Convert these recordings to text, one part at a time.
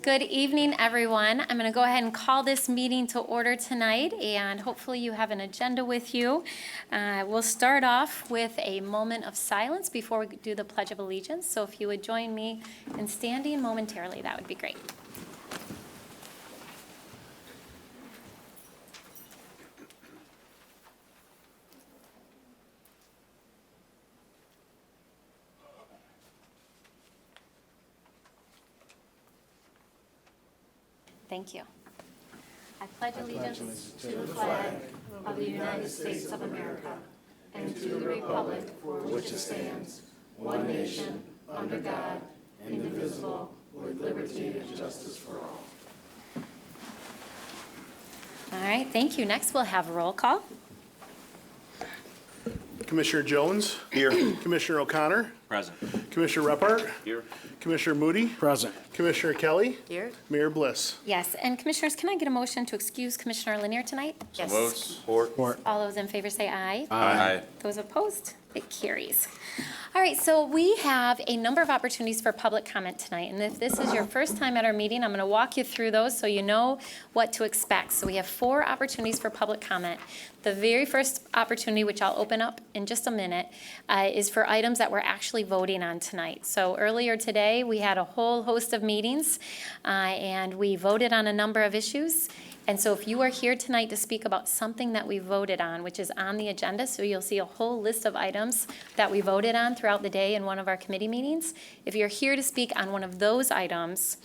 Good evening, everyone. I'm going to go ahead and call this meeting to order tonight, and hopefully you have an agenda with you. We'll start off with a moment of silence before we do the Pledge of Allegiance. So if you would join me in standing momentarily, that would be great. Thank you. I pledge allegiance to the flag of the United States of America and to the republic for which it stands, one nation, under God, indivisible, with liberty and justice for all. All right, thank you. Next, we'll have roll call. Commissioner Jones. Here. Commissioner O'Connor. Present. Commissioner Repart. Here. Commissioner Moody. Present. Commissioner Kelly. Here. Mayor Bliss. Yes, and Commissioners, can I get a motion to excuse Commissioner Lanier tonight? So moved. Support. All those in favor say aye. Aye. Those opposed? It carries. All right, so we have a number of opportunities for public comment tonight, and if this is your first time at our meeting, I'm going to walk you through those so you know what to expect. So we have 4 opportunities for public comment. The very first opportunity, which I'll open up in just a minute, is for items that we're actually voting on tonight. So earlier today, we had a whole host of meetings, and we voted on a number of issues. And so if you are here tonight to speak about something that we voted on, which is on the agenda, so you'll see a whole list of items that we voted on throughout the day in one of our committee meetings. If you're here to speak on one of those items,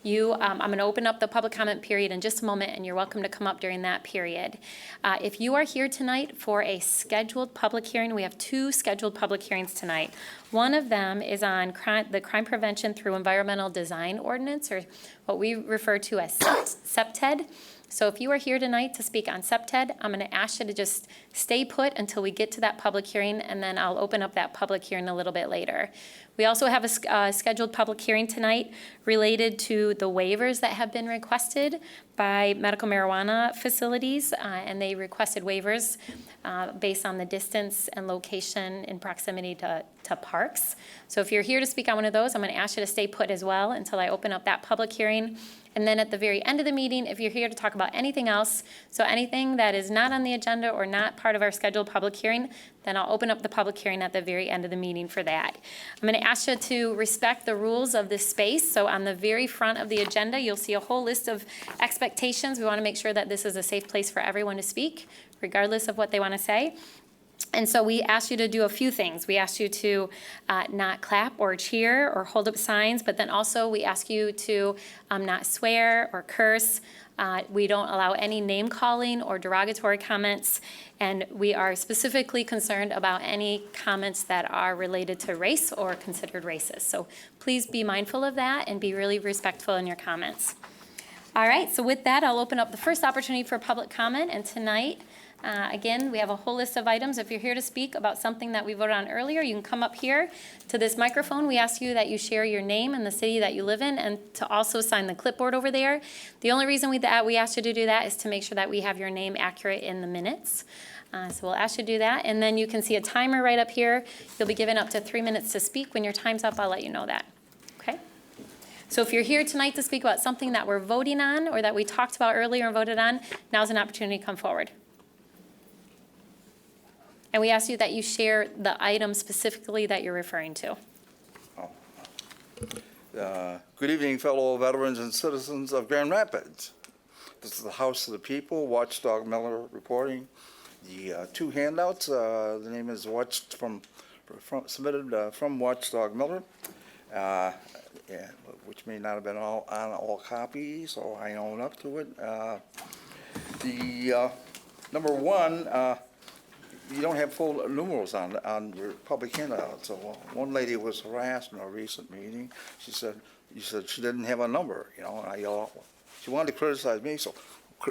I'm going to open up the public comment period in just a moment, and you're welcome to come up during that period. If you are here tonight for a scheduled public hearing, we have 2 scheduled public hearings tonight. One of them is on the Crime Prevention Through Environmental Design Ordinance, or what we refer to as CPTED. So if you are here tonight to speak on CPTED, I'm going to ask you to just stay put until we get to that public hearing, and then I'll open up that public hearing a little bit later. We also have a scheduled public hearing tonight related to the waivers that have been requested by medical marijuana facilities, and they requested waivers based on the distance and location in proximity to parks. So if you're here to speak on one of those, I'm going to ask you to stay put as well until I open up that public hearing. And then at the very end of the meeting, if you're here to talk about anything else, so anything that is not on the agenda or not part of our scheduled public hearing, then I'll open up the public hearing at the very end of the meeting for that. I'm going to ask you to respect the rules of this space. So on the very front of the agenda, you'll see a whole list of expectations. We want to make sure that this is a safe place for everyone to speak, regardless of what they want to say. And so we asked you to do a few things. We asked you to not clap or cheer or hold up signs, but then also we ask you to not swear or curse. We don't allow any name calling or derogatory comments, and we are specifically concerned about any comments that are related to race or considered racist. So please be mindful of that and be really respectful in your comments. All right, so with that, I'll open up the first opportunity for public comment, and tonight, again, we have a whole list of items. If you're here to speak about something that we voted on earlier, you can come up here to this microphone. We ask you that you share your name and the city that you live in, and to also sign the clipboard over there. The only reason we asked you to do that is to make sure that we have your name accurate in the minutes. So we'll ask you to do that. And then you can see a timer right up here. You'll be given up to 3 minutes to speak. When your time's up, I'll let you know that. Okay? So if you're here tonight to speak about something that we're voting on or that we talked about earlier and voted on, now's an opportunity to come forward. And we ask you that you share the item specifically that you're referring to. Good evening, fellow veterans and citizens of Grand Rapids. This is the House of the People, Watchdog Miller reporting. The 2 handouts, the name is submitted from Watchdog Miller, which may not have been on all copies, so I own up to it. The number 1, you don't have full numerals on your public handout. So one lady was harassed in a recent meeting. She said she didn't have a number, and I yelled, she wanted to criticize me, so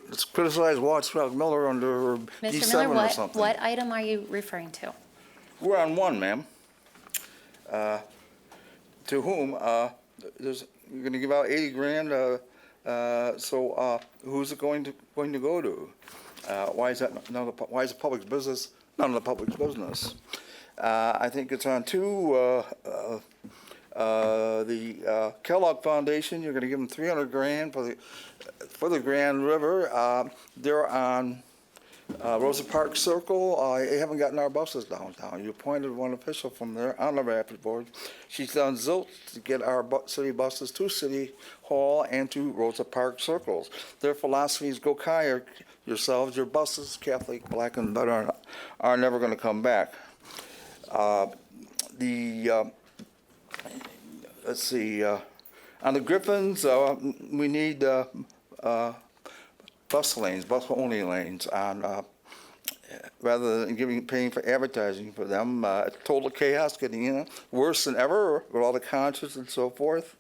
let's criticize Watchdog Miller under Mr. D7 Miller, or something. what item are you referring to? We're on 1, ma'am. To whom, you're going to give out 80 grand, so who's it going to go to? Why is it public business? None of the public business. I think it's on 2, The Kellogg Foundation, you're gonna give them 300 grand for the Grand River. They're on Rosa Parks Circle. They haven't gotten our buses downtown. You appointed one official from there on the Rapid Board. She's done zilch to get our city buses to City Hall and to Rosa Parks Circles. Their philosophy is go kayak yourselves. Your buses, Catholic, black, and better, are never going to come back. Let's see, on the Griffins, we need bus lanes, bus-only lanes, on, rather than paying for advertising for them. Total chaos, getting in, worse than ever with all the concerts and so forth.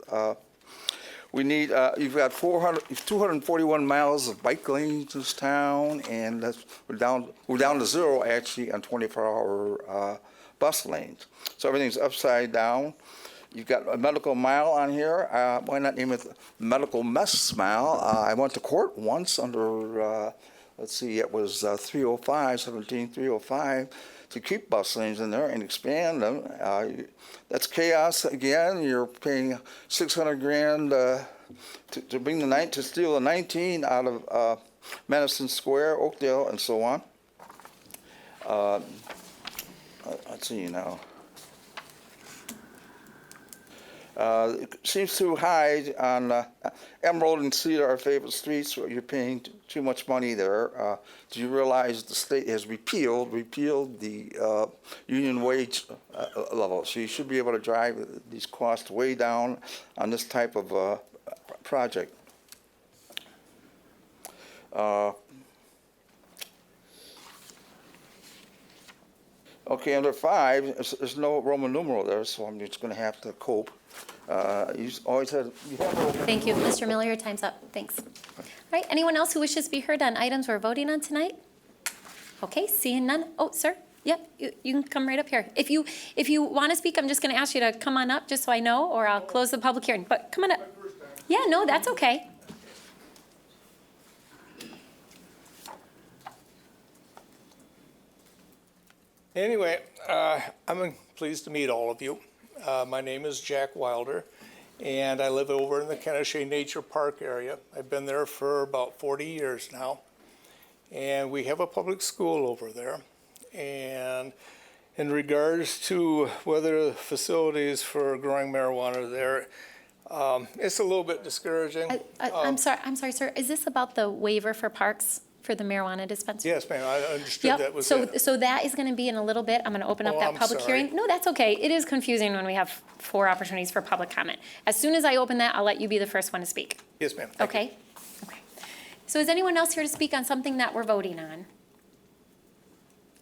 We need, you've got 241 miles of bike lanes in this town, and we're down to zero actually on 24-hour bus lanes. So everything's upside down. You've got a medical mile on here. Why not name it medical mess mile? I went to court once under, let's see, it was 17305 to keep bus lanes in there and expand them. That's chaos again. You're paying 600 grand to bring to steal the 19 out of Madison Square, Oakdale, and so on. Let's see now. It seems too high on Emerald and Cedar, our favorite streets. You're paying too much money there. Do you realize the state has repealed the union wage level? So you should be able to drive these costs way down on this type of project. Okay, under 5, there's no Roman numeral there, so I'm just going to have to cope. You always had. Thank you. Mr. Miller, your time's up. Thanks. All right, anyone else who wishes to be heard on items we're voting on tonight? Okay, seeing none. Oh, sir. Yep, you can come right up here. If you want to speak, I'm just going to ask you to come on up just so I know, or I'll close the public hearing. But come on up. Yeah, no, that's okay. Anyway, I'm pleased to meet all of you. My name is Jack Wilder, and I live over in the Kennesaw Nature Park area. I've been there for about 40 years now, and we have a public school over there. And in regards to whether the facilities for growing marijuana there, it's a little bit discouraging. I'm sorry, sir. Is this about the waiver for parks for the marijuana dispensary? Yes, ma'am, I understood that was it. So that is going to be in a little bit. I'm going to open up Oh, that I'm public sorry. hearing. No, that's okay. It is confusing when we have 4 opportunities for public comment. As soon as I open that, I'll let you be the first one to speak. Yes, ma'am. Thank you. Okay? Okay. So is anyone else here to speak on something that we're voting on?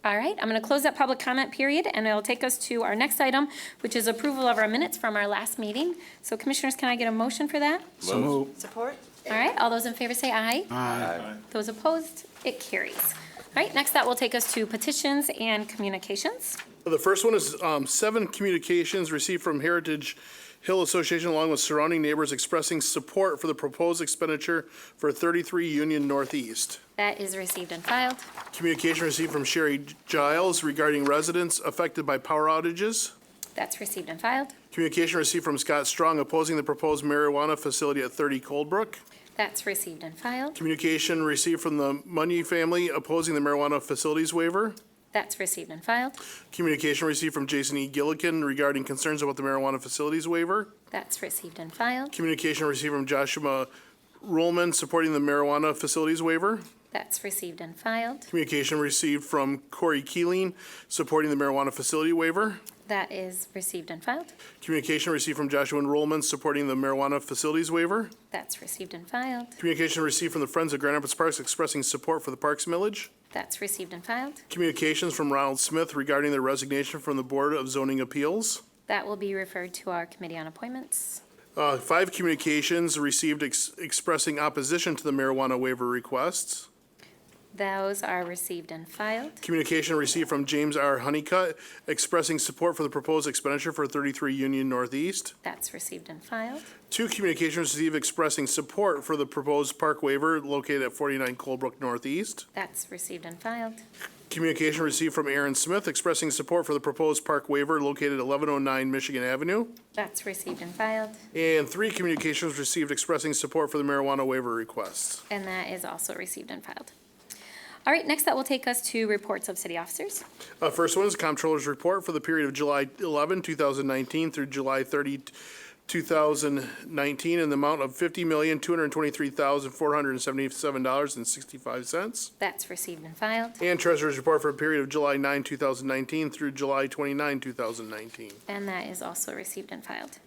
All right, I'm going to close that public comment period, and it'll take us to our next item, which is approval of our minutes from our last meeting. So commissioners, can I get a motion for that? Support? All right, all those in favor say aye. Aye. Those opposed, it carries. All right, next that will take us to petitions and communications. The first one is 7 communications received from Heritage Hill Association along with surrounding neighbors expressing support for the proposed expenditure for 33 Union Northeast. That is received and filed. Communication received from Sherry Giles regarding residents affected by power outages. That's received and filed. Communication received from Scott Strong opposing the proposed marijuana facility at 30 Coldbrook. That's received and filed. Communication received from the Munny family opposing the marijuana facilities waiver. That's received and filed. Communication received from Jason E. Gillikin regarding concerns about the marijuana facilities waiver. That's received and filed. Communication received from Joshua Rollman supporting the marijuana facilities waiver. That's received and filed. Communication received from Corey Keeling supporting the marijuana facility waiver. That is received and filed. Communication received from Joshua Rollman supporting the marijuana facilities waiver. That's received and filed. Communication received from the Friends of Grand Rapids Parks expressing support for the Parks Millage. That's received and filed. Communications from Ronald Smith regarding their resignation from the Board of Zoning Appeals. That will be referred to our Committee on Appointments. 5 communications received expressing opposition to the marijuana waiver requests. Those are received and filed. Communication received from James R. Honeycutt expressing support for the proposed expenditure for 33 Union Northeast. That's received and filed. 2 communications received expressing support for the proposed park waiver located at 49 Coldbrook Northeast. That's received and filed. communication received from Aaron Smith expressing support for the proposed park waiver located at 1109 Michigan Avenue. That's received and filed, And 3 communications received expressing support for the marijuana waiver request. and that is also received and filed. All right, next that will take us to reports of city officers. First one is Comptroller's report for the period of July 11, 2019 through July 30, 2019 in the amount of $50,223,477.65. That's received and filed, And Treasurer's report for a period of July 9, 2019 through July 29, 2019. and that is also received and filed.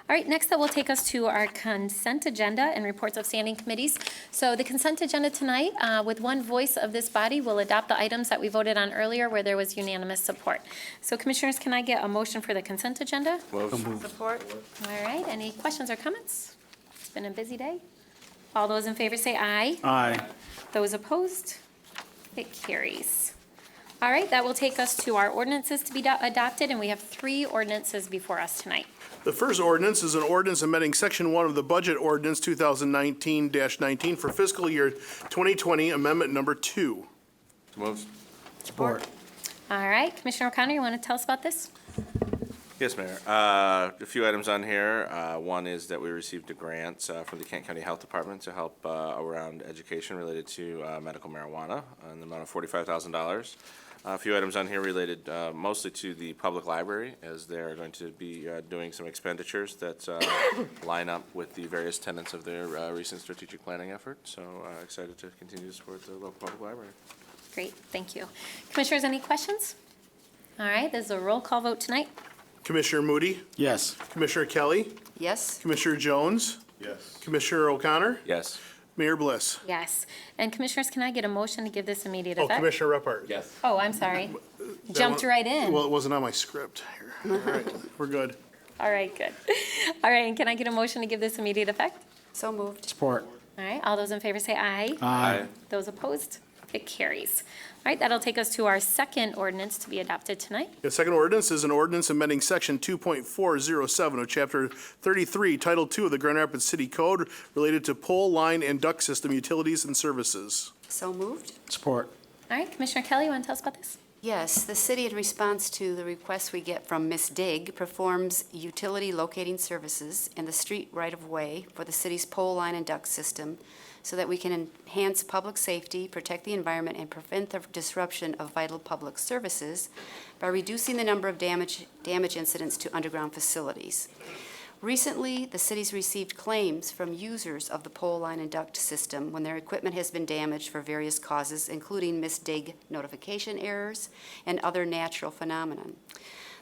All right, next that will take us to our consent agenda and reports of standing committees. So the consent agenda tonight, with one voice of this body, will adopt the items that we voted on earlier where there was unanimous support. So Commissioners, can I get a motion for the consent agenda? Support. All right, any questions or comments? It's been a busy day. All those in favor say aye. Aye. Those opposed? It carries. All right, that will take us to our ordinances to be adopted, and we have 3 ordinances before us tonight. The first ordinance is an ordinance amending Section 1 of the Budget Ordinance 2019-19 for fiscal year 2020, Amendment Number 2. Moves. Support. All right, Commissioner O'Connor, you want to tell us about this? Yes, Mayor. A few items on here. One is that we received a grant from the Kent County Health Department to help around education related to medical marijuana in the amount of $45,000. A few items on here related mostly to the public library, as they're going to be doing some expenditures that line up with the various tenets of their recent strategic planning effort. So excited to continue to support the local public library. Great, thank you. Commissioners, any questions? All right, this is a roll call vote tonight. Commissioner Moody, Yes. Commissioner Kelly, Yes. Commissioner Jones, Yes. Commissioner O'Connor, Yes. Mayor Bliss. Yes. And Commissioners, can I get a motion to give this immediate Oh, effect? Commissioner Repart. Yes. Oh, I'm sorry. Jumped one- right in. Well, it wasn't on my script here. All right, we're good. All right, good. All right, and can I get a motion to give this immediate effect? So moved. Support. All right, all those in favor say aye. Aye. Those opposed? It carries. All right, that'll take us to our second ordinance to be adopted tonight. The second ordinance is an ordinance amending Section 2.407 of Chapter 33, Title 2 of the Grand Rapids City Code related to pole, line, and duct system utilities and services. So moved. Support. All right, Commissioner Kelly, you want to tell us about this? Yes, the city, in response to the request we get from Miss Dig, performs utility locating services in the street right-of-way for the city's pole line and duct system so that we can enhance public safety, protect the environment, and prevent the disruption of vital public services by reducing the number of damage incidents to underground facilities. Recently, the city's received claims from users of the pole line and duct system when their equipment has been damaged for various causes, including missed dig notification errors and other natural phenomenon.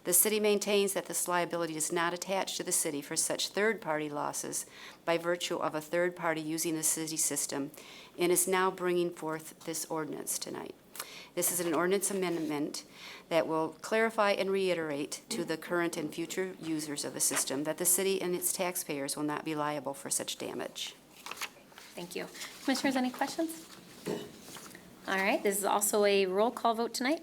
The city maintains that this liability does not attach to the city for such third-party losses by virtue of a third party using the city system, and is now bringing forth this ordinance tonight. This is an ordinance amendment that will clarify and reiterate to the current and future users of the system that the city and its taxpayers will not be liable for such damage. Thank you. Commissioners, any questions? All right, this is also a roll call vote tonight.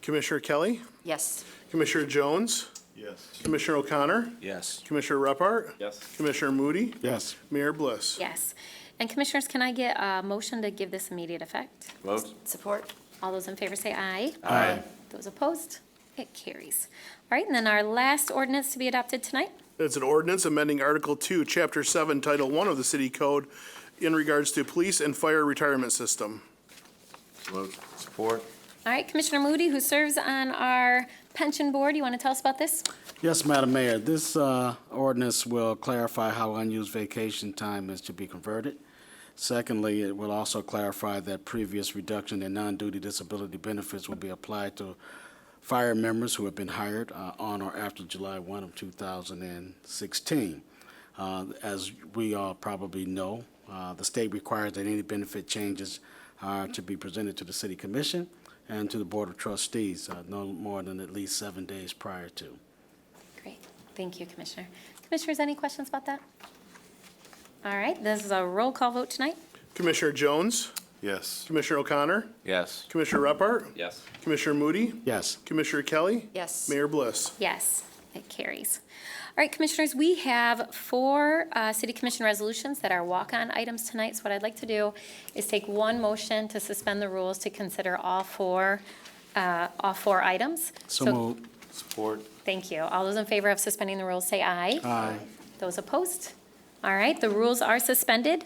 Commissioner Kelly, Yes. Commissioner Jones, Yes. Commissioner O'Connor, Yes. Commissioner Repart, Yes. Commissioner Moody, Yes. Mayor Bliss. Yes. And Commissioners, can I get a motion to give this immediate effect? Moved. Support? All those in favor say aye. Aye. Those opposed? It carries. All right, and then our last ordinance to be adopted tonight. It's an ordinance amending Article 2, Chapter 7, Title 1 of the City Code in regards to police and fire retirement system. Moved. Support. All right, Commissioner Moody, who serves on our pension board, you want to tell us about this? Yes, Madam Mayor, this ordinance will clarify how unused vacation time is to be converted. Secondly, it will also clarify that previous reduction in non-duty disability benefits will be applied to fire members who have been hired on or after July 1 of 2016. As we all probably know, the state requires that any benefit changes are to be presented to the City Commission and to the Board of Trustees no more than at least 7 days prior to. Great, thank you, Commissioner. Commissioners, any questions about that? All right, this is a roll call vote tonight. Commissioner Jones, Yes. Commissioner O'Connor, Yes. Commissioner Repart, Yes. Commissioner Moody, Yes. Commissioner Kelly, Yes. Mayor Bliss. Yes. It carries. All right, Commissioners, we have 4 City Commission resolutions that are walk-on items tonight. So what I'd like to do is take one motion to suspend the rules to consider all four items. So moved. Support. Thank you. All those in favor of suspending the rules, say aye. Aye. Those opposed? All right, the rules are suspended.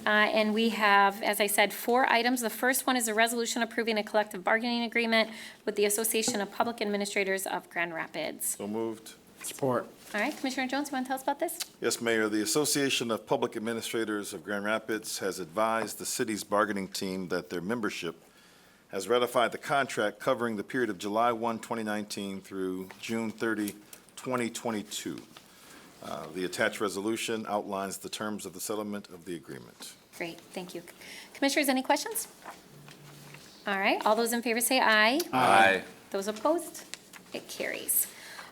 And we have, as I said, 4 items. The first one is a resolution approving a collective bargaining agreement with the Association of Public Administrators of Grand Rapids. So moved. Support. All right, Commissioner Jones, you want to tell us about this? Yes, Mayor, the Association of Public Administrators of Grand Rapids has advised the city's bargaining team that their membership has ratified the contract covering the period of July 1, 2019 through June 30, 2022. The attached resolution outlines the terms of the settlement of the agreement. Great, thank you. Commissioners, any questions? All right, all those in favor say aye. Aye. Those opposed? It carries.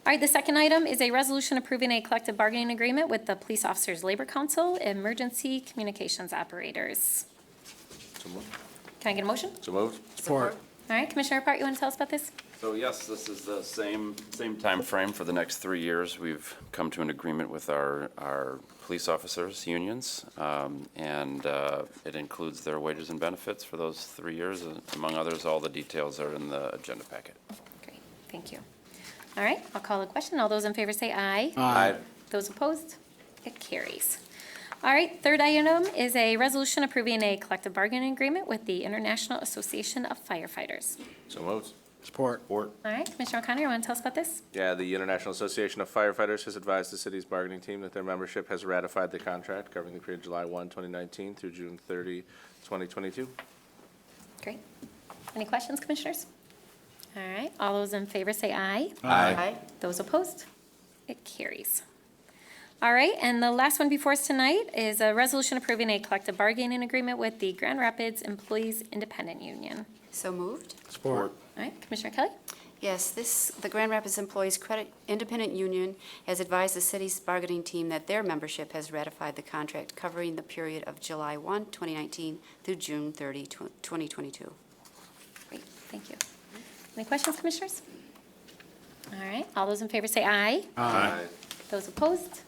All right, the second item is a resolution approving a collective bargaining agreement with the Police Officers Labor Council, Emergency Communications Operators. So moved. Can I get a motion? So moved. Support. All right, Commissioner Hart, you want to tell us about this? So yes, this is the same time frame for the next 3 years. We've come to an agreement with our police officers' unions, and it includes their wages and benefits for those 3 years. Among others, all the details are in the agenda packet. Great, thank you. All right, I'll call the question. All those in favor say aye. Aye. Those opposed? It carries. All right, third item is a resolution approving a collective bargaining agreement with the International Association of Firefighters. So moved. Support. Support. All right, Commissioner O'Connor, you want to tell us about this? Yeah, the International Association of Firefighters has advised the city's bargaining team that their membership has ratified the contract covering the period July 1, 2019 through June 30, 2022. Great. Any questions, Commissioners? All right, all those in favor say aye. Aye. Those opposed? It carries. All right, and the last one before us tonight is a resolution approving a collective bargaining agreement with the Grand Rapids Employees Independent Union. So moved? Support. All right, Commissioner Kelly? Yes, the Grand Rapids Employees Credit Independent Union has advised the city's bargaining team that their membership has ratified the contract covering the period of July 1, 2019 through June 30, 2022. Great, thank you. Any questions, Commissioners? All right, all those in favor say aye. Aye. Those opposed?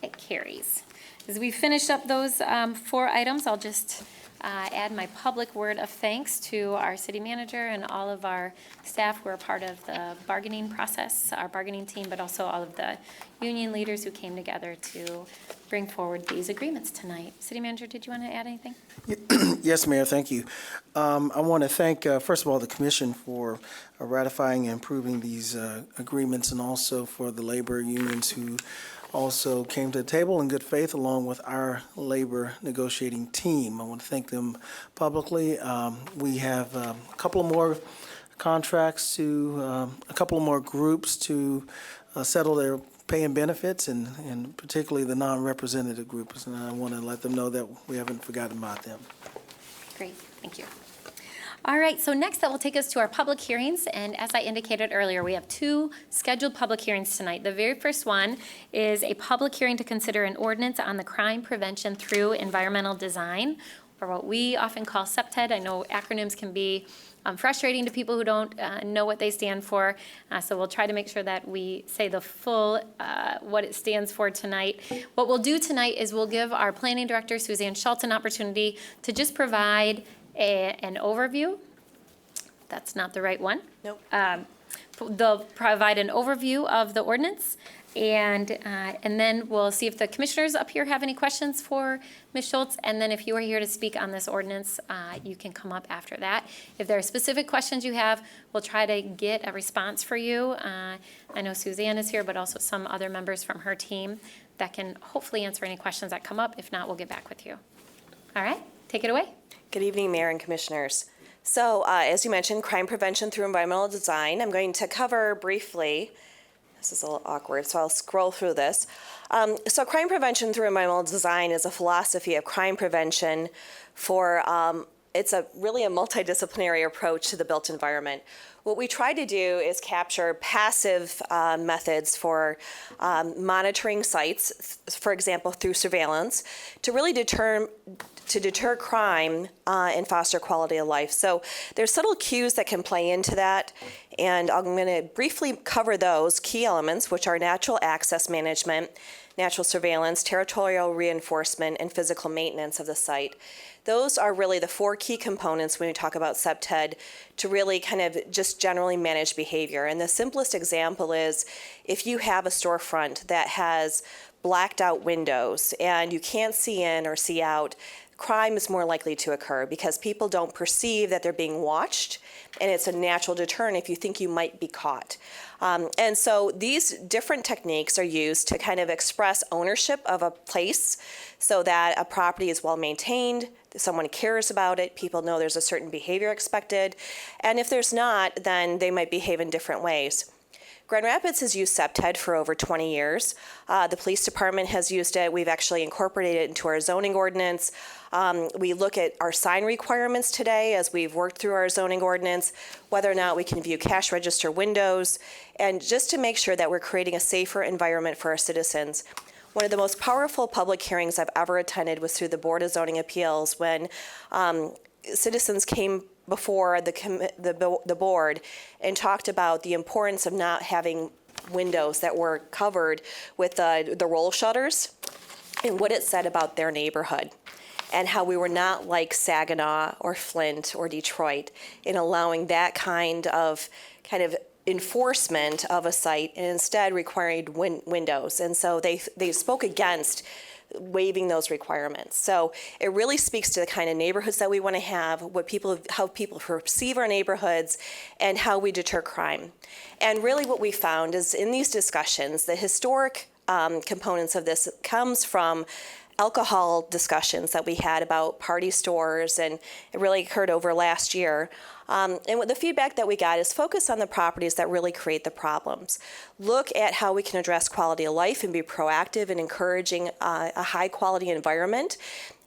It carries. As we finish up those 4 items, I'll just add my public word of thanks to our city manager and all of our staff who are part of the bargaining process, our bargaining team, but also all of the union leaders who came together to bring forward these agreements tonight. City manager, did you want to add anything? Yes, Mayor, thank you. I want to thank, first of all, the commission for ratifying and approving these agreements, and also for the labor unions who also came to the table in good faith along with our labor negotiating team. I want to thank them publicly. We have a couple of more contracts a couple of more groups to settle their pay and benefits, and particularly the non-representative groups. And I want to let them know that we haven't forgotten about them. Great, thank you. All right, so next that will take us to our public hearings, and as I indicated earlier, we have 2 scheduled public hearings tonight. The very first one is a public hearing to consider an ordinance on the crime prevention through environmental design, or what we often call CPTED. I know acronyms can be frustrating to people who don't know what they stand for, so we'll try to make sure that we say the full what it stands for tonight. What we'll do tonight is we'll give our planning director, Suzanne Schultz, an opportunity to just provide an overview. That's not the right one. Nope. They'll provide an overview of the ordinance, and then we'll see if the commissioners up here have any questions for Ms. Schultz, and then if you are here to speak on this ordinance, you can come up after that. If there are specific questions you have, we'll try to get a response for you. I know Suzanne is here, but also some other members from her team that can hopefully answer any questions that come up. If not, we'll get back with you. All right, take it away. Good evening, Mayor and Commissioners. So, as you mentioned, crime prevention through environmental design. I'm going to cover briefly, this is a little awkward, so I'll scroll through this. So crime prevention through environmental design is a philosophy of crime prevention for, it's really a multidisciplinary approach to the built environment. What we try to do is capture passive methods for monitoring sites, for example, through surveillance, to really to deter crime and foster quality of life. So there's subtle cues that can play into that, and I'm going to briefly cover those key elements, which are natural access management, natural surveillance, territorial reinforcement, and physical maintenance of the site. Those are really the four key components when we talk about CPTED to really kind of just generally manage behavior. And the simplest example is if you have a storefront that has blacked out windows and you can't see in or see out, crime is more likely to occur because people don't perceive that they're being watched, and it's a natural deterrent if you think you might be caught. And so these different techniques are used to kind of express ownership of a place so that a property is well maintained, someone cares about it, people know there's a certain behavior expected, and if there's not, then they might behave in different ways. Grand Rapids has used CPTED for over 20 years. The police department has used it. We've actually incorporated it into our zoning ordinance. We look at our sign requirements today as we've worked through our zoning ordinance, whether or not we can view cash register windows, and just to make sure that we're creating a safer environment for our citizens. One of the most powerful public hearings I've ever attended was through the Board of Zoning Appeals when citizens came before the board and talked about the importance of not having windows that were covered with the roll shutters and what it said about their neighborhood and how we were not like Saginaw or Flint or Detroit in allowing that kind of enforcement of a site and instead requiring windows. And so they spoke against waiving those requirements. So it really speaks to the kind of neighborhoods that we want to have, how people perceive our neighborhoods, and how we deter crime. And really what we found is in these discussions, the historic components of this comes from alcohol discussions that we had about party stores, and it really occurred over last year. And what the feedback that we got is focus on the properties that really create the problems. Look at how we can address quality of life and be proactive in encouraging a high quality environment.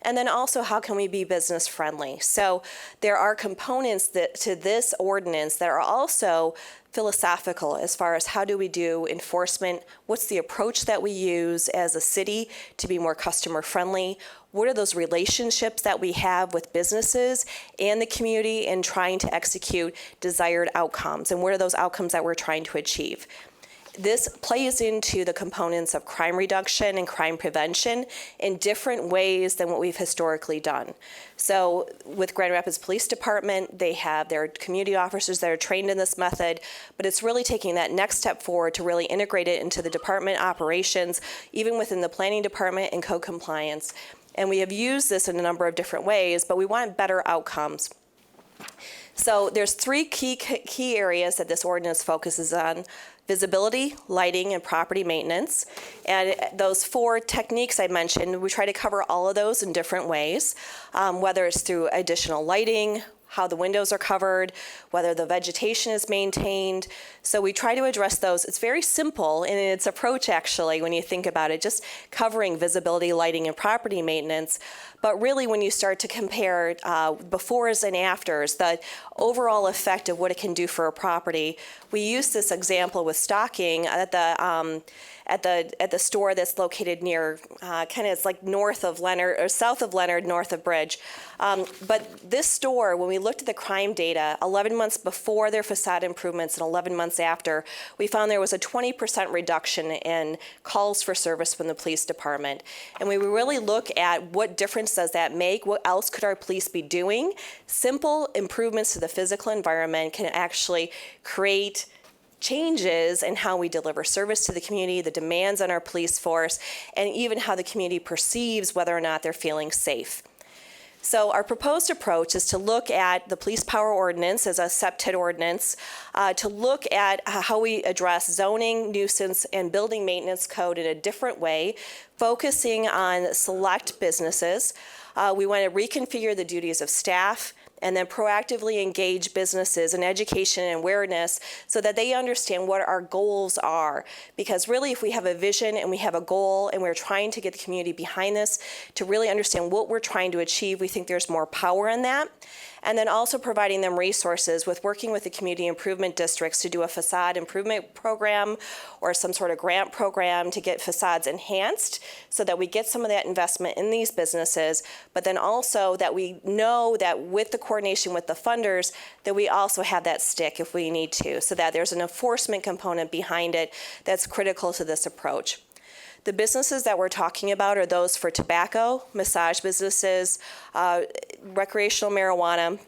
And then also, how can we be business friendly? So there are components to this ordinance that are also philosophical as far as how do we do enforcement, what's the approach that we use as a city to be more customer friendly, what are those relationships that we have with businesses and the community in trying to execute desired outcomes, and what are those outcomes that we're trying to achieve. This plays into the components of crime reduction and crime prevention in different ways than what we've historically done. So with Grand Rapids Police Department, they have their community officers that are trained in this method, but it's really taking that next step forward to really integrate it into the department operations, even within the planning department and code compliance. And we have used this in a number of different ways, but we want better outcomes. So there's three key areas that this ordinance focuses on: visibility, lighting, and property maintenance. And those four techniques I mentioned, we try to cover all of those in different ways, whether it's through additional lighting, how the windows are covered, whether the vegetation is maintained. So we try to address those. It's very simple in its approach, actually, when you think about it, just covering visibility, lighting, and property maintenance. But really, when you start to compare befores and afters, the overall effect of what it can do for a property, we use this example with stocking at the store that's located near, it's like north of Leonard, or south of Leonard, north of Bridge. But this store, when we looked at the crime data, 11 months before their facade improvements and 11 months after, we found there was a 20% reduction in calls for service from the police department. And we really look at what difference does that make? What else could our police be doing? Simple improvements to the physical environment can actually create changes in how we deliver service to the community, the demands on our police force, and even how the community perceives whether or not they're feeling safe. So our proposed approach is to look at the police power ordinance as a CPTED ordinance, to look at how we address zoning, nuisance, and building maintenance code in a different way, focusing on select businesses. We want to reconfigure the duties of staff, and then proactively engage businesses in education and awareness so that they understand what our goals are. Because really, if we have a vision and we have a goal and we're trying to get the community behind this to really understand what we're trying to achieve, we think there's more power in that. And then also providing them resources with working with the community improvement districts to do a facade improvement program or some sort of grant program to get facades enhanced so that we get some of that investment in these businesses, but then also that we know that with the coordination with the funders, that we also have that stick if we need to, so that there's an enforcement component behind it that's critical to this approach. The businesses that we're talking about are those for tobacco, massage businesses, recreational marijuana,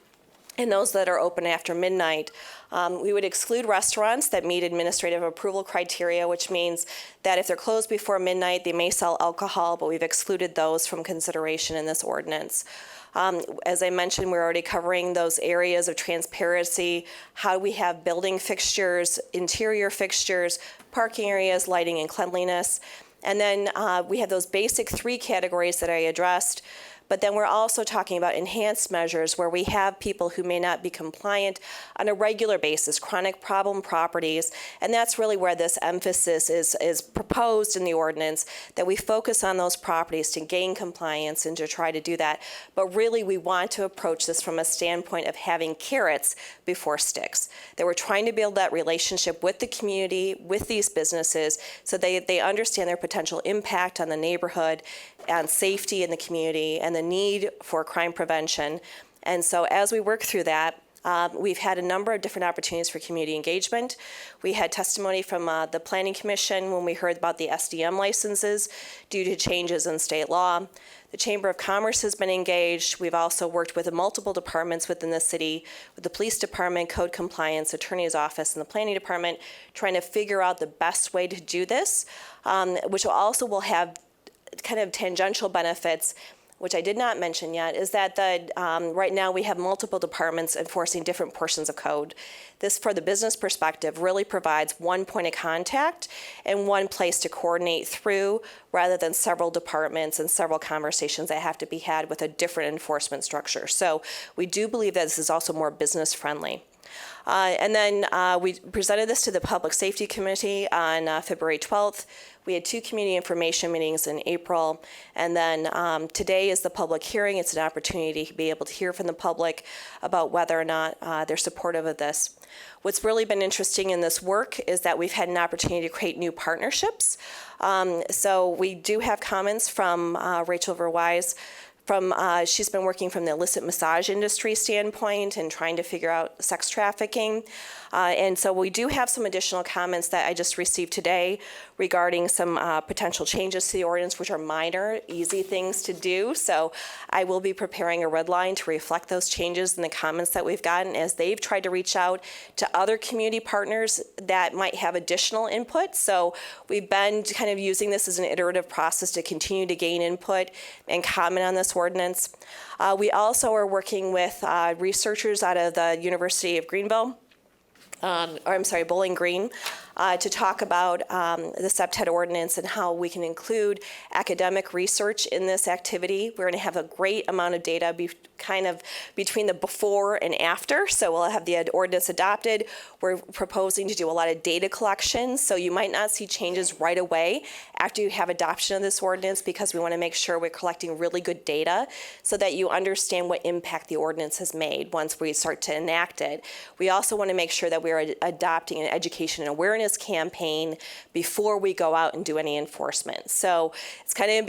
and those that are open after midnight. We would exclude restaurants that meet administrative approval criteria, which means that if they're closed before midnight, they may sell alcohol, but we've excluded those from consideration in this ordinance. As I mentioned, we're already covering those areas of transparency, how we have building fixtures, interior fixtures, parking areas, lighting and cleanliness. And then we have those basic 3 categories that I addressed. But then we're also talking about enhanced measures where we have people who may not be compliant on a regular basis, chronic problem properties. And that's really where this emphasis is proposed in the ordinance, that we focus on those properties to gain compliance and to try to do that. But really, we want to approach this from a standpoint of having carrots before sticks, that we're trying to build that relationship with the community, with these businesses, so they understand their potential impact on the neighborhood and safety in the community and the need for crime prevention. And so as we work through that, we've had a number of different opportunities for community engagement. We had testimony from the Planning Commission when we heard about the SDM licenses due to changes in state law. The Chamber of Commerce has been engaged. We've also worked with multiple departments within the city, with the police department, code compliance, attorney's office, and the planning department, trying to figure out the best way to do this, which will have kind of tangential benefits, which I did not mention yet, is that right now we have multiple departments enforcing different portions of code. This, for the business perspective, really provides one point of contact and one place to coordinate through, rather than several departments and several conversations that have to be had with a different enforcement structure. So we do believe that this is also more business friendly. And then we presented this to the Public Safety Committee on February 12th. We had 2 community information meetings in April. And then today is the public hearing. It's an opportunity to be able to hear from the public about whether or not they're supportive of this. What's really been interesting in this work is that we've had an opportunity to create new partnerships. So we do have comments from Rachel Verwise. She's been working from the illicit massage industry standpoint and trying to figure out sex trafficking. And so we do have some additional comments that I just received today regarding some potential changes to the ordinance, which are minor, easy things to do. So I will be preparing a red line to reflect those changes in the comments that we've gotten as they've tried to reach out to other community partners that might have additional input. So we've been kind of using this as an iterative process to continue to gain input and comment on this ordinance. We also are working with researchers out of the University of Greenville, Bowling Green, to talk about the SEPTED ordinance and how we can include academic research in this activity. We're going to have a great amount of data between the before and after. So we'll have the ordinance adopted. We're proposing to do a lot of data collection. So you might not see changes right away after you have adoption of this ordinance, because we want to make sure we're collecting really good data so that you understand what impact the ordinance has made once we start to enact it. We also want to make sure that we're adopting an education and awareness campaign before we go out and do any enforcement. So it's kind of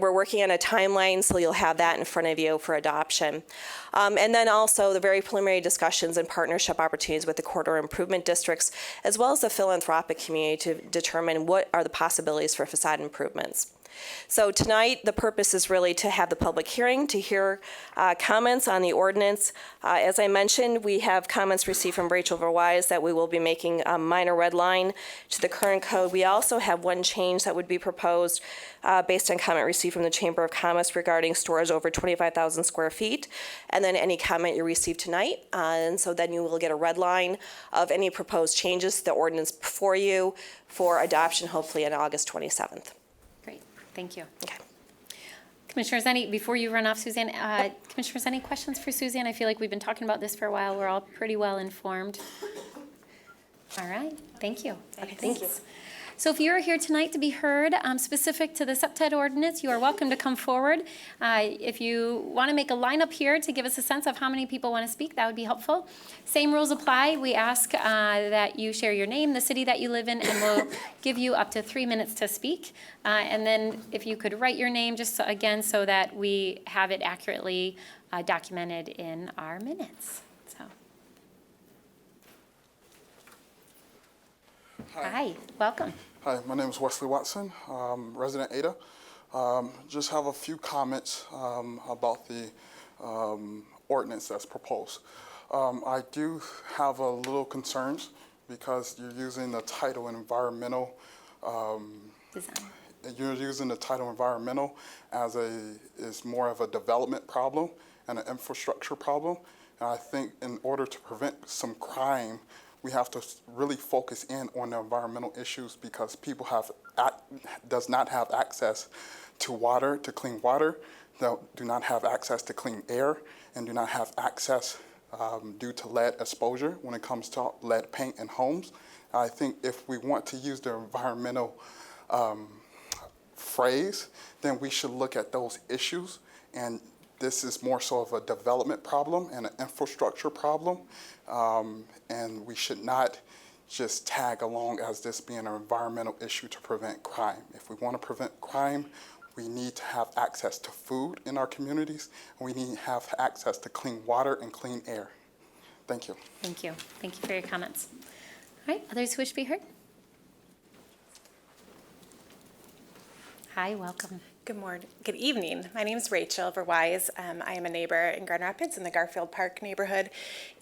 we're working on a timeline, so you'll have that in front of you for adoption. And then also the very preliminary discussions and partnership opportunities with the corridor improvement districts, as well as the philanthropic community, to determine what are the possibilities for facade improvements. So tonight, the purpose is really to have the public hearing, to hear comments on the ordinance. As I mentioned, we have comments received from Rachel Verwise that we will be making a minor red line to the current code. We also have one change that would be proposed based on comment received from the Chamber of Commerce regarding stores over 25,000 square feet, and then any comment you receive tonight. And so then you will get a red line of any proposed changes to the ordinance before you for adoption, hopefully on August 27th. Great, thank you. Okay. Commissioners, before you run off, Suzanne, Commissioners, any questions for Suzanne? I feel like we've been talking about this for a while. We're all pretty well informed. All right, thank you. Okay, thank you. Thanks. So if you're here tonight to be heard, specific to the SEPTED ordinance, you are welcome to come forward. If you want to make a lineup here to give us a sense of how many people want to speak, that would be helpful. Same rules apply. We ask that you share your name, the city that you live in, and we'll give you up to 3 minutes to speak. And then if you could write your name, just again, so that we have it accurately documented in our minutes. So. Hi, welcome. Hi, my name is Wesley Watson, resident Ada. Just have a few comments about the ordinance that's proposed. I do have a little concerns because you're using the title environmental. Design. You're using the title environmental as is more of a development problem and an infrastructure problem. And I think in order to prevent some crime, we have to really focus in on the environmental issues because people does not have access to water, to clean water, do not have access to clean air, and do not have access due to lead exposure when it comes to lead paint in homes. I think if we want to use the environmental phrase, then we should look at those issues, and this is more so of a development problem and an infrastructure problem, and we should not just tag along as this being an environmental issue to prevent crime. If we want to prevent crime, we need to have access to food in our communities, and we need to have access to clean water and clean air. Thank you. Thank you. Thank you for your comments. All right, others who wish to be heard? Hi, welcome. Good morning. Good evening. My name is Rachel Verwise. I am a neighbor in Grand Rapids in the Garfield Park neighborhood,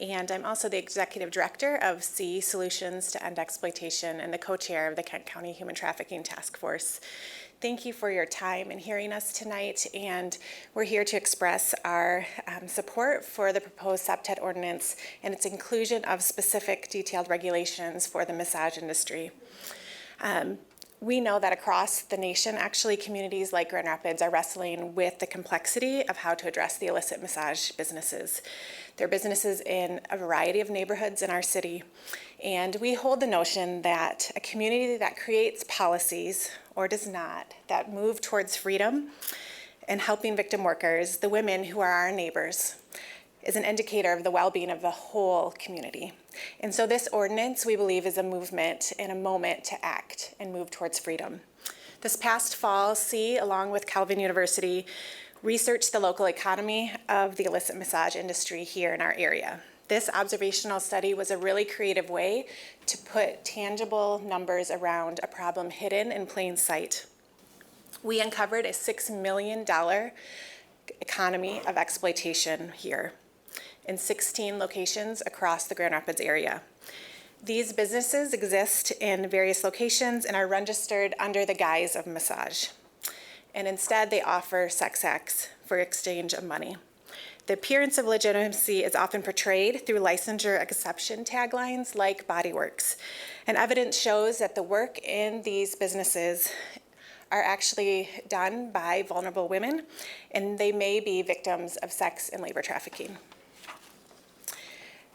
and I'm also the executive director of C Solutions to End Exploitation and the co-chair of the Kent County Human Trafficking Task Force. Thank you for your time in hearing us tonight, and we're here to express our support for the proposed SEPTED ordinance and its inclusion of specific detailed regulations for the massage industry. We know that across the nation, actually, communities like Grand Rapids are wrestling with the complexity of how to address the illicit massage businesses. They're businesses in a variety of neighborhoods in our city, and we hold the notion that a community that creates policies, or does not, that move towards freedom and helping victim workers, the women who are our neighbors, is an indicator of the well-being of the whole community. And so this ordinance, we believe, is a movement and a moment to act and move towards freedom. This past fall, C, along with Calvin University, researched the local economy of the illicit massage industry here in our area. This observational study was a really creative way to put tangible numbers around a problem hidden in plain sight. We uncovered a $6 million economy of exploitation here in 16 locations across the Grand Rapids area. These businesses exist in various locations and are registered under the guise of massage. And instead, they offer sex acts for exchange of money. The appearance of legitimacy is often portrayed through licensure exception taglines like Bodyworks. And evidence shows that the work in these businesses are actually done by vulnerable women, and they may be victims of sex and labor trafficking.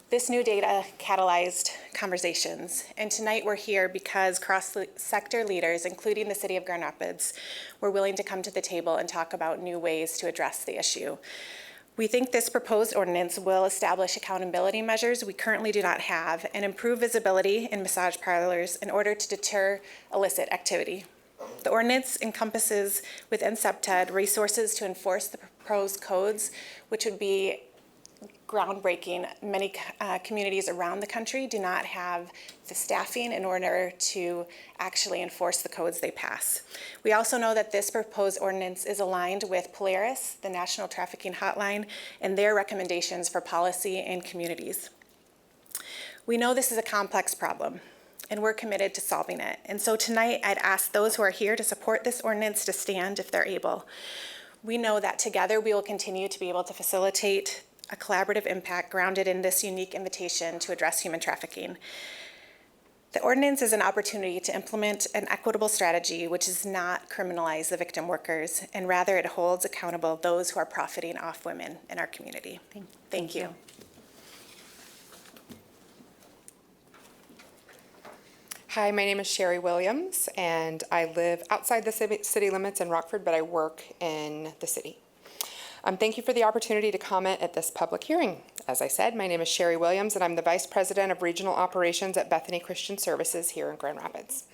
This new data catalyzed conversations, and tonight we're here because cross-sector leaders, including the City of Grand Rapids, were willing to come to the table and talk about new ways to address the issue. We think this proposed ordinance will establish accountability measures we currently do not have and improve visibility in massage parlors in order to deter illicit activity. The ordinance encompasses within SEPTED resources to enforce the proposed codes, which would be groundbreaking. Many communities around the country do not have the staffing in order to actually enforce the codes they pass. We also know that this proposed ordinance is aligned with Polaris, the National Trafficking Hotline, and their recommendations for policy in communities. We know this is a complex problem, and we're committed to solving it. And so tonight, I'd ask those who are here to support this ordinance to stand if they're able. We know that together we will continue to be able to facilitate a collaborative impact grounded in this unique invitation to address human trafficking. The ordinance is an opportunity to implement an equitable strategy which does not criminalize the victim workers, and rather it holds accountable those who are profiting off women in our community. Thank you. Hi, my name is Sherry Williams, and I live outside the city limits in Rockford, but I work in the city. Thank you for the opportunity to comment at this public hearing. As I said, my name is Sherry Williams, and I'm the Vice President of Regional Operations at Bethany Christian Services here in Grand Rapids.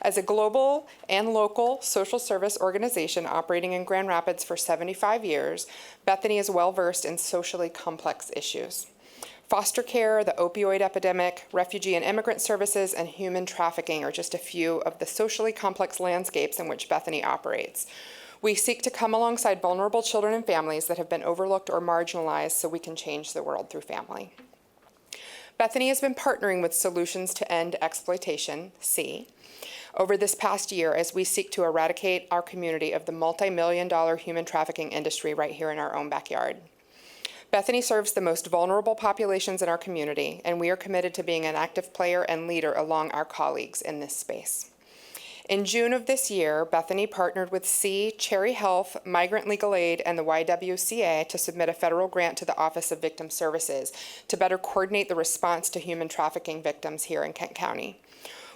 As a global and local social service organization operating in Grand Rapids for 75 years, Bethany is well-versed in socially complex issues. Foster care, the opioid epidemic, refugee and immigrant services, and human trafficking are just a few of the socially complex landscapes in which Bethany operates. We seek to come alongside vulnerable children and families that have been overlooked or marginalized so we can change the world through family. Bethany has been partnering with Solutions to End Exploitation, SEE, over this past year as we seek to eradicate our community of the multi-million-dollar human trafficking industry right here in our own backyard. Bethany serves the most vulnerable populations in our community, and we are committed to being an active player and leader along our colleagues in this space. In June of this year, Bethany partnered with SEE, Cherry Health, Migrant Legal Aid, and the YWCA to submit a federal grant to the Office of Victim Services to better coordinate the response to human trafficking victims here in Kent County.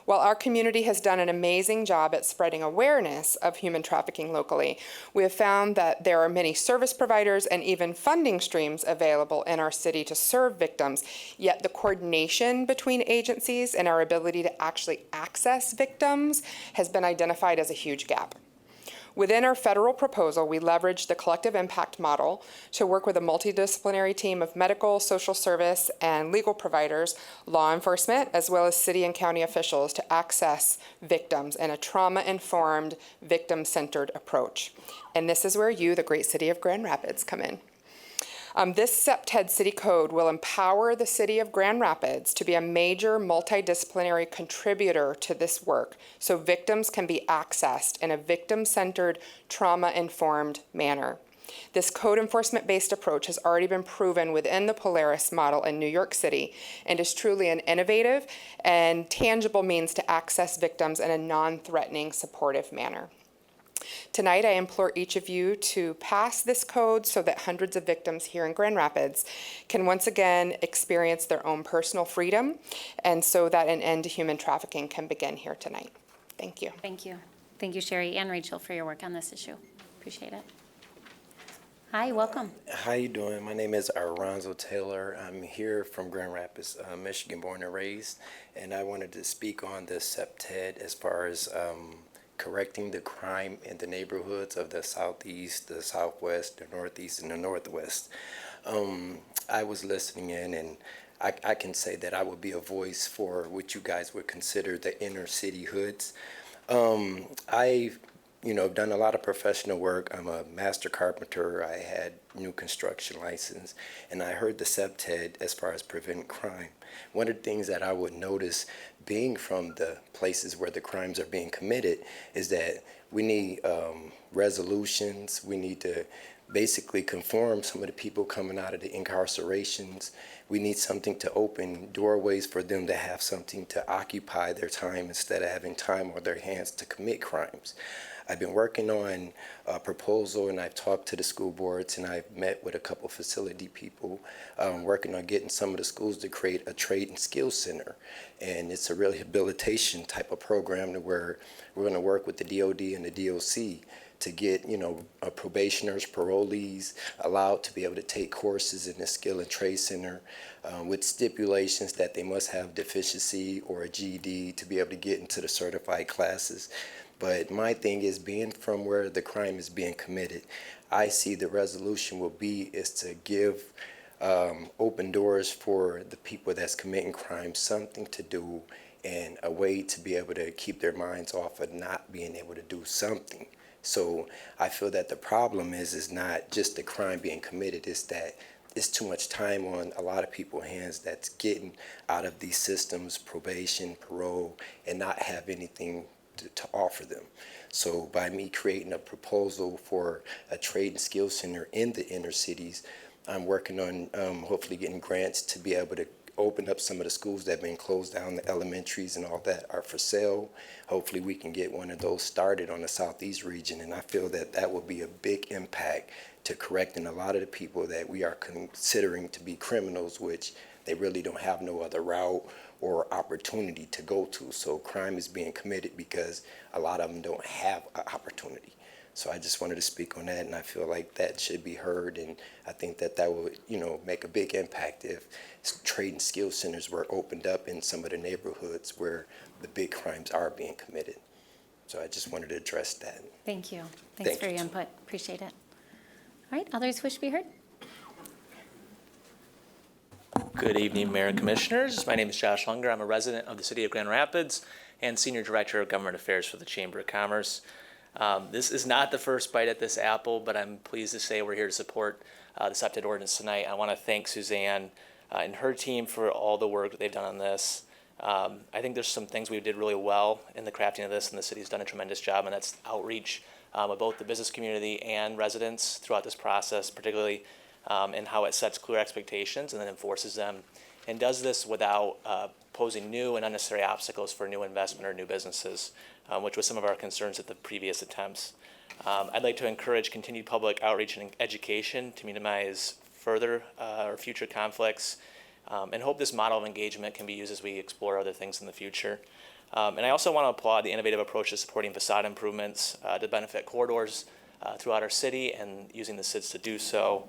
While our community has done an amazing job at spreading awareness of human trafficking locally, we have found that there are many service providers and even funding streams available in our city to serve victims, yet the coordination between agencies and our ability to actually access victims has been identified as a huge gap. Within our federal proposal, we leveraged the collective impact model to work with a multidisciplinary team of medical, social service, and legal providers, law enforcement, as well as city and county officials to access victims in a trauma-informed, victim-centered approach. And this is where you, the great city of Grand Rapids, come in. This CPTED City Code will empower the city of Grand Rapids to be a major multidisciplinary contributor to this work so victims can be accessed in a victim-centered, trauma-informed manner. This code enforcement-based approach has already been proven within the Polaris model in New York City and is truly an innovative and tangible means to access victims in a non-threatening, supportive manner. Tonight, I implore each of you to pass this code so that hundreds of victims here in Grand Rapids can once again experience their own personal freedom, and so that an end to human trafficking can begin here tonight. Thank you. Thank you. Thank you, Sherry and Rachel, for your work on this issue. Appreciate it. Hi, welcome. How you doing? My name is Aronzo Taylor. I'm here from Grand Rapids, Michigan, born and raised, and I wanted to speak on the CPTED as far as correcting the crime in the neighborhoods of the southeast, the southwest, the northeast, and the northwest. I was listening in, and I can say that I would be a voice for what you guys would consider the inner city hoods. I've done a lot of professional work. I'm a master carpenter. I had new construction license, and I heard the CPTED as far as prevent crime. One of the things that I would notice being from the places where the crimes are being committed is that we need resolutions. We need to basically conform some of the people coming out of the incarcerations. We need something to open doorways for them to have something to occupy their time instead of having time on their hands to commit crimes. I've been working on a proposal, and I've talked to the school boards, and I've met with a couple facility people working on getting some of the schools to create a trade and skills center. And it's a rehabilitation type of program where we're going to work with the DOD and the DOC to get, probationers, parolees allowed to be able to take courses in the skill and trade center with stipulations that they must have deficiency or a GED to be able to get into the certified classes. But my thing is, being from where the crime is being committed, I see the resolution will be is to give open doors for the people that's committing crime, something to do and a way to be able to keep their minds off of not being able to do something. So I feel that the problem is not just the crime being committed, it's that it's too much time on a lot of people's hands that's getting out of these systems, probation, parole, and not have anything to offer them. So by me creating a proposal for a trade and skills center in the inner cities, I'm working on hopefully getting grants to be able to opened up some of the schools that have been closed down, the elementaries and all that are for sale. Hopefully we can get one of those started on the southeast region, and I feel that that will be a big impact to correcting a lot of the people that we are considering to be criminals, which they really don't have no other route or opportunity to go to. So crime is being committed because a lot of them don't have an opportunity. So I just wanted to speak on that, and I feel like that should be heard, and I think that that would, make a big impact if trade and skill centers were opened up in some of the neighborhoods where the big crimes are being committed. So I just wanted to address that. Thank you. Thanks for your input. Appreciate it. All right, others wish to be heard? Good evening, Mayor and Commissioners. My name is Josh Lunger. I'm a resident of the City of Grand Rapids and Senior Director of Government Affairs for the Chamber of Commerce. This is not the first bite at this apple, but I'm pleased to say we're here to support the SEPTED ordinance tonight. I want to thank Suzanne and her team for all the work that they've done on this. I think there's some things we did really well in the crafting of this, and the city's done a tremendous job, and that's outreach of both the business community and residents throughout this process, particularly in how it sets clear expectations and then enforces them, and does this without posing new and unnecessary obstacles for new investment or new businesses, which was some of our concerns at the previous attempts. I'd like to encourage continued public outreach and education to minimize further or future conflicts, and hope this model of engagement can be used as we explore other things in the future. And I also want to applaud the innovative approach to supporting facade improvements to benefit corridors throughout our city and using the SIDS to do so.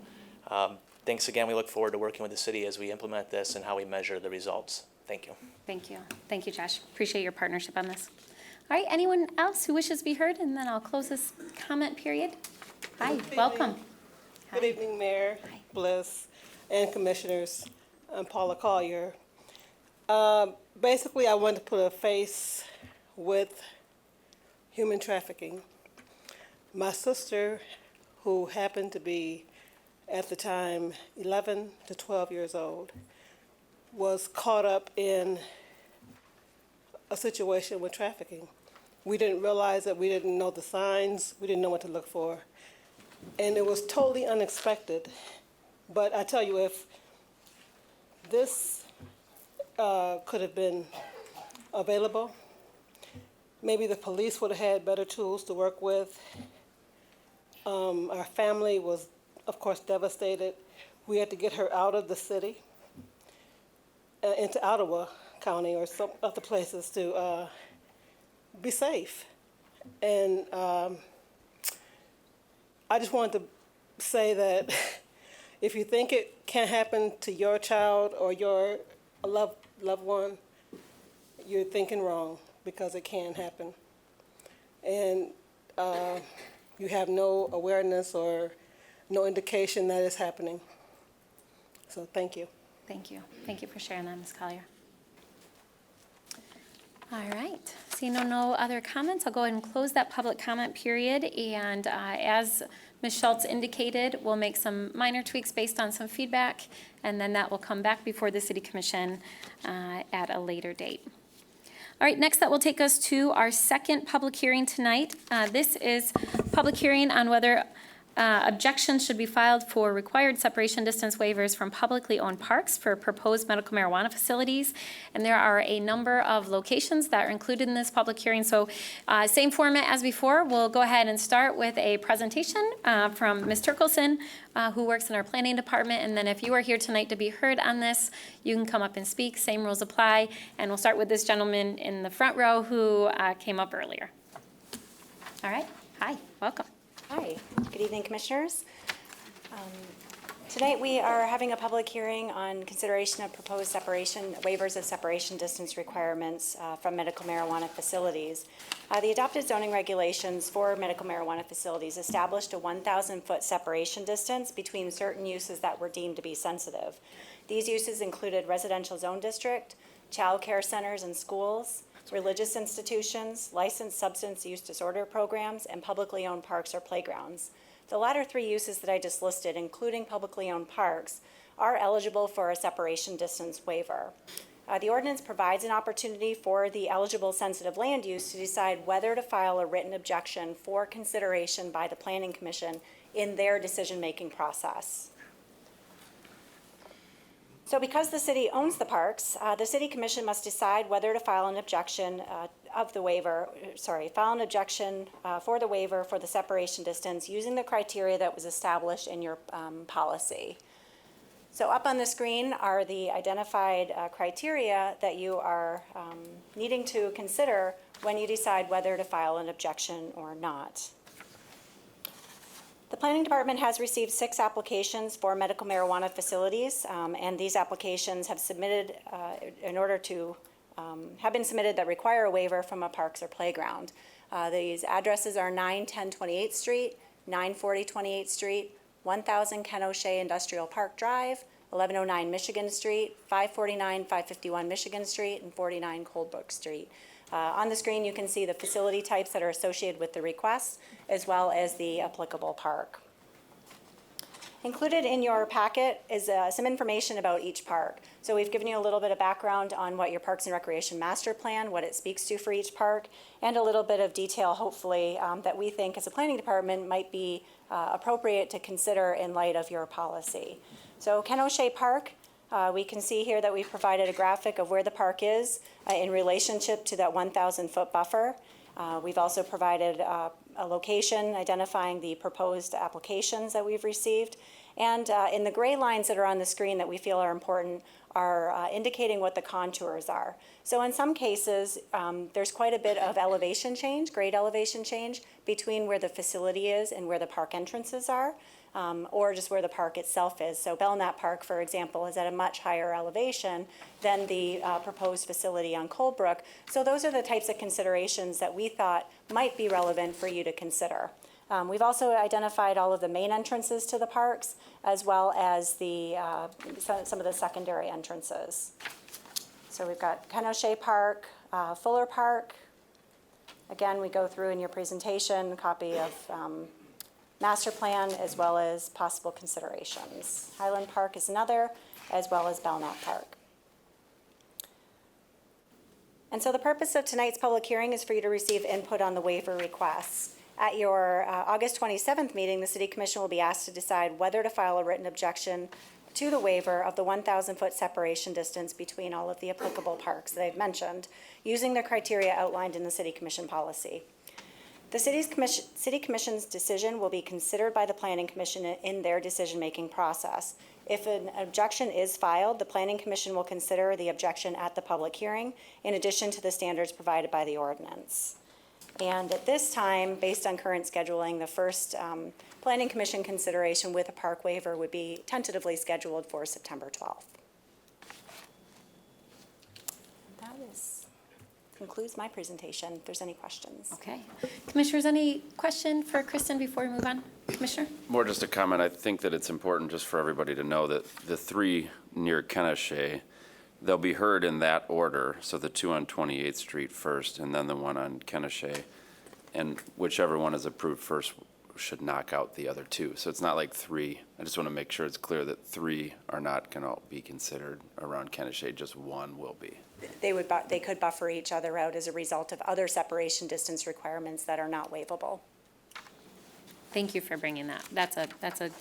Thanks again. We look forward to working with the city as we implement this and how we measure the results. Thank you. Thank you. Thank you, Josh. Appreciate your partnership on this. All right, anyone else who wishes to be heard? And then I'll close this comment period. Hi, welcome. Good evening, Mayor Bliss and Commissioners. I'm Paula Collier. Basically, I wanted to put a face with human trafficking. My sister, who happened to be at the time 11 to 12 years old, was caught up in a situation with trafficking. We didn't realize it, we didn't know the signs, we didn't know what to look for. And it was totally unexpected. But I tell you, if this could have been available, maybe the police would have had better tools to work with. Our family was, of course, devastated. We had to get her out of the city into Ottawa County or some other places to be safe. And I just wanted to say that if you think it can't happen to your child or your loved one, you're thinking wrong, because it can happen. And you have no awareness or no indication that it's happening. So thank you. Thank you. Thank you for sharing that, Ms. Collier. All right. Seeing no other comments, I'll go ahead and close that public comment period. And as Ms. Schultz indicated, we'll make some minor tweaks based on some feedback, and then that will come back before the City Commission at a later date. All right, next that will take us to our second public hearing tonight. This is public hearing on whether objections should be filed for required separation distance waivers from publicly owned parks for proposed medical marijuana facilities. And there are a number of locations that are included in this public hearing. So same format as before. We'll go ahead and start with a presentation from Ms. Turkelson, who works in our planning department. And then if you are here tonight to be heard on this, you can come up and speak. Same rules apply. And we'll start with this gentleman in the front row who came up earlier. All right. Hi. Welcome. Hi, good evening, Commissioners. Tonight we are having a public hearing on consideration of proposed waivers of separation distance requirements from medical marijuana facilities. The adopted zoning regulations for medical marijuana facilities established a 1,000-foot separation distance between certain uses that were deemed to be sensitive. These uses included residential zone district, child care centers and schools, religious institutions, licensed substance use disorder programs, and publicly owned parks or playgrounds. The latter three uses that I just listed, including publicly owned parks, are eligible for a separation distance waiver. The ordinance provides an opportunity for the eligible sensitive land use to decide whether to file a written objection for consideration by the Planning Commission in their decision-making process. So because the city owns the parks, the city commission must decide whether to file an objection file an objection for the waiver for the separation distance using the criteria that was established in your policy. So up on the screen are the identified criteria that you are needing to consider when you decide whether to file an objection or not. The planning department has received 6 applications for medical marijuana facilities, and these applications have submitted have been submitted that require a waiver from a parks or playground. These addresses are 910 28th Street, 940 28th Street, 1000 Ken O'Shea Industrial Park Drive, 1109 Michigan Street, 549 551 Michigan Street, and 49 Coldbrook Street. On the screen, you can see the facility types that are associated with the request, as well as the applicable park. Included in your packet is some information about each park. So we've given you a little bit of background on what your Parks and Recreation Master Plan, what it speaks to for each park, and a little bit of detail, hopefully, that we think as a planning department might be appropriate to consider in light of your policy. So Ken O'Shea Park, we can see here that we've provided a graphic of where the park is in relationship to that 1,000-foot buffer. We've also provided a location identifying the proposed applications that we've received. And in the gray lines that are on the screen that we feel are important are indicating what the contours are. So in some cases, there's quite a bit of elevation change, grade elevation change, between where the facility is and where the park entrances are. Or just where the park itself is. So Belknap Park, for example, is at a much higher elevation than the proposed facility on Coldbrook. So those are the types of considerations that we thought might be relevant for you to consider. We've also identified all of the main entrances to the parks, as well as the some of the secondary entrances. So we've got Ken O'Shea Park, Fuller Park. Again, we go through in your presentation a copy of master plan, as well as possible considerations. Highland Park is another, as well as Belknap Park. And so the purpose of tonight's public hearing is for you to receive input on the waiver requests. At your August 27th meeting, the City Commission will be asked to decide whether to file a written objection to the waiver of the 1,000-foot separation distance between all of the applicable parks that I've mentioned, using the criteria outlined in the City Commission policy. The City Commission's decision will be considered by the Planning Commission in their decision-making process. If an objection is filed, the Planning Commission will consider the objection at the public hearing, in addition to the standards provided by the ordinance. And at this time, based on current scheduling, the first Planning Commission consideration with a park waiver would be tentatively scheduled for September 12th. That concludes my presentation, if there's any questions. Okay. Commissioners, any question for Kristen before we move on? Commissioner? More just a comment. I think that it's important just for everybody to know that the 3 near Ken O'Shea, they'll be heard in that order. So the 2 on 28th Street first, and then the 1 on Ken O'Shea. And whichever one is approved first should knock out the other 2. So it's not like 3. I just want to make sure it's clear that 3 are not going to be considered around Ken O'Shea. Just 1 will be. They could buffer each other out as a result of other separation distance requirements that are not waivable. Thank you for bringing that. That's a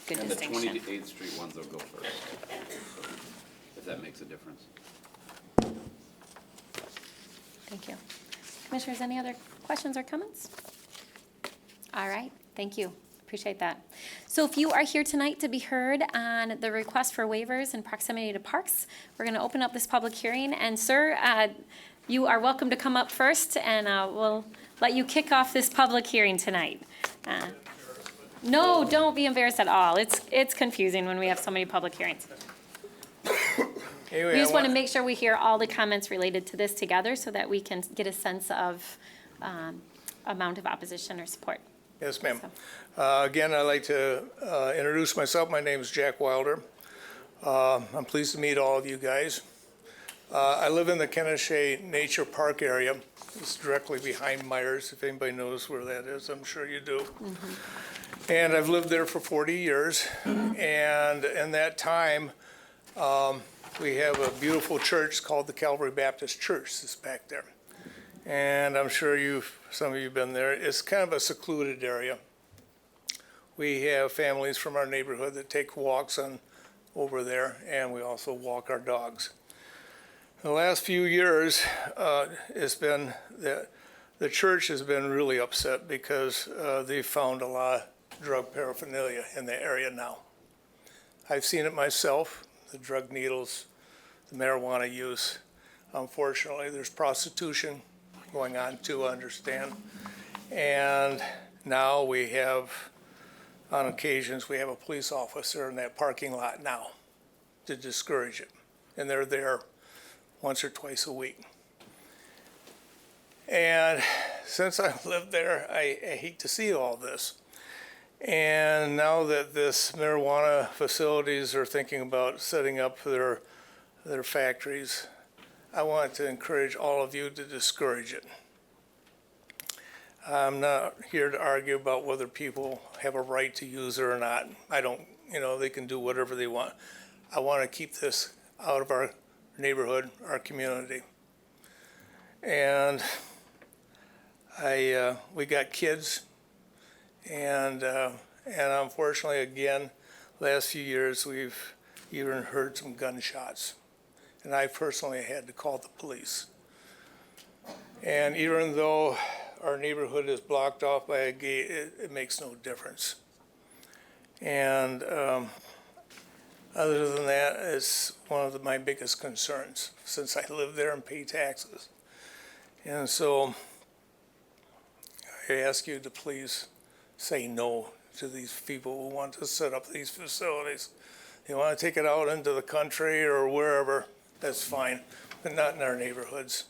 good distinction. And the 28th Street ones will go first, if that makes a difference. Thank you. Commissioners, any other questions or comments? All right, thank you. Appreciate that. So if you are here tonight to be heard on the request for waivers in proximity to parks, we're going to open up this public hearing. And sir, you are welcome to come up first, and we'll let you kick off this public hearing tonight. No, don't be embarrassed at all. It's confusing when we have so many public hearings. Anyway, We just want to make sure we hear all the comments related to this together so that we can get a sense of amount of opposition or support. Yes, ma'am. Again, I'd like to introduce myself. My name is Jack Wilder. I'm pleased to meet all of you guys. I live in the Ken O'Shea Nature Park area. It's directly behind Myers, if anybody knows where that is. I'm sure you do. Mm-hmm. And I've lived there for 40 years. And in that time, we have a beautiful church called the Calvary Baptist Church that's back there. And I'm sure some of you have been there. It's kind of a secluded area. We have families from our neighborhood that take walks on over there, and we also walk our dogs. The last few years, it's been that the church has been really upset because they found a lot of drug paraphernalia in the area now. I've seen it myself, the drug needles, the marijuana use. Unfortunately, there's prostitution going on too, I understand. And now we have, on occasions, we have a police officer in that parking lot now to discourage it. And they're there once or twice a week. And since I lived there, I hate to see all this. And now that this marijuana facilities are thinking about setting up their factories, I want to encourage all of you to discourage it. I'm not here to argue about whether people have a right to use it or not. I don't, they can do whatever they want. I want to keep this out of our neighborhood, our community. And we got kids, and unfortunately, again, last few years, we've even heard some gunshots. And I personally had to call the police. And even though our neighborhood is blocked off by a gate, it makes no difference. And other than that, it's one of my biggest concerns since I live there and pay taxes. And so I ask you to please say no to these people who want to set up these facilities. They want to take it out into the country or wherever, that's fine, but not in our neighborhoods.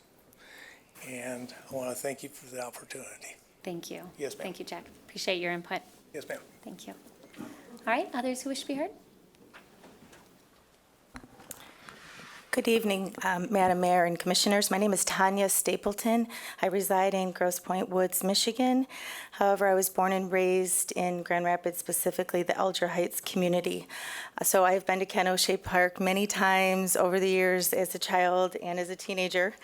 And I want to thank you for the opportunity. Thank you. Yes, ma'am. Thank you, Jack. Appreciate your input. Yes, ma'am. Thank you. All right, others who wish to be heard? Good evening, Madam Mayor and Commissioners. My name is Tanya Stapleton. I reside in Grosse Pointe Woods, Michigan. However, I was born and raised in Grand Rapids, specifically the Elger Heights community. So I've been to Ken O'Shea Park many times over the years as a child and as a teenager.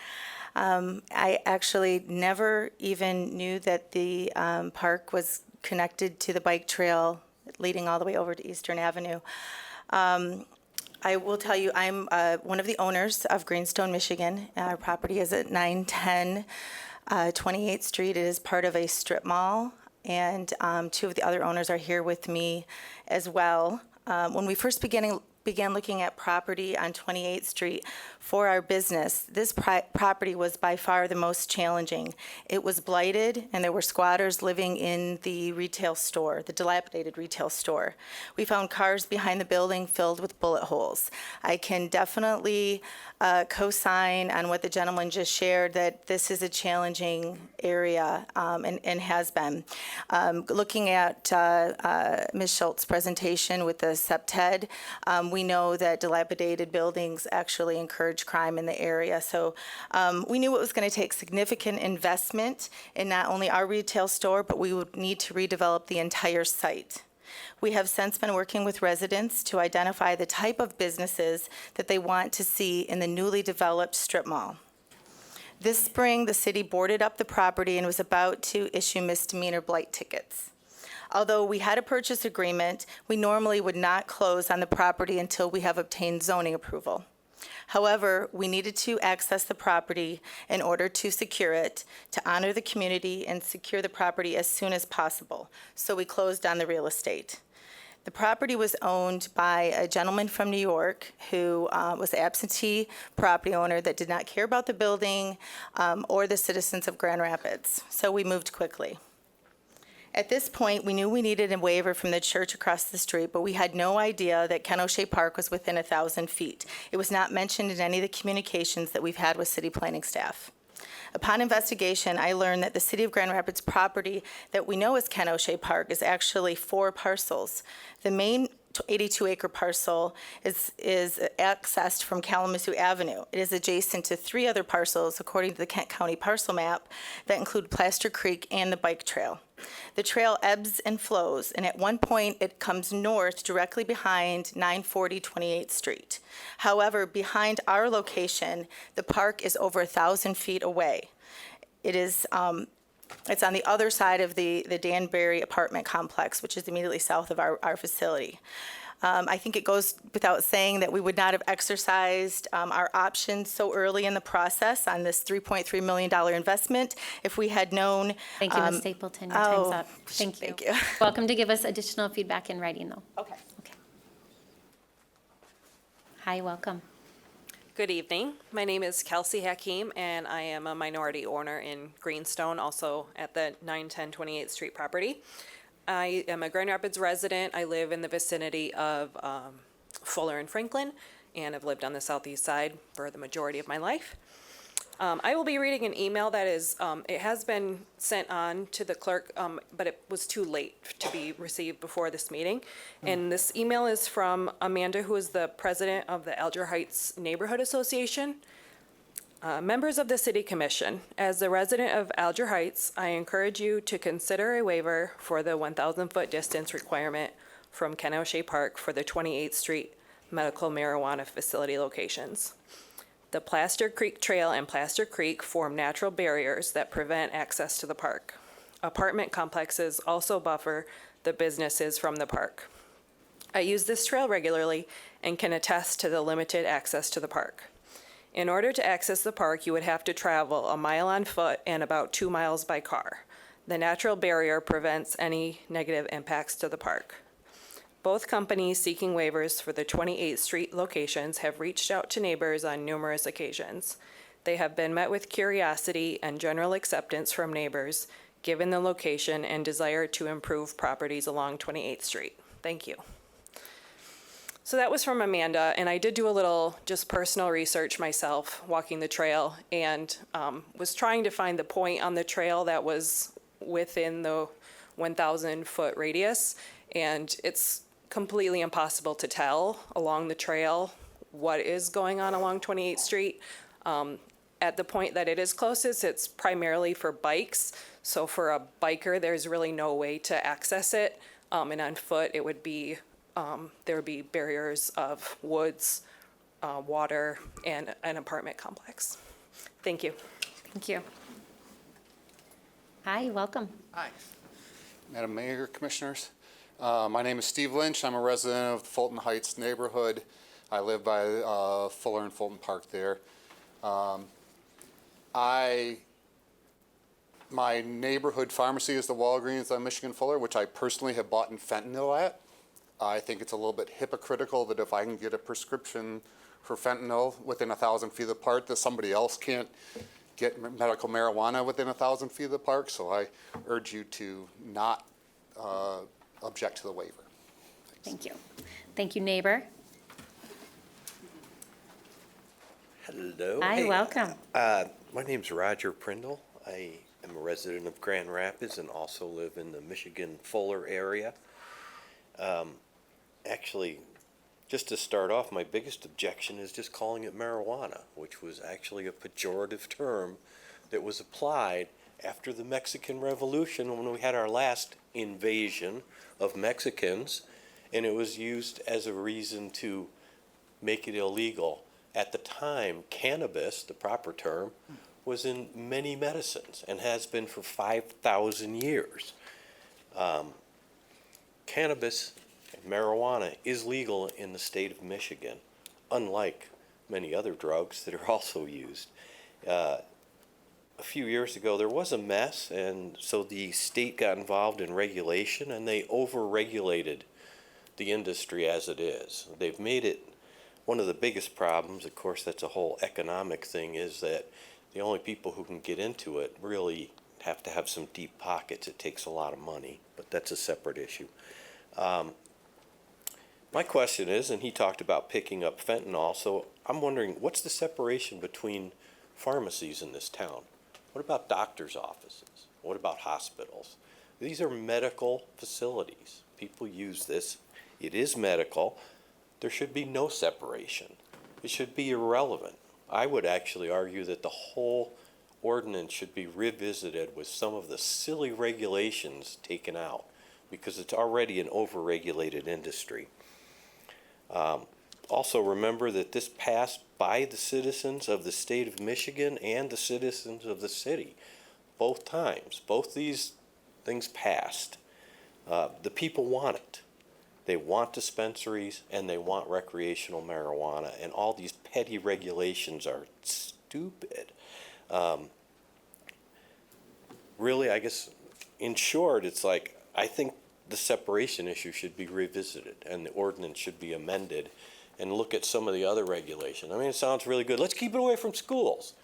I actually never even knew that the park was connected to the bike trail leading all the way over to Eastern Avenue. I will tell you, I'm one of the owners of Greenstone, Michigan. Our property is at 910 28th Street. It is part of a strip mall, and two of the other owners are here with me as well. When we first began looking at property on 28th Street for our business, this property was by far the most challenging. It was blighted, and there were squatters living in the retail store, the dilapidated retail store. We found cars behind the building filled with bullet holes. I can definitely co-sign on what the gentleman just shared, that this is a challenging area and has been. Looking at Ms. Schultz's presentation with the SEPTED, we know that dilapidated buildings actually encourage crime in the area. So we knew it was going to take significant investment in not only our retail store, but we would need to redevelop the entire site. We have since been working with residents to identify the type of businesses that they want to see in the newly developed strip mall. This spring, the city boarded up the property and was about to issue misdemeanor blight tickets. Although we had a purchase agreement, we normally would not close on the property until we have obtained zoning approval. However, we needed to access the property in order to secure it, to honor the community, and secure the property as soon as possible. So we closed on the real estate. The property was owned by a gentleman from New York who was an absentee property owner that did not care about the building or the citizens of Grand Rapids. So we moved quickly. At this point, we knew we needed a waiver from the church across the street, but we had no idea that Ken O'Shea Park was within 1,000 feet. It was not mentioned in any of the communications that we've had with city planning staff. Upon investigation, I learned that the City of Grand Rapids property that we know as Ken O'Shea Park is actually 4 parcels. The main 82-acre parcel is accessed from Kalamazoo Avenue. It is adjacent to 3 other parcels, according to the Kent County parcel map, that include Plaster Creek and the bike trail. The trail ebbs and flows, and at one point it comes north directly behind 940 28th Street. However, behind our location, the park is over 1,000 feet away. It's on the other side of the Danbury apartment complex, which is immediately south of our facility. I think it goes without saying that we would not have exercised our options so early in the process on this $3.3 million investment if we had known. Thank you, Ms. Stapleton. Your time's up. Thank you. Thank you. Welcome to give us additional feedback in writing, though. Okay. Hi, welcome. Good evening. My name is Kelsey Hakeem, and I am a minority owner in Greenstone, also at the 910 28th Street property. I am a Grand Rapids resident. I live in the vicinity of Fuller and Franklin, and have lived on the southeast side for the majority of my life. I will be reading an email that is, it has been sent on to the clerk, but it was too late to be received before this meeting. And this email is from Amanda, who is the president of the Alger Heights Neighborhood Association. Members of the City Commission, as a resident of Alger Heights, I encourage you to consider a waiver for the 1,000-foot distance requirement from Ken O'Shea Park for the 28th Street medical marijuana facility locations. The Plaster Creek Trail and Plaster Creek form natural barriers that prevent access to the park. Apartment complexes also buffer the businesses from the park. I use this trail regularly and can attest to the limited access to the park. In order to access the park, you would have to travel a mile on foot and about 2 miles by car. The natural barrier prevents any negative impacts to the park. Both companies seeking waivers for the 28th Street locations have reached out to neighbors on numerous occasions. They have been met with curiosity and general acceptance from neighbors, given the location and desire to improve properties along 28th Street. Thank you. So that was from Amanda, and I did do a little just personal research myself, walking the trail, and was trying to find the point on the trail that was within the 1,000-foot radius, and it's completely impossible to tell along the trail what is going on along 28th Street. At the point that it is closest, it's primarily for bikes. So for a biker, there's really no way to access it. And on foot, it would be, there would be barriers of woods, water, and an apartment complex. Thank you. Thank you. Hi, welcome. Hi. Madam Mayor, Commissioners. My name is Steve Lynch. I'm a resident of the Fulton Heights neighborhood. I live by Fuller and Fulton Park there. My neighborhood pharmacy is the Walgreens on Michigan Fuller, which I personally have bought in fentanyl at. I think it's a little bit hypocritical that if I can get a prescription for fentanyl within 1,000 feet of the park, that somebody else can't get medical marijuana within 1,000 feet of the park. So I urge you to not object to the waiver. Thank you. Thank you, neighbor. Hello. Hi, welcome. My name's Roger Prindle. I am a resident of Grand Rapids and also live in the Michigan Fuller area. Actually, just to start off, my biggest objection is just calling it marijuana, which was actually a pejorative term that was applied after the Mexican Revolution when we had our last invasion of Mexicans, and it was used as a reason to make it illegal. At the time, cannabis, the proper term, was in many medicines and has been for 5,000 years. Cannabis, marijuana, is legal in the state of Michigan, unlike many other drugs that are also used. A few years ago, there was a mess, and so the state got involved in regulation, and they over-regulated the industry as it is. They've made it one of the biggest problems. Of course, that's a whole economic thing, is that the only people who can get into it really have to have some deep pockets. It takes a lot of money, but that's a separate issue. My question is, and he talked about picking up fentanyl, so I'm wondering, what's the separation between pharmacies in this town? What about doctors' offices? What about hospitals? These are medical facilities. People use this. It is medical. There should be no separation. It should be irrelevant. I would actually argue that the whole ordinance should be revisited with some of the silly regulations taken out, because it's already an over-regulated industry. Also remember that this passed by the citizens of the state of Michigan and the citizens of the city. Both times, both these things passed. The people want it. They want dispensaries and they want recreational marijuana, and all these petty regulations are stupid. Really, I guess, in short, it's like, I think the separation issue should be revisited and the ordinance should be amended and look at some of the other regulations. I mean, it sounds really good. Let's keep it away from schools.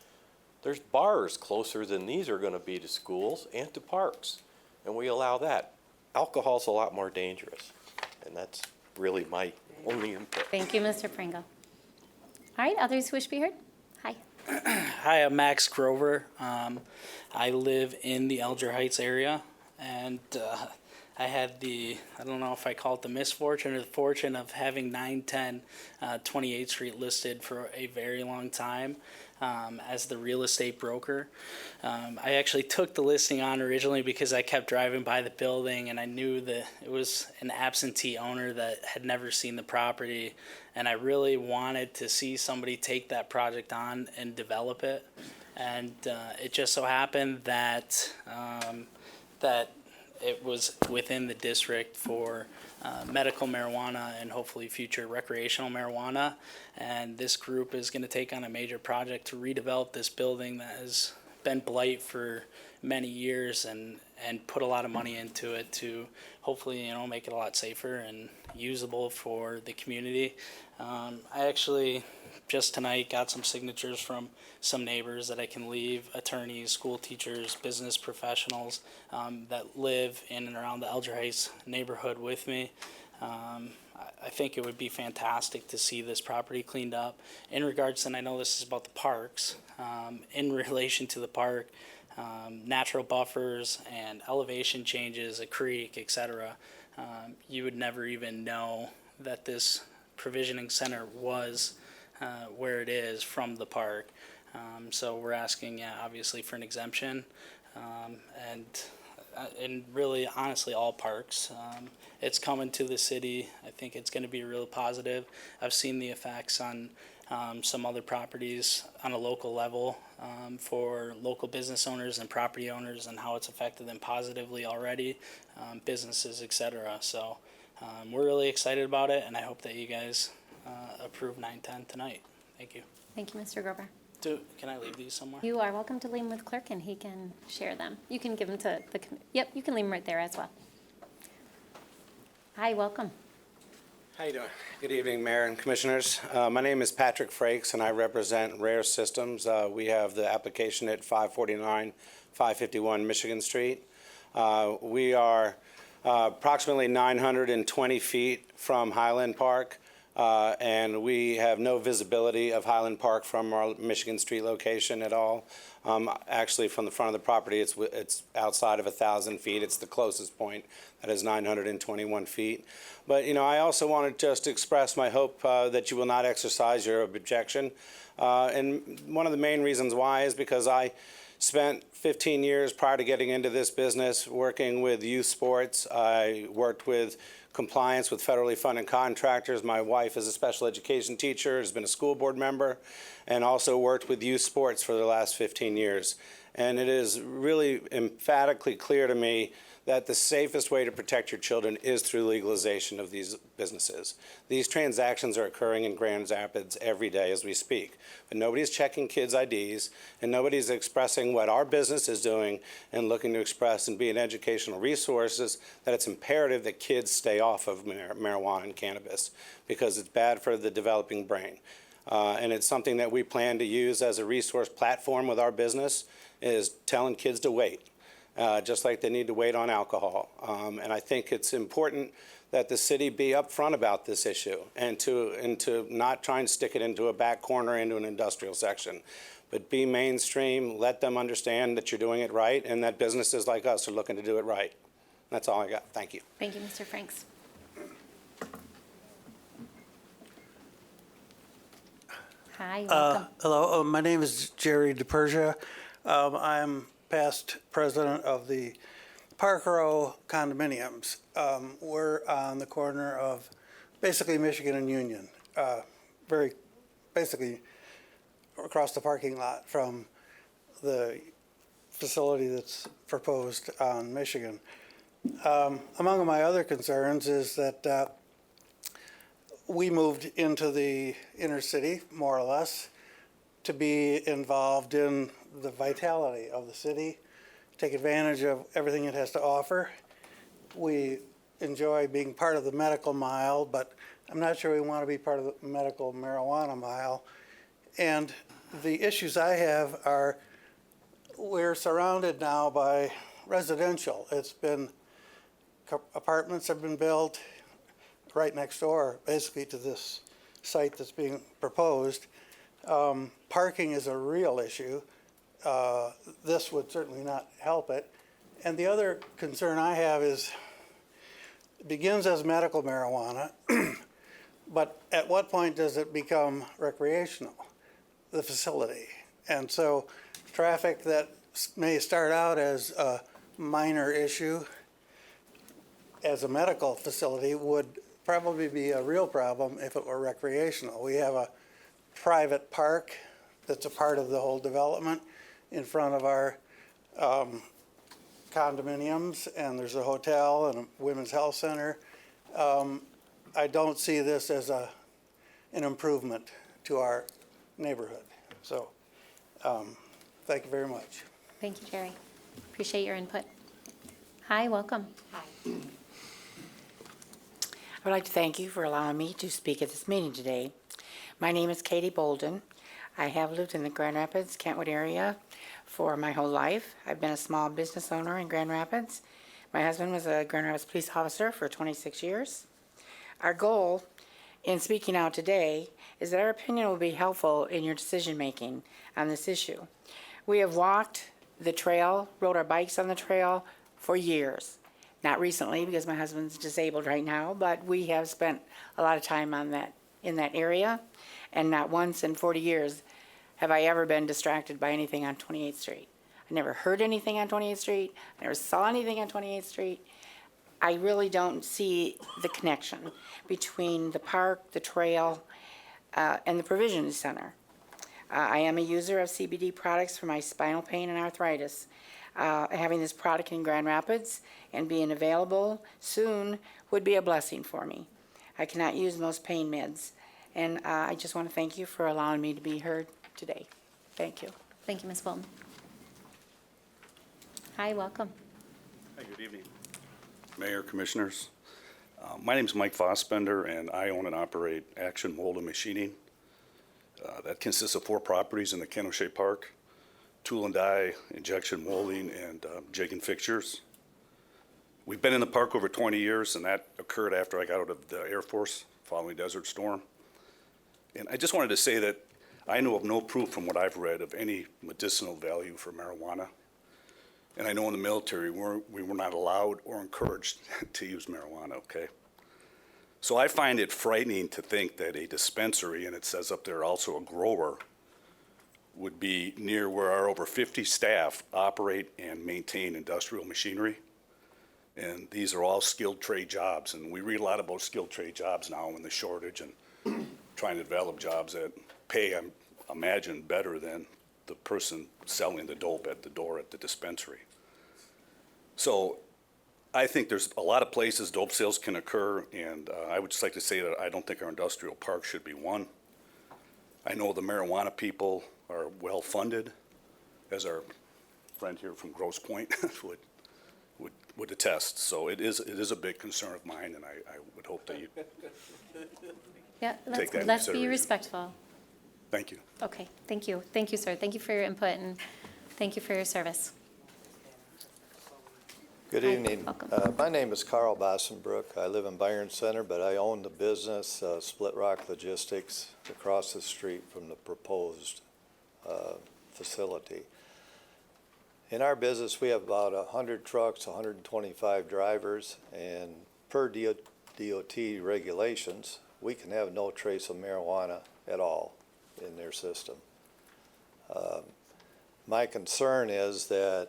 There's bars closer than these are going to be to schools and to parks, and we allow that. Alcohol's a lot more dangerous, and that's really my only input. Thank you, Mr. Pringle. All right, others who wish to be heard? Hi. Hi, I'm Max Grover. I live in the Alger Heights area, and I had I don't know if I call it the misfortune or the fortune of having 910 28th Street listed for a very long time as the real estate broker. I actually took the listing on originally because I kept driving by the building and I knew that it was an absentee owner that had never seen the property, and I really wanted to see somebody take that project on and develop it. And it just so happened that that it was within the district for medical marijuana and hopefully future recreational marijuana. And this group is going to take on a major project to redevelop this building that has been blight for many years and put a lot of money into it to hopefully, make it a lot safer and usable for the community. I actually just tonight got some signatures from some neighbors that I can leave, attorneys, school teachers, business professionals that live in and around the Alger Heights neighborhood with me. I think it would be fantastic to see this property cleaned up. In regards, and I know this is about the parks, in relation to the park, natural buffers and elevation changes, a creek, etc., you would never even know that this provisioning center was where it is from the park. So we're asking, obviously, for an exemption, and really, honestly, all parks. It's coming to the city. I think it's going to be real positive. I've seen the effects on some other properties on a local level for local business owners and property owners and how it's affected them positively already, businesses, etc. So we're really excited about it, and I hope that you guys approve 910 tonight. Thank you. Thank you, Mr. Grover. Can I leave these somewhere? You are welcome to leave them with clerk, and he can share them. You can give them to the, yep, you can leave them right there as well. Hi, welcome. How you doing? Good evening, Mayor and Commissioners. My name is Patrick Frakes, and I represent Rare Systems. We have the application at 549, 551 Michigan Street. We are approximately 920 feet from Highland Park, and we have no visibility of Highland Park from our Michigan Street location at all. Actually, from the front of the property, it's outside of 1,000 feet. It's the closest point. That is 921 feet. But, I also wanted just to express my hope that you will not exercise your objection. And one of the main reasons why is because I spent 15 years prior to getting into this business working with youth sports. I worked with compliance with federally funded contractors. My wife is a special education teacher, has been a school board member, and also worked with youth sports for the last 15 years. And it is really emphatically clear to me that the safest way to protect your children is through legalization of these businesses. These transactions are occurring in Grand Rapids every day as we speak, but nobody's checking kids' IDs, and nobody's expressing what our business is doing and looking to express and be an educational resources that it's imperative that kids stay off of marijuana and cannabis because it's bad for the developing brain. And it's something that we plan to use as a resource platform with our business, is telling kids to wait. Just like they need to wait on alcohol. And I think it's important that the city be upfront about this issue and to not try and stick it into a back corner into an industrial section, but be mainstream, let them understand that you're doing it right and that businesses like us are looking to do it right. That's all I got. Thank you. Thank you, Mr. Franks. Hi, welcome. Hello, my name is Jerry DePersia. I'm past president of the Park Row condominiums. We're on the corner of basically Michigan and Union, very basically across the parking lot from the facility that's proposed on Michigan. Among my other concerns is that we moved into the inner city, more or less, to be involved in the vitality of the city, take advantage of everything it has to offer. We enjoy being part of the medical mile, but I'm not sure we want to be part of the medical marijuana mile. And the issues I have are, we're surrounded now by residential. It's been, apartments have been built right next door, basically to this site that's being proposed. Parking is a real issue. This would certainly not help it. And the other concern I have is, it begins as medical marijuana, but at what point does it become recreational, the facility? And so traffic that may start out as a minor issue as a medical facility would probably be a real problem if it were recreational. We have a private park that's a part of the whole development in front of our condominiums, and there's a hotel and a women's health center. I don't see this as an improvement to our neighborhood. So, thank you very much. Thank you, Jerry. Appreciate your input. Hi, welcome. I would like to thank you for allowing me to speak at this meeting today. My name is Katie Bolden. I have lived in the Grand Rapids, Kentwood area for my whole life. I've been a small business owner in Grand Rapids. My husband was a Grand Rapids police officer for 26 years. Our goal in speaking out today is that our opinion will be helpful in your decision-making on this issue. We have walked the trail, rode our bikes on the trail for years. Not recently, because my husband's disabled right now, but we have spent a lot of time on that, in that area, and not once in 40 years have I ever been distracted by anything on 28th Street. I never heard anything on 28th Street. I never saw anything on 28th Street. I really don't see the connection between the park, the trail, and the Provision Center. I am a user of CBD products for my spinal pain and arthritis. Having this product in Grand Rapids and being available soon would be a blessing for me. I cannot use most pain meds, and I just want to thank you for allowing me to be heard today. Thank you. Thank you, Ms. Bolton. Hi, welcome. Hi, good evening. Mayor, Commissioners. My name is Mike Fossbender, and I own and operate Action Mold and Machining. That consists of 4 properties in the Ken O'Shea Park: tool and die, injection molding, and jig and fixtures. We've been in the park over 20 years, and that occurred after I got out of the Air Force following Desert Storm. And I just wanted to say that I know of no proof from what I've read of any medicinal value for marijuana. And I know in the military, we were not allowed or encouraged to use marijuana, okay? So I find it frightening to think that a dispensary, and it says up there also a grower, would be near where our over 50 staff operate and maintain industrial machinery. And these are all skilled trade jobs, and we read a lot about skilled trade jobs now in the shortage and trying to develop jobs that pay, I imagine, better than the person selling the dope at the door at the dispensary. So I think there's a lot of places dope sales can occur, and I would just like to say that I don't think our industrial park should be one. I know the marijuana people are well-funded, as our friend here from Grosse Pointe would attest. So it is a big concern of mine, and I would hope that you Yeah, take that into let's be consideration. respectful. Thank you. Okay, thank you. Thank you, sir. Thank you for your input, and thank you for your service. Good Hi, evening. welcome. My name is Carl Bossenbrook. I live in Byron Center, but I own the business, Split Rock Logistics, across the street from the proposed facility. In our business, we have about 100 trucks, 125 drivers, and per DOT regulations, we can have no trace of marijuana at all in their system. My concern is that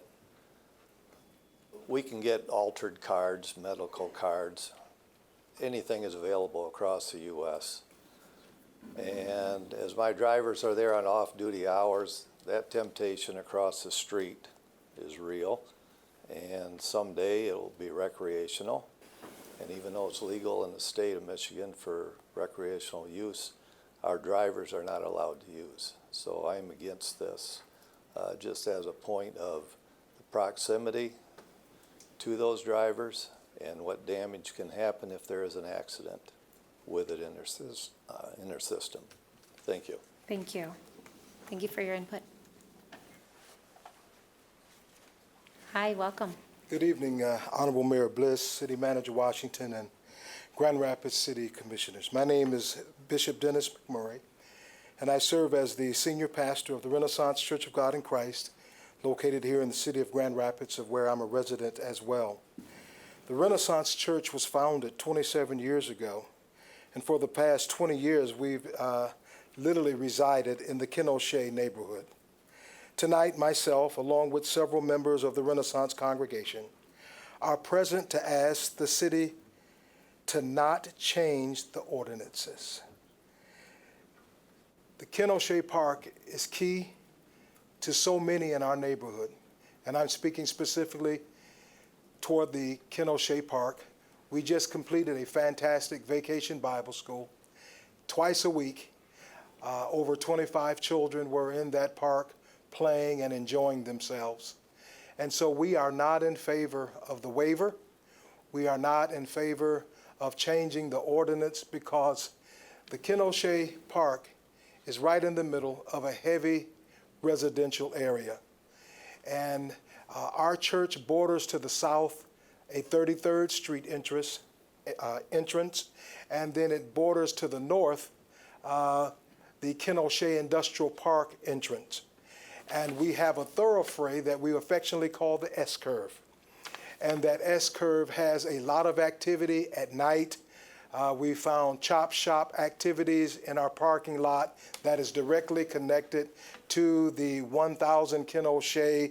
we can get altered cards, medical cards, anything is available across the U.S. And as my drivers are there on off-duty hours, that temptation across the street is real. And someday it'll be recreational. And even though it's legal in the state of Michigan for recreational use, our drivers are not allowed to use. So I'm against this, just as a point of the proximity to those drivers and what damage can happen if there is an accident with it in their system. Thank you. Thank you. Thank you for your input. Hi, welcome. Good evening, Honorable Mayor Bliss, City Manager Washington, and Grand Rapids City Commissioners. My name is Bishop Dennis McMurray, and I serve as the senior pastor of the Renaissance Church of God in Christ, located here in the city of Grand Rapids, of where I'm a resident as well. The Renaissance Church was founded 27 years ago, and for the past 20 years, we've literally resided in the Kenosha neighborhood. Tonight, myself, along with several members of the Renaissance congregation, are present to ask the city to not change the ordinances. The Kenosha Park is key to so many in our neighborhood, and I'm speaking specifically toward the Kenosha Park. We just completed a fantastic vacation Bible school. Twice a week, over 25 children were in that park playing and enjoying themselves. And so we are not in favor of the waiver. We are not in favor of changing the ordinance, because the Kenosha Park is right in the middle of a heavy residential area. And our church borders to the south a 33rd Street entrance, and then it borders to the north the Kenosha Industrial Park entrance. And we have a thoroughfare that we affectionately call the S-curve. And that S-curve has a lot of activity at night. We found chop shop activities in our parking lot that is directly connected to the 1,000 Kenosha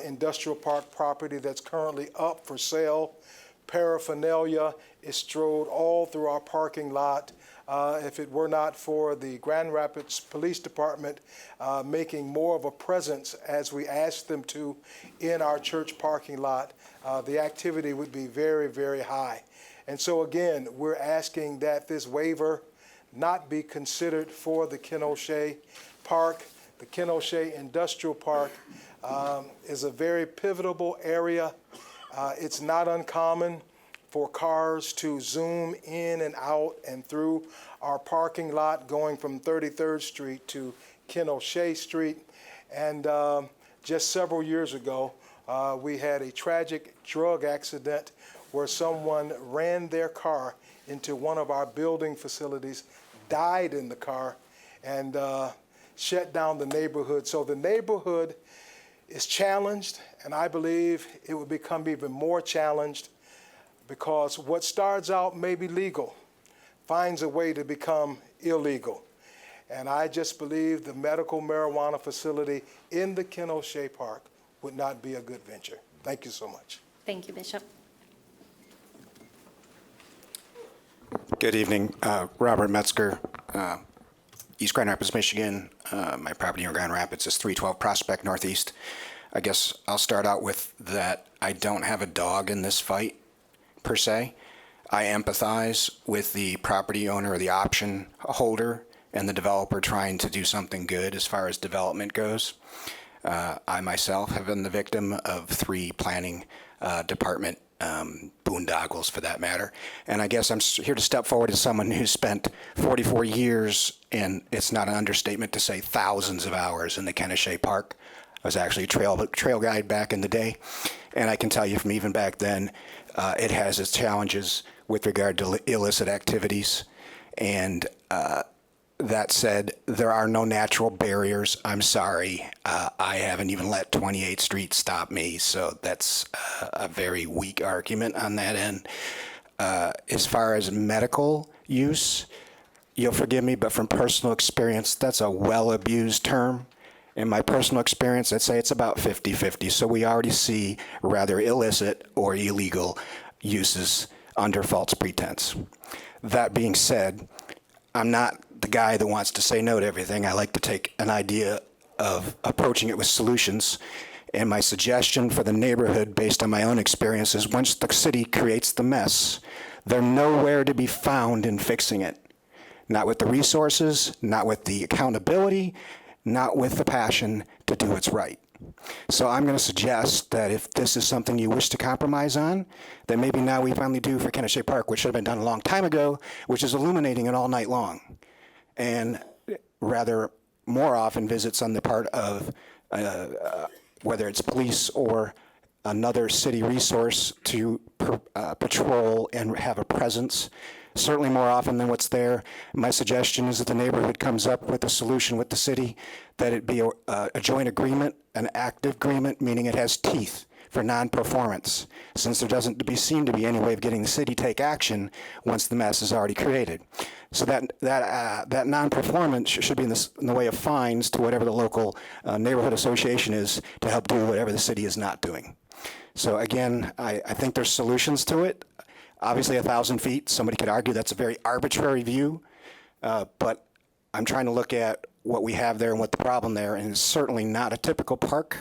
Industrial Park property that's currently up for sale. Paraphernalia is strode all through our parking lot. If it were not for the Grand Rapids Police Department making more of a presence as we asked them to in our church parking lot, the activity would be very, very high. And so again, we're asking that this waiver not be considered for the Kenosha Park. The Kenosha Industrial Park is a very pivotal area. It's not uncommon for cars to zoom in and out and through our parking lot going from 33rd Street to Kenosha Street. And just several years ago, we had a tragic drug accident where someone ran their car into one of our building facilities, died in the car, and shut down the neighborhood. So the neighborhood is challenged, and I believe it will become even more challenged, because what starts out maybe legal finds a way to become illegal. And I just believe the medical marijuana facility in the Kenosha Park would not be a good venture. Thank you so much. Thank you, Bishop. Good evening, Robert Metzger, East Grand Rapids, Michigan. My property in Grand Rapids is 312 Prospect Northeast. I guess I'll start out with that I don't have a dog in this fight, per se. I empathize with the property owner or the option holder and the developer trying to do something good as far as development goes. I myself have been the victim of 3 planning department boondoggles, for that matter. And I guess I'm here to step forward as someone who spent 44 years, and it's not an understatement to say thousands of hours in the Kenosha Park. I was actually a trail guide back in the day. And I can tell you from even back then, it has its challenges with regard to illicit activities. And that said, there are no natural barriers. I'm sorry. I haven't even let 28th Street stop me, so that's a very weak argument on that end. As far as medical use, you'll forgive me, but from personal experience, that's a well-abused term. In my personal experience, I'd say it's about 50-50. So we already see rather illicit or illegal uses under false pretense. That being said, I'm not the guy that wants to say no to everything. I like to take an idea of approaching it with solutions. And my suggestion for the neighborhood, based on my own experiences, once the city creates the mess, They're nowhere to be found in fixing it. Not with the resources, not with the accountability, not with the passion to do what's right. So I'm going to suggest that if this is something you wish to compromise on, then maybe now we finally do for Kennesaw Park, which should have been done a long time ago, which is illuminating it all night long. And rather more often visits on the part of whether it's police or another city resource to patrol and have a presence, certainly more often than what's there. My suggestion is that the neighborhood comes up with a solution with the city, that it be a joint agreement, an active agreement, meaning it has teeth for non-performance, since there doesn't seem to be any way of getting the city to take action once the mess is already created. So that non-performance should be in the way of fines to whatever the local neighborhood association is to help do whatever the city is not doing. So again, I think there's solutions to it. Obviously, 1,000 feet, somebody could argue that's a very arbitrary view, but I'm trying to look at what we have there and what the problem there, and it's certainly not a typical park.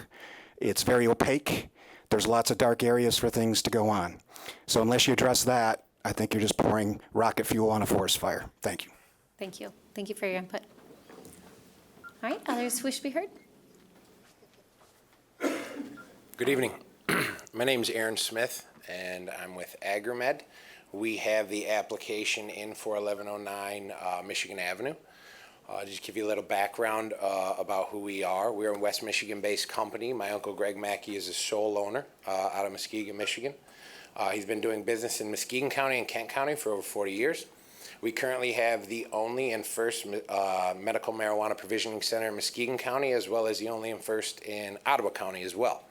It's very opaque. There's lots of dark areas for things to go on. So unless you address that, I think you're just pouring rocket fuel on a forest fire. Thank you. Thank you. Thank you for your input. All right, others wish to be heard? Good evening. My name is Aaron Smith, and I'm with Agromed. We have the application in for 1109 Michigan Avenue. Just give you a little background about who we are. We're a West Michigan-based company. My uncle Greg Mackey is a sole owner out of Muskegon, Michigan. He's been doing business in Muskegon County and Kent County for over 40 years. We currently have the only and first medical marijuana provisioning center in Muskegon County, as well as the only and first in Ottawa County as well.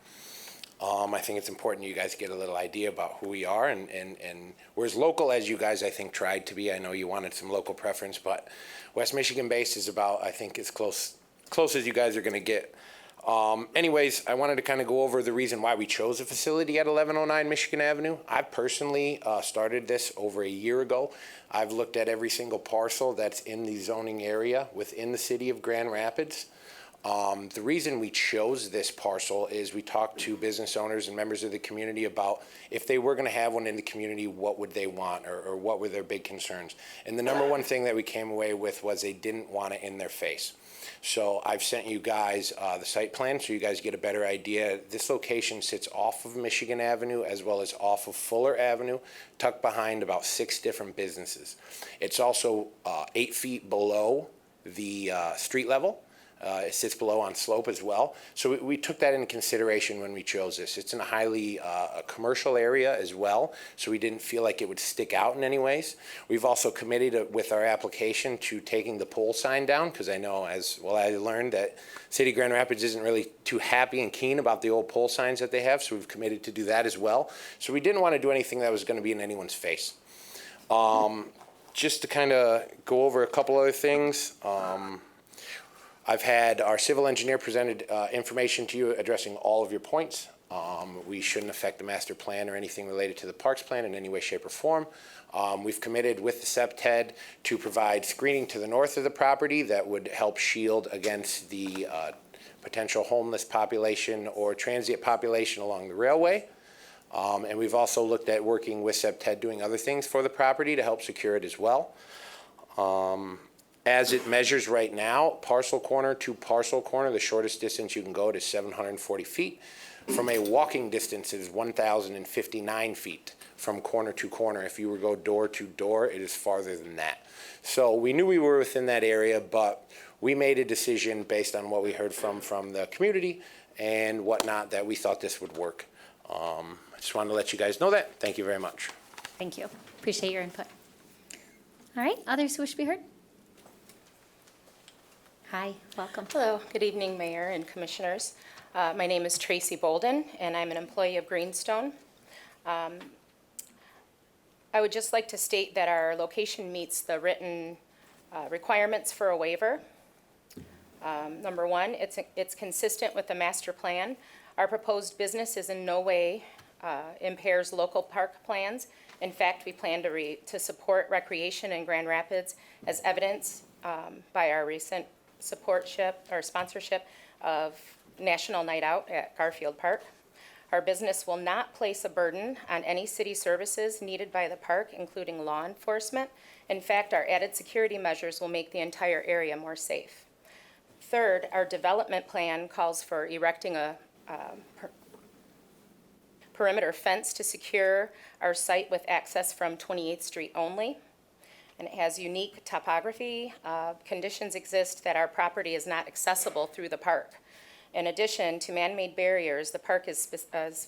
I think it's important you guys get a little idea about who we are, and we're as local as you guys, I think, tried to be. I know you wanted some local preference, but West Michigan based is about, I think, as close as you guys are going to get. Anyways, I wanted to kind of go over the reason why we chose a facility at 1109 Michigan Avenue. I personally started this over a year ago. I've looked at every single parcel that's in the zoning area within the city of Grand Rapids. The reason we chose this parcel is we talked to business owners and members of the community about if they were going to have one in the community, what would they want, or what were their big concerns. And the number one thing that we came away with was they didn't want it in their face. So I've sent you guys the site plan so you guys get a better idea. This location sits off of Michigan Avenue as well as off of Fuller Avenue, tucked behind about 6 different businesses. It's also 8 feet below the street level. It sits below on slope as well. So we took that into consideration when we chose this. It's in a highly commercial area as well, so we didn't feel like it would stick out in any ways. We've also committed with our application to taking the pole sign down, because I know as well I learned that City of Grand Rapids isn't really too happy and keen about the old pole signs that they have, so we've committed to do that as well. So we didn't want to do anything that was going to be in anyone's face. Just to kind of go over a couple other things. I've had our civil engineer presented information to you addressing all of your points. We shouldn't affect the master plan or anything related to the parks plan in any way, shape, or form. We've committed with the SEPTED to provide screening to the north of the property that would help shield against the potential homeless population or transient population along the railway. And we've also looked at working with SEPTED doing other things for the property to help secure it as well. As it measures right now, parcel corner to parcel corner, the shortest distance you can go is 740 feet. From a walking distance, it is 1,059 feet from corner to corner. If you were to go door to door, it is farther than that. So we knew we were within that area, but we made a decision based on what we heard from the community and whatnot that we thought this would work. I just wanted to let you guys know that. Thank you very much. Thank you. Appreciate your input. All right, others who wish to be heard? Hi, welcome. Hello, good evening, Mayor and Commissioners. My name is Tracy Bolden, and I'm an employee of Greenstone. I would just like to state that our location meets the written requirements for a waiver. Number one, it's consistent with the master plan. Our proposed business is in no way impairs local park plans. In fact, we plan to support recreation in Grand Rapids as evidenced by our recent sponsorship of National Night Out at Garfield Park. Our business will not place a burden on any city services needed by the park, including law enforcement. In fact, our added security measures will make the entire area more safe. Third, our development plan calls for erecting a perimeter fence to secure our site with access from 28th Street only. And it has unique topography. Conditions exist that our property is not accessible through the park. In addition to man-made barriers, the park is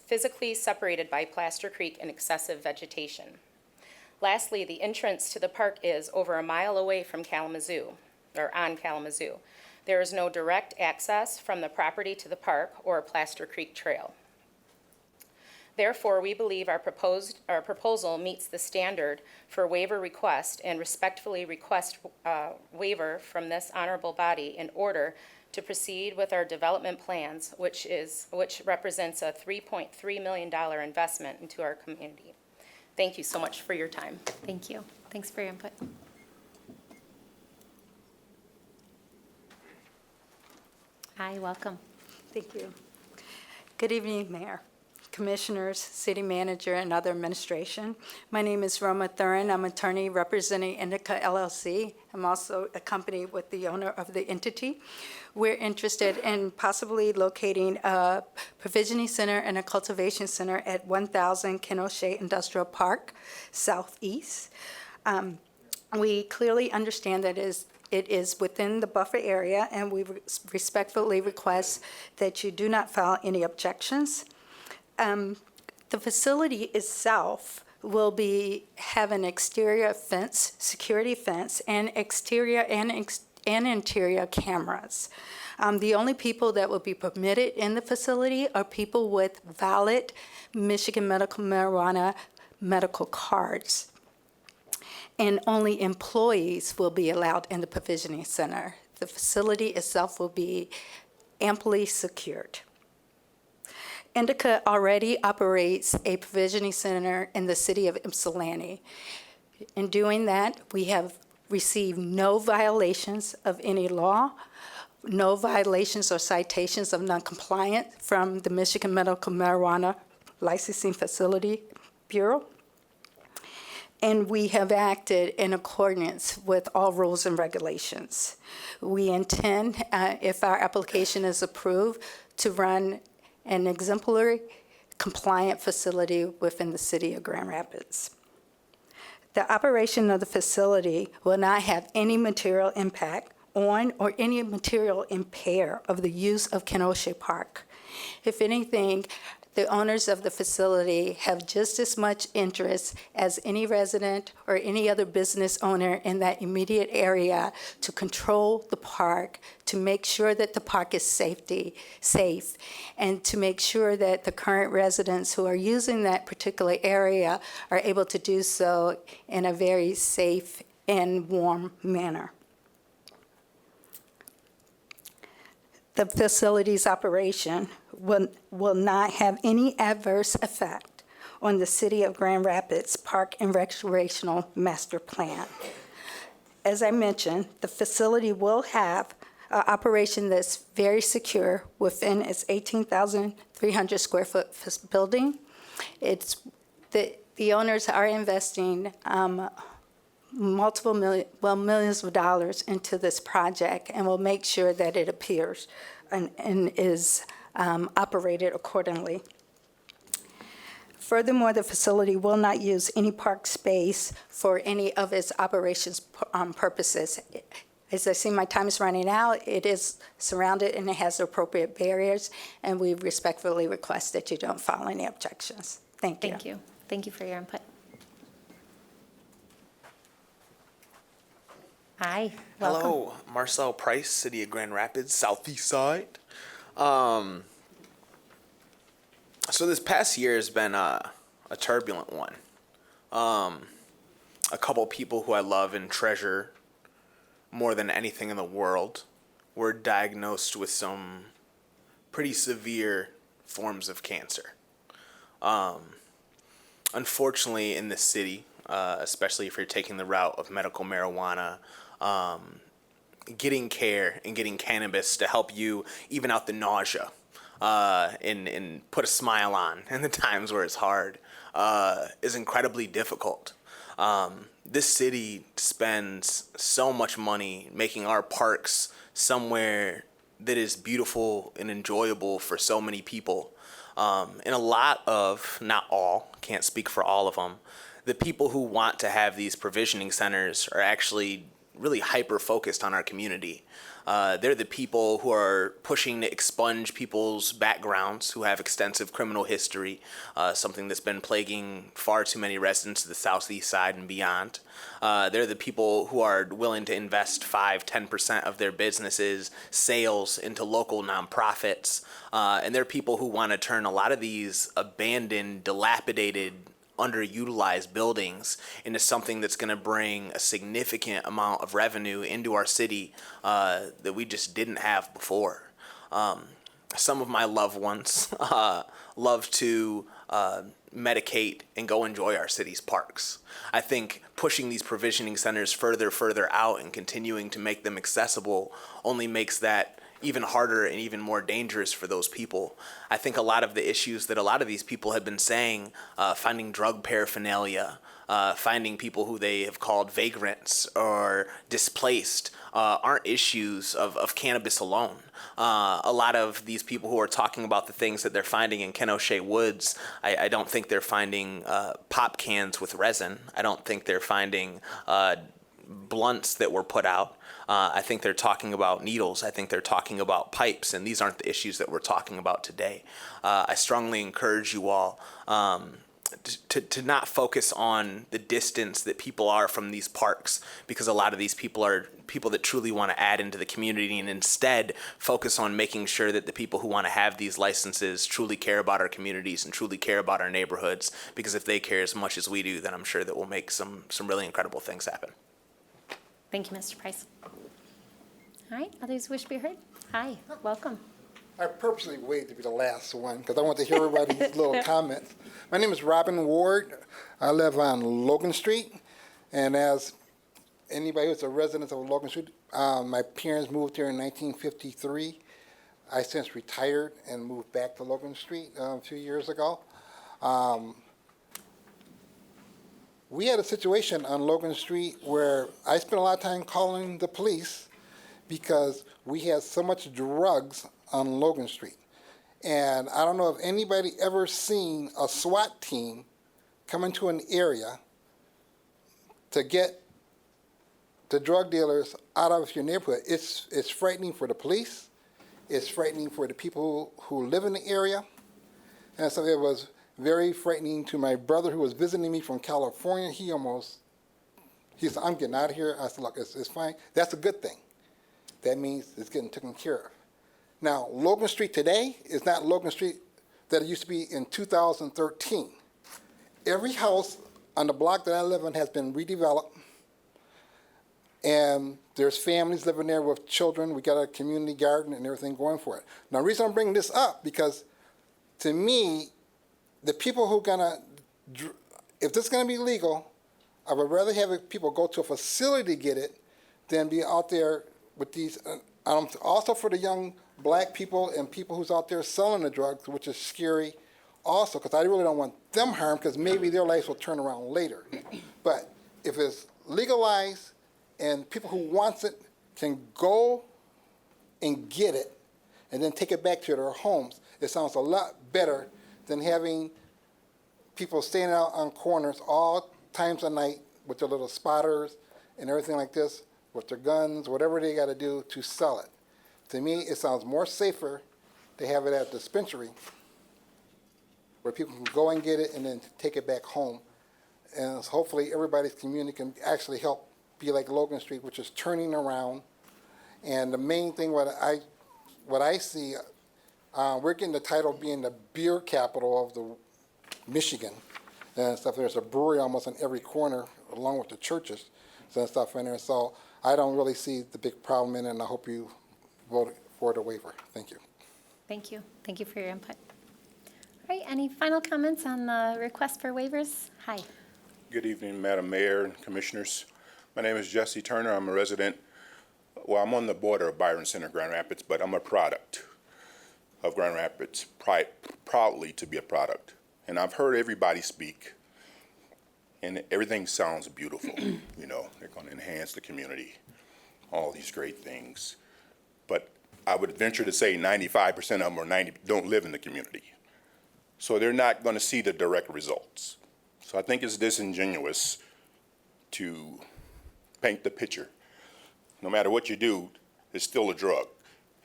physically separated by Plaster Creek and excessive vegetation. Lastly, the entrance to the park is over a mile away from Kalamazoo, or on Kalamazoo. There is no direct access from the property to the park or Plaster Creek Trail. Therefore, we believe our proposal meets the standard for waiver request and respectfully request waiver from this honorable body in order to proceed with our development plans, which represents a $3.3 million investment into our community. Thank you so much for your time. Thank you. Thanks for your input. Hi, welcome. Thank you. Good evening, Mayor, Commissioners, City Manager, and other administration. My name is Roma Thurin. I'm attorney representing Indica LLC. I'm also accompanied with the owner of the entity. We're interested in possibly locating a provisioning center and a cultivation center at 1000 Kenosha Industrial Park, Southeast. We clearly understand that it is within the buffer area, and we respectfully request that you do not file any objections. The facility itself will have an exterior fence, security fence, and exterior and interior cameras. The only people that will be permitted in the facility are people with valid Michigan medical marijuana medical cards. And only employees will be allowed in the provisioning center. The facility itself will be amply secured. Indica already operates a provisioning center in the city of Ypsilanti. In doing that, we have received no violations of any law, no violations or citations of noncompliance from the Michigan Medical Marijuana Licensing Facility Bureau. And we have acted in accordance with all rules and regulations. We intend, if our application is approved, to run an exemplary compliant facility within the city of Grand Rapids. The operation of the facility will not have any material impact on or any material impair of the use of Kenosha Park. If anything, the owners of the facility have just as much interest as any resident or any other business owner in that immediate area to control the park, to make sure that the park is safe, and to make sure that the current residents who are using that particular area are able to do so in a very safe and warm manner. The facility's operation will not have any adverse effect on the City of Grand Rapids Park and Recreational Master Plan. As I mentioned, the facility will have an operation that's very secure within its 18,300 square foot building. The owners are investing millions of dollars into this project, and will make sure that it appears and is operated accordingly. Furthermore, the facility will not use any park space for any of its operations purposes. As I see my time is running out, it is surrounded and it has appropriate barriers, and we respectfully request that you don't file any objections. Thank you. Thank you. Thank you for your input. Hi, welcome. Hello, Marcel Price, City of Grand Rapids, Southeast Side. So this past year has been a turbulent one. A couple people who I love and treasure more than anything in the world were diagnosed with some pretty severe forms of cancer. Unfortunately, in this city, especially if you're taking the route of medical marijuana, getting care and getting cannabis to help you even out the nausea and put a smile on in the times where it's hard is incredibly difficult. This city spends so much money making our parks somewhere that is beautiful and enjoyable for so many people. And a lot of, not all, can't speak for all of them, the people who want to have these provisioning centers are actually really hyper-focused on our community. They're the people who are pushing to expunge people's backgrounds who have extensive criminal history, something that's been plaguing far too many residents of the southeast side and beyond. They're the people who are willing to invest 5-10% of their businesses' sales into local nonprofits. And they're people who want to turn a lot of these abandoned, dilapidated, underutilized buildings into something that's going to bring a significant amount of revenue into our city that we just didn't have before. Some of my loved ones love to medicate and go enjoy our city's parks. I think pushing these provisioning centers further out and continuing to make them accessible only makes that even harder and even more dangerous for those people. I think a lot of the issues that a lot of these people have been saying, finding drug paraphernalia, finding people who they have called vagrants or displaced, aren't issues of cannabis alone. A lot of these people who are talking about the things that they're finding in Kenosha Woods, I don't think they're finding pop cans with resin. I don't think they're finding blunts that were put out. I think they're talking about needles. I think they're talking about pipes, and these aren't the issues that we're talking about today. I strongly encourage you all to not focus on the distance that people are from these parks, because a lot of these people are people that truly want to add into the community, and instead focus on making sure that the people who want to have these licenses truly care about our communities and truly care about our neighborhoods, because if they care as much as we do, then I'm sure that we'll make some really incredible things happen. Thank you, Mr. Price. All right, others wish to be heard? Hi, welcome. I purposely waited to be the last one because I want to hear everybody's little comments. My name is Robin Ward. I live on Logan Street, and as anybody who's a resident of Logan Street, my parents moved here in 1953. I since retired and moved back to Logan Street a few years ago. We had a situation on Logan Street where I spent a lot of time calling the police because we had so much drugs on Logan Street. And I don't know if anybody ever seen a SWAT team come into an area to get the drug dealers out of your neighborhood. It's frightening for the police. It's frightening for the people who live in the area. And so it was very frightening to my brother who was visiting me from California. He said, I'm getting out of here. I said, look, it's fine. That's a good thing. That means it's getting taken care of. Now, Logan Street today is not Logan Street that it used to be in 2013. Every house on the block that I live in has been redeveloped, and there's families living there with children. We got a community garden and everything going for it. Now, the reason I'm bringing this up, because to me, the people who are gonna, if this is gonna be legal, I would rather have people go to a facility to get it than be out there with these. Also for the young black people and people who's out there selling the drugs, which is scary also, because I really don't want them harmed, because maybe their lives will turn around later. But if it's legalized and people who wants it can go and get it and then take it back to their homes, it sounds a lot better than having people standing out on corners all times of night with their little spotters and everything like this, with their guns, whatever they got to do to sell it. To me, it sounds more safer to have it at a dispensary where people can go and get it and then take it back home. And hopefully everybody's community can actually help be like Logan Street, which is turning around. And the main thing, what I see, we're getting the title of being the beer capital of the Michigan and stuff. There's a brewery almost on every corner, along with the churches and stuff in there. So I don't really see the big problem in it, and I hope you vote for the waiver. Thank you. Thank you. Thank you for your input. All right, any final comments on the request for waivers? Hi. Good evening, Madam Mayor and Commissioners. My name is Jesse Turner. I'm a resident. Well, I'm on the border of Byron Center, Grand Rapids, but I'm a product. of Grand Rapids proudly to be a product. And I've heard everybody speak, and everything sounds beautiful. You know, they're going to enhance the community, all these great things. But I would venture to say 95% of them don't live in the community. So they're not going to see the direct results. So I think it's disingenuous to paint the picture. No matter what you do, it's still a drug.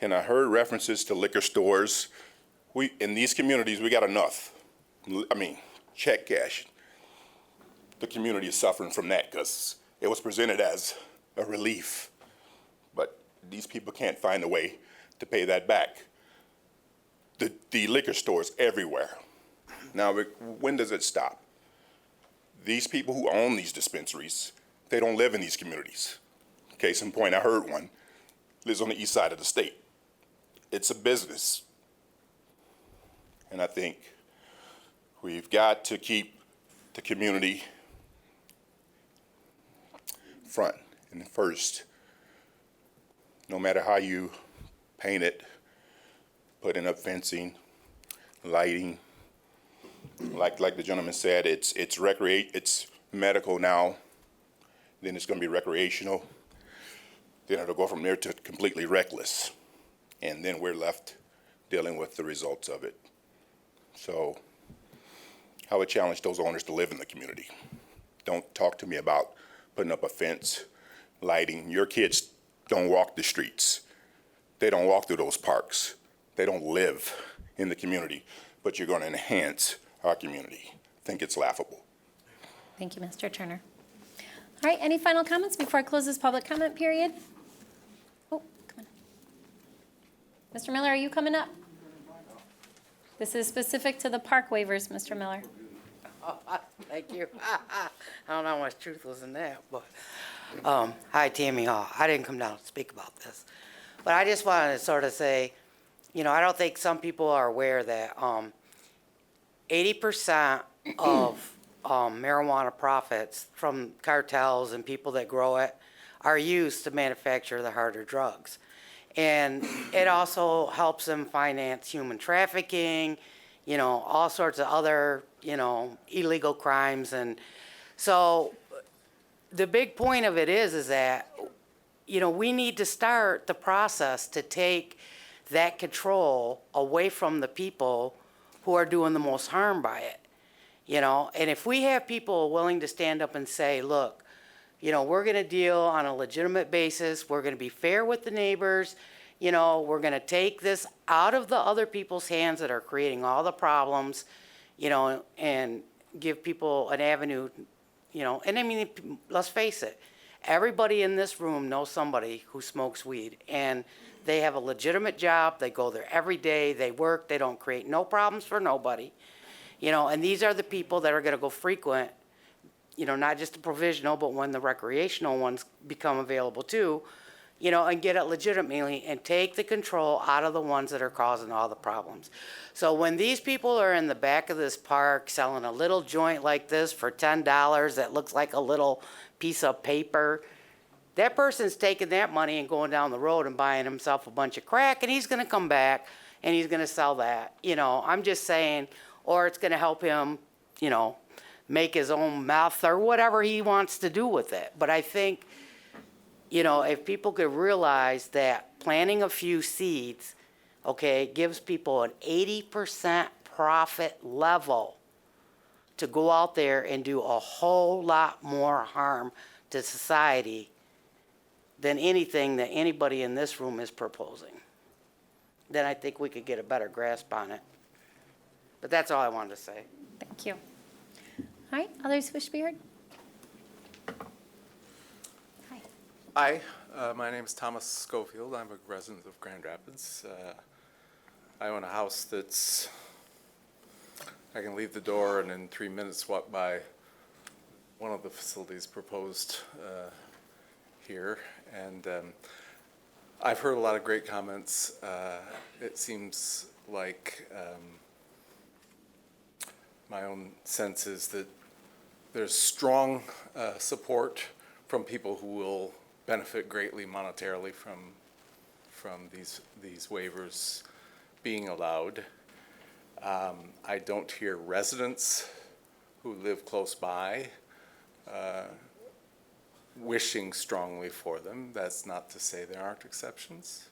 And I heard references to liquor stores. In these communities, we got enough. I mean, check cash. The community is suffering from that because it was presented as a relief. But these people can't find a way to pay that back. The liquor stores everywhere. Now, when does it stop? These people who own these dispensaries, they don't live in these communities. Case in point, I heard one lives on the east side of the state. It's a business. And I think we've got to keep the community front and first. No matter how you paint it, putting up fencing, lighting, like the gentleman said, it's medical now, then it's going to be recreational, then it'll go from there to completely reckless, and then we're left dealing with the results of it. So I would challenge those owners to live in the community. Don't talk to me about putting up a fence, lighting. Your kids don't walk the streets. They don't walk through those parks. They don't live in the community, but you're going to enhance our community. I think it's laughable. Thank you, Mr. Turner. All right, any final comments before I close this public comment period? Oh, come on. Mr. Miller, are you coming up? This is specific to the park waivers, Mr. Miller. Thank you. I don't know how much truth was in that, but, hi, Tammy Hall. I didn't come down to speak about this, but I just wanted to sort of say, you know, I don't think some people are aware that, 80% of, marijuana profits from cartels and people that grow it are used to manufacture the harder drugs. And it also helps them finance human trafficking, you know, all sorts of other, you know, illegal crimes. And so the big point of it is that, you know, we need to start the process to take that control away from the people who are doing the most harm by it, you know. And if we have people willing to stand up and say, look, you know, we're going to deal on a legitimate basis, we're going to be fair with the neighbors, you know, we're going to take this out of the other people's hands that are creating all the problems, you know, and give people an avenue, you know. And I mean, let's face it, everybody in this room knows somebody who smokes weed, and they have a legitimate job, they go there every day, they work, they don't create no problems for nobody, you know. And these are the people that are going to go frequent, you know, not just the provisional, but when the recreational ones become available too, you know, and get it legitimately and take the control out of the ones that are causing all the problems. So when these people are in the back of this park selling a little joint like this for $10 that looks like a little piece of paper, that person's taking that money and going down the road and buying himself a bunch of crack, and he's going to come back and he's going to sell that. You know, I'm just saying, or it's going to help him, you know, make his own meth or whatever he wants to do with it. But I think, you know, if people could realize that planting a few seeds, okay, gives people an 80% profit level to go out there and do a whole lot more harm to society than anything that anybody in this room is proposing, then I think we could get a better grasp on it. But that's all I wanted to say. Thank you. All right, others wish to be heard? Hi, my name is Thomas Schofield. I'm a resident of Grand Rapids. I own a house that's, I can leave the door and in 3 minutes walk by one of the facilities proposed here. And I've heard a lot of great comments. It seems like my own sense is that there's strong support from people who will benefit greatly monetarily from these waivers. being allowed. I don't hear residents who live close by wishing strongly for them. That's not to say there aren't exceptions.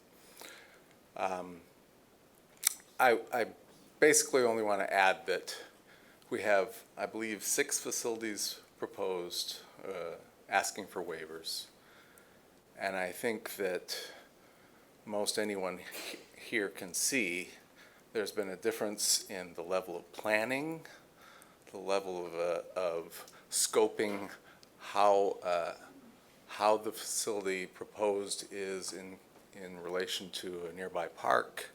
I basically only want to add that we have, I believe, 6 facilities proposed asking for waivers. And I think that most anyone here can see there's been a difference in the level of planning, the level of scoping how the facility proposed is in relation to a nearby park.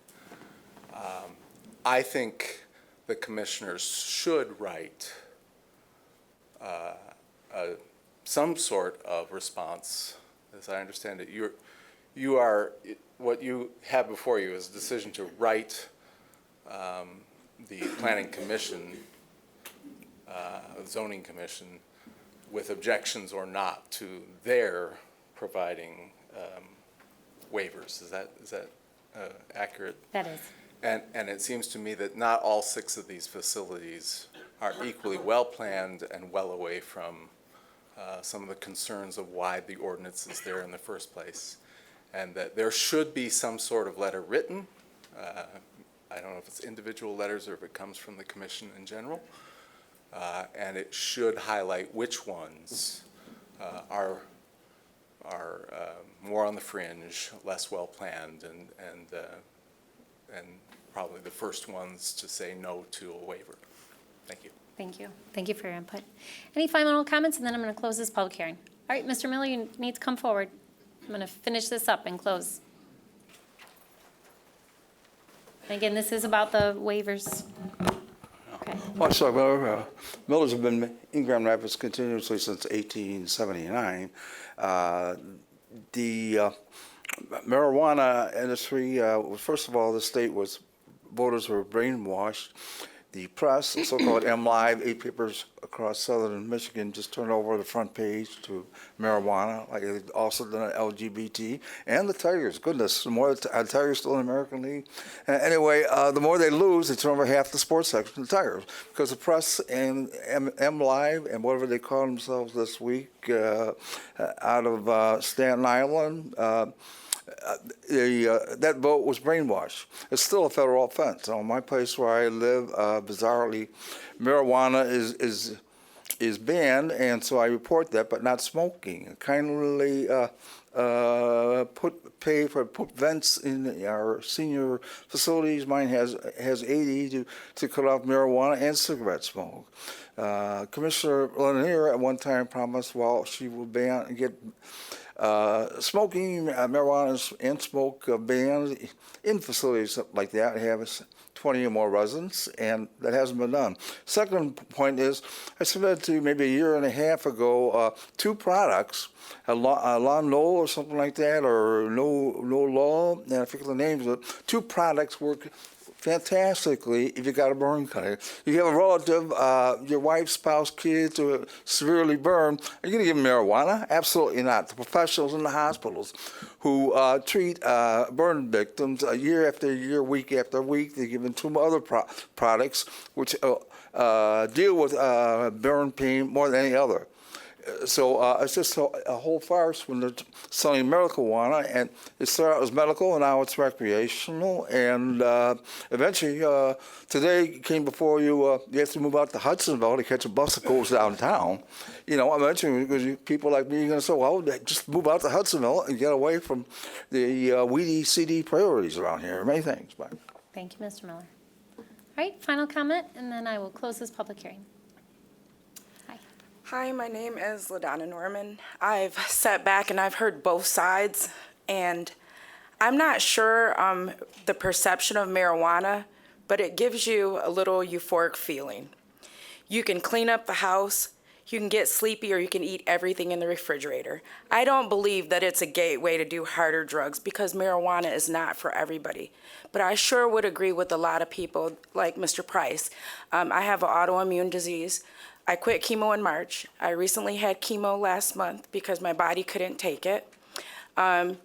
I think the commissioners should write some sort of response. As I understand it, what you have before you is a decision to write the Planning Commission, Zoning Commission, with objections or not to their providing waivers. Is that accurate? That is. And it seems to me that not all 6 of these facilities are equally well-planned and well away from some of the concerns of why the ordinance is there in the first place. And that there should be some sort of letter written. I don't know if it's individual letters or if it comes from the commission in general. And it should highlight which ones are more on the fringe, less well-planned, and probably the first ones to say no to a waiver. Thank you. Thank you. Thank you for your input. Any final comments, and then I'm going to close this public hearing. All right, Mr. Miller, you need to come forward. I'm going to finish this up and close. And again, this is about the waivers. Okay. Well, so Millers have been in Grand Rapids continuously since 1879. The marijuana industry, first of all, the state voters were brainwashed. The press, the so-called MLive, 8 papers across southern Michigan, just turned over the front page to marijuana, like they've also done LGBT, and the Tigers. Goodness, the more the Tigers still in the American League. Anyway, the more they lose, they turn over half the sports section of the Tigers, because the press and MLive and whatever they call themselves this week out of Staten Island, that vote was brainwashed. It's still a federal offense. On my place where I live, bizarrely, marijuana is banned, and so I report that, but not smoking. Kindly put vents in our senior facilities. Mine has 80 to cut off marijuana and cigarette smoke. Commissioner Lanier at one time promised, well, she will ban and get smoking, marijuana and smoke banned in facilities like that have 20 or more residents, and that hasn't been done. Second point is, I submitted to you maybe a year and a half ago 2 products, a Lawn Knoll or something like that, or No Law, and I forget the names of it. 2 products work fantastically if you got a burn cutter. If you have a relative, your wife, spouse, kids, or severely burned, are you going to give them marijuana? Absolutely not. The professionals in the hospitals who treat burn victims year after year, week after week, they give them 2 other products which deal with burn pain more than any other. So it's just a whole farce when they're selling marijuana, and it started out as medical, and now it's recreational. And eventually, today came before you. You have to move out to Hudsonville to catch a bus that goes downtown. You know, eventually, because people like me are going to say, "Well, just move out to Hudsonville and get away from the weedy, seedy priorities around here." Many thanks. Bye. Thank you, Mr. Miller. All right, final comment, and then I will close this public hearing. Hi, my name is LaDonna Norman. I've sat back and I've heard both sides, and I'm not sure the perception of marijuana, but it gives you a little euphoric feeling. You can clean up the house, you can get sleepy, or you can eat everything in the refrigerator. I don't believe that it's a gateway to do harder drugs, because marijuana is not for everybody. But I sure would agree with a lot of people like Mr. Price. I have an autoimmune disease. I quit chemo in March. I recently had chemo last month because my body couldn't take it. And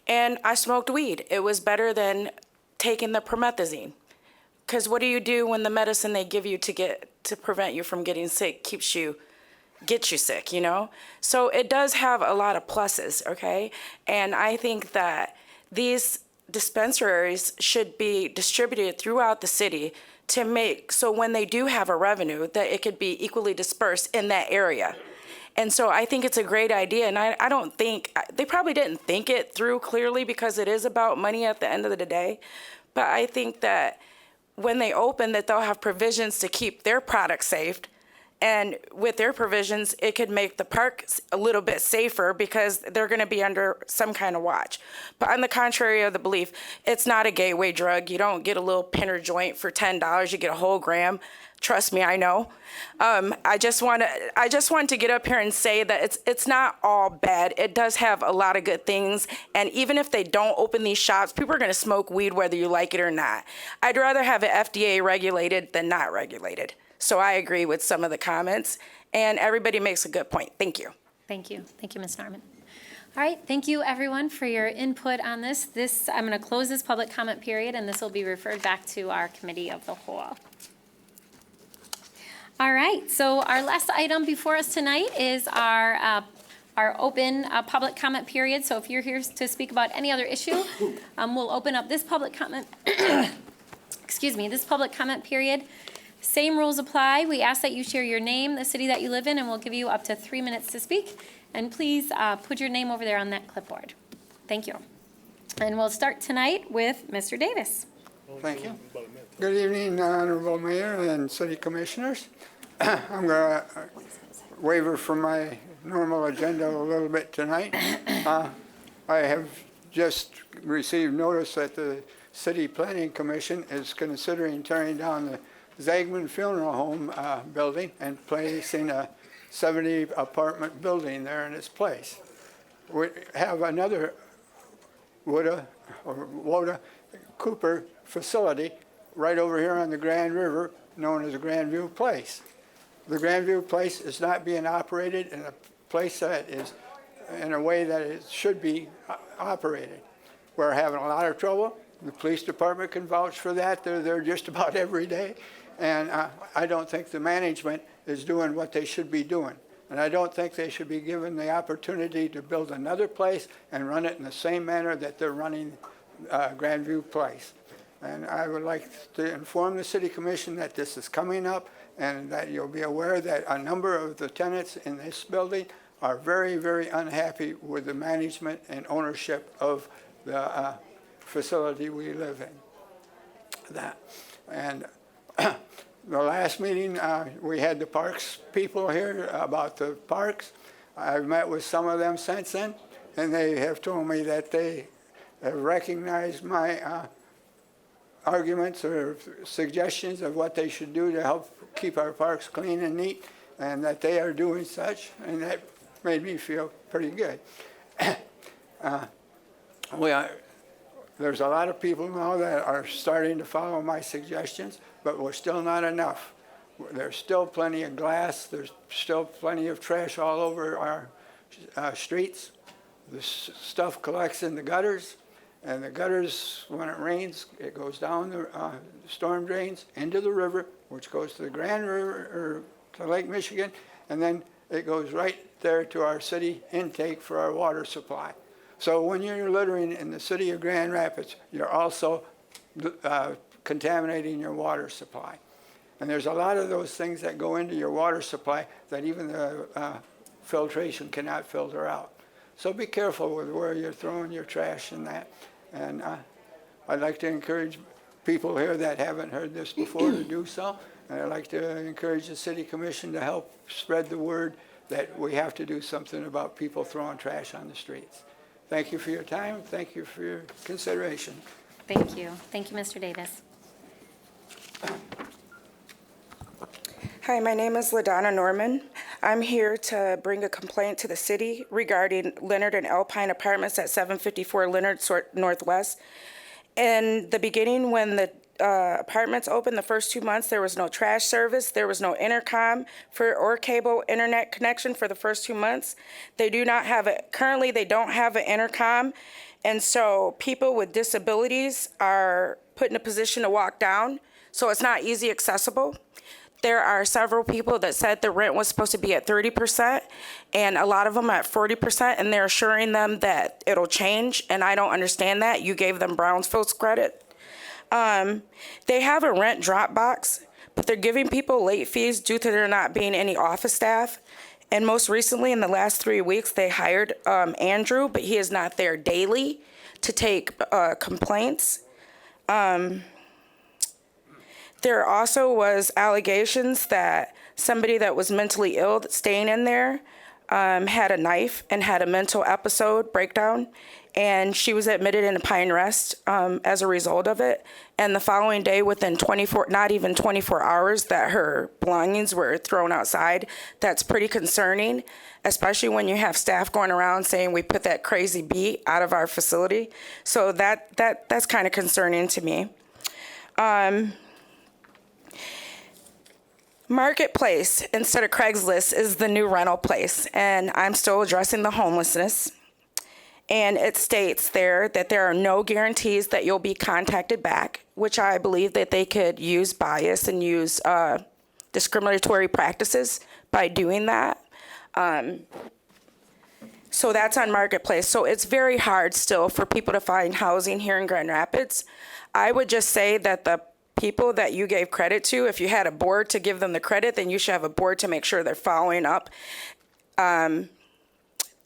I smoked weed. It was better than taking the promethazine. Because what do you do when the medicine they give you to prevent you from getting sick gets you sick, you know? So it does have a lot of pluses, okay? And I think that these dispensaries should be distributed throughout the city to make, so when they do have a revenue, that it could be equally dispersed in that area. And so I think it's a great idea, and I don't think, they probably didn't think it through clearly because it is about money at the end of the day. But I think that when they open, that they'll have provisions to keep their product safe. And with their provisions, it could make the parks a little bit safer because they're going to be under some kind of watch. But on the contrary of the belief, it's not a gateway drug. You don't get a little pinner joint for $10. You get a whole gram. Trust me, I know. I just want to get up here and say that it's not all bad. It does have a lot of good things. And even if they don't open these shops, people are going to smoke weed whether you like it or not. I'd rather have it FDA regulated than not regulated. So I agree with some of the comments, and everybody makes a good point. Thank you. Thank you. Thank you, Ms. Norman. All right, thank you, everyone, for your input on this. I'm going to close this public comment period, and this will be referred back to our committee of the whole. All right, so our last item before us tonight is our open public comment period. So if you're here to speak about any other issue, we'll open up this public comment, this public comment period. Same rules apply. We ask that you share your name, the city that you live in, and we'll give you up to 3 minutes to speak. And please put your name over there on that clipboard. Thank you. And we'll start tonight with Mr. Davis. Thank you. Good evening, Honorable Mayor and City Commissioners. I'm going to waver from my normal agenda a little bit tonight. I have just received notice that the City Planning Commission is considering tearing down the Zagman Funeral Home building and placing a 70 apartment building there in its place. We have another Woda Cooper facility right over here on the Grand River known as Grandview Place. The Grandview Place is not being operated in a place that is in a way that it should be operated. We're having a lot of trouble. The police department can vouch for that. They're there just about every day. And I don't think the management is doing what they should be doing. And I don't think they should be given the opportunity to build another place and run it in the same manner that they're running Grandview Place. And I would like to inform the City Commission that this is coming up and that you'll be aware that a number of the tenants in this building are very, very unhappy with the management and ownership of the facility we live in. The last meeting, we had the parks people here about the parks. I've met with some of them since then, and they have told me that they have recognized my arguments or suggestions of what they should do to help keep our parks clean and neat, and that they are doing such, and that made me feel pretty good. There's a lot of people now that are starting to follow my suggestions, but we're still not enough. There's still plenty of glass. There's still plenty of trash all over our streets. The stuff collects in the gutters, and the gutters, when it rains, it goes down the storm drains into the river, which goes to the Grand River, or to Lake Michigan, and then it goes right there to our city intake for our water supply. So when you're littering in the city of Grand Rapids, you're also contaminating your water supply. And there's a lot of those things that go into your water supply that even the filtration cannot filter out. So be careful with where you're throwing your trash and that. And I'd like to encourage people here that haven't heard this before to do so. And I'd like to encourage the City Commission to help spread the word that we have to do something about people throwing trash on the streets. Thank you for your time. Thank you for your consideration. Thank you. Thank you, Mr. Davis. Hi, my name is LaDonna Norman. I'm here to bring a complaint to the city regarding Leonard and Alpine Apartments at 754 Leonard Northwest. In the beginning, when the apartments opened, the first 2 months, there was no trash service, there was no intercom or cable internet connection for the first 2 months. They do not have it. Currently, they don't have an intercom, and so people with disabilities are put in a position to walk down, so it's not easy accessible. There are several people that said the rent was supposed to be at 30%, and a lot of them at 40%, and they're assuring them that it'll change, and I don't understand that. You gave them Brownsville's credit. They have a rent drop box, but they're giving people late fees due to there not being any office staff. And most recently, in the last 3 weeks, they hired Andrew, but he is not there daily to take complaints. There also was allegations that somebody that was mentally ill staying in there had a knife and had a mental episode breakdown, and she was admitted in a Pine Rest as a result of it. And the following day, within not even 24 hours, that her belongings were thrown outside. That's pretty concerning, especially when you have staff going around saying we put that crazy bee out of our facility. So that's kind of concerning to me. Marketplace instead of Craigslist is the new rental place, and I'm still addressing the homelessness. And it states there that there are no guarantees that you'll be contacted back, which I believe that they could use bias and use discriminatory practices by doing that. So that's on Marketplace. So it's very hard still for people to find housing here in Grand Rapids. I would just say that the people that you gave credit to, if you had a board to give them the credit, then you should have a board to make sure they're following up.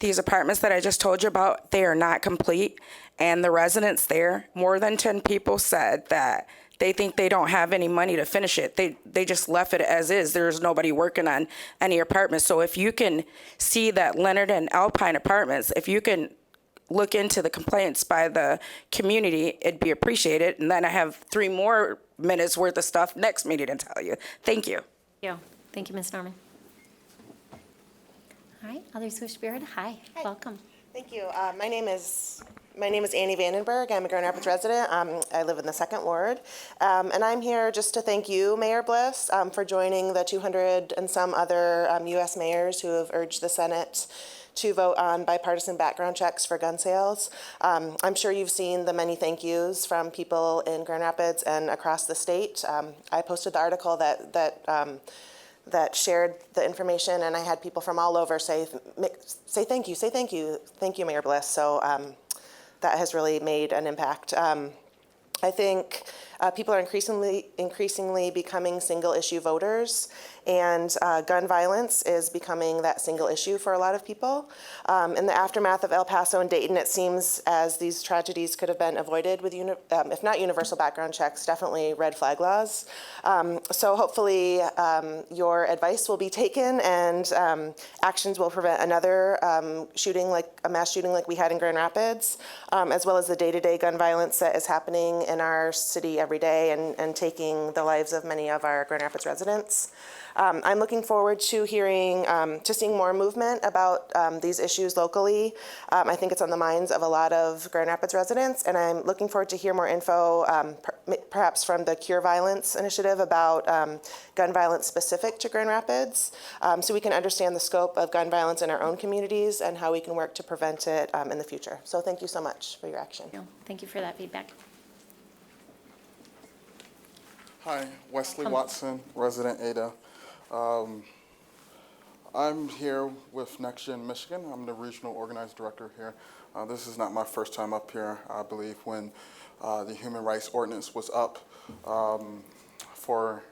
These apartments that I just told you about, they are not complete. And the residents there, more than 10 people said that they think they don't have any money to finish it. They just left it as is. There's nobody working on any apartments. So if you can see that Leonard and Alpine Apartments, if you can look into the complaints by the community, it'd be appreciated. And then I have 3 more minutes worth of stuff next meeting to tell you. Thank you. Thank you, Ms. Norman. All right, others who wish to be heard? Hi, welcome. Thank you. My name is Annie Vandenberg. I'm a Grand Rapids resident. I live in the 2nd Ward. And I'm here just to thank you, Mayor Bliss, for joining the 200 and some other U.S. mayors who have urged the Senate to vote on bipartisan background checks for gun sales. I'm sure you've seen the many thank yous from people in Grand Rapids and across the state. I posted the article that shared the information, and I had people from all over say thank you, Mayor Bliss. So that has really made an impact. I think people are increasingly becoming single-issue voters, and gun violence is becoming that single issue for a lot of people. In the aftermath of El Paso and Dayton, it seems as these tragedies could have been avoided with, if not universal background checks, definitely red flag laws. So hopefully your advice will be taken and actions will prevent another shooting, like a mass shooting like we had in Grand Rapids, as well as the day-to-day gun violence that is happening in our city every day and taking the lives of many of our Grand Rapids residents. I'm looking forward to hearing, to seeing more movement about these issues locally. I think it's on the minds of a lot of Grand Rapids residents, and I'm looking forward to hear more info, perhaps from the Cure Violence Initiative about gun violence specific to Grand Rapids, so we can understand the scope of gun violence in our own communities and how we can work to prevent it in the future. So thank you so much for your action. Thank you for that feedback. Hi, Wesley Watson, resident Ada. I'm here with Next Gen Michigan. I'm the regional organized director here. This is not my first time up here. I believe when the Human Rights Ordinance was up for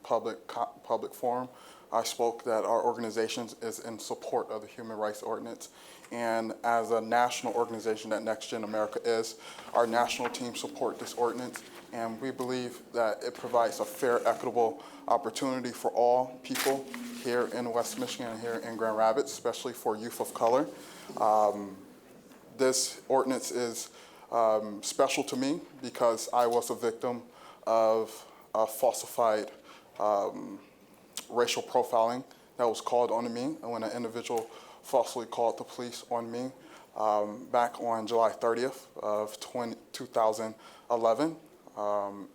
public forum, I spoke that our organization is in support of the Human Rights Ordinance. And as a national organization that Next Gen America is, our national team support this ordinance. And we believe that it provides a fair, equitable opportunity for all people here in West Michigan and here in Grand Rapids, especially for youth of color. This ordinance is special to me because I was a victim of falsified racial profiling that was called on me when an individual falsely called the police on me back on July 30th of 2011.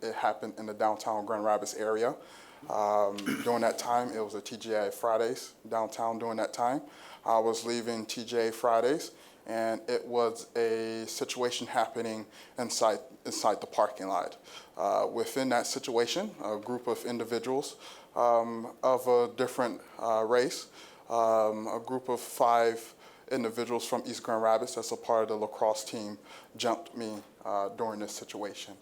It happened in the downtown Grand Rapids area. During that time, it was a TGI Fridays downtown during that time. I was leaving TGI Fridays, and it was a situation happening inside the parking lot. Within that situation, a group of individuals of a different race, a group of 5 individuals from East Grand Rapids that's a part of the lacrosse team jumped me during this situation.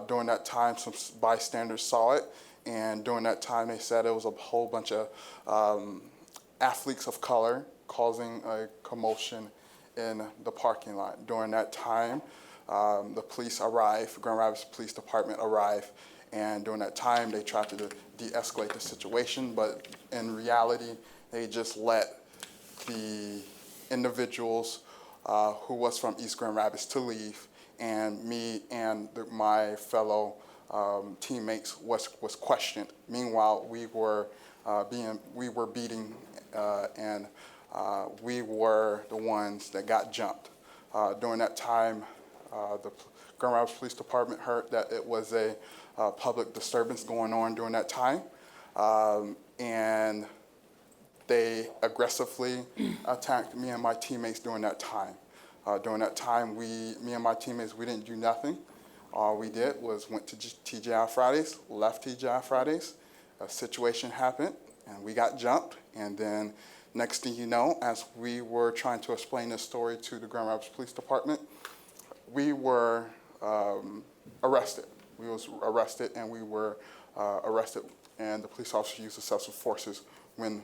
During that time, some bystanders saw it, and during that time they said it was a whole bunch of athletes of color causing a commotion in the parking lot. During that time, the police arrived, Grand Rapids Police Department arrived, and during that time they tried to de-escalate the situation, but in reality they just let the individuals who was from East Grand Rapids to leave, and me and my fellow teammates was questioned. Meanwhile, we were beating and we were the ones that got jumped. During that time, the Grand Rapids Police Department heard that it was a public disturbance going on during that time, and they aggressively attacked me and my teammates during that time. During that time, me and my teammates, we didn't do nothing. All we did was went to TGI Fridays, left TGI Fridays. A situation happened, and we got jumped. And then next thing you know, as we were trying to explain this story to the Grand Rapids Police Department, we were arrested. We was arrested, and we were arrested, and the police officer used excessive forces when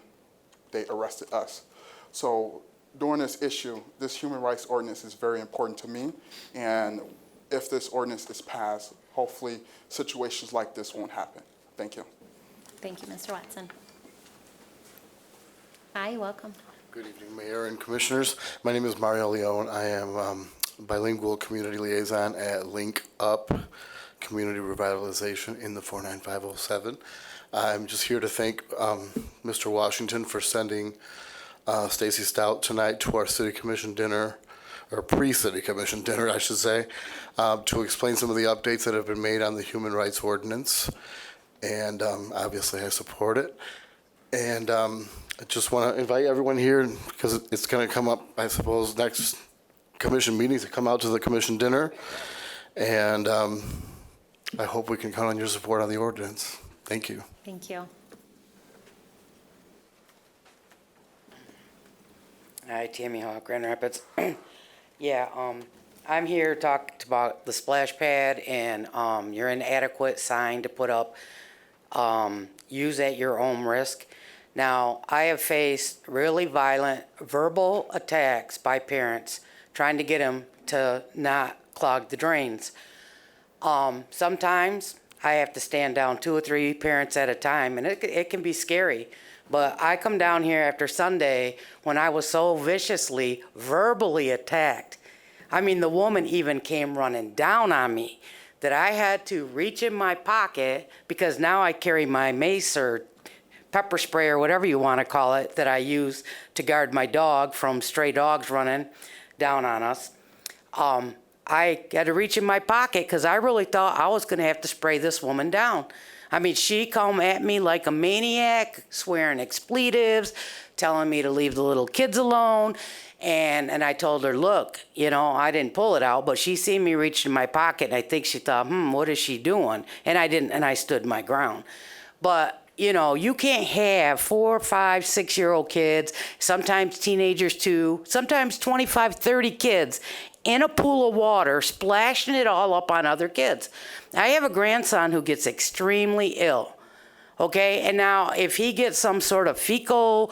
they arrested us. So during this issue, this human rights ordinance is very important to me, and if this ordinance is passed, hopefully situations like this won't happen. Thank you. Thank you, Mr. Watson. Hi, welcome. Good evening, Mayor and Commissioners. My name is Mario Leone. I am bilingual community liaison at Link Up Community Revitalization in the 49507. I'm just here to thank Mr. Washington for sending Stacy Stout tonight to our City Commission dinner, or pre-City Commission dinner, I should say, to explain some of the updates that have been made on the Human Rights Ordinance. And obviously I support it. And I just want to invite everyone here, because it's going to come up, I suppose, next commission meeting, to come out to the commission dinner. And I hope we can count on your support on the ordinance. Thank you. Thank you. Hi, Tammy Hawk, Grand Rapids. Yeah, I'm here to talk about the splash pad and your inadequate sign to put up, use at your own risk. Now, I have faced really violent verbal attacks by parents trying to get them to not clog the drains. Sometimes I have to stand down 2 or 3 parents at a time, and it can be scary. But I come down here after Sunday when I was so viciously, verbally attacked. I mean, the woman even came running down on me that I had to reach in my pocket, because now I carry my mace or pepper spray or whatever you want to call it that I use to guard my dog from stray dogs running down on us. I had to reach in my pocket because I really thought I was going to have to spray this woman down. I mean, she come at me like a maniac, swearing expletives, telling me to leave the little kids alone. And I told her, look, you know, I didn't pull it out, but she seen me reach in my pocket, and I think she thought, what is she doing? And I didn't, and I stood my ground. But, you know, you can't have 4, 5, 6-year-old kids, sometimes teenagers too, sometimes 25, 30 kids in a pool of water, splashing it all up on other kids. I have a grandson who gets extremely ill, okay? And now if he gets some sort of fecal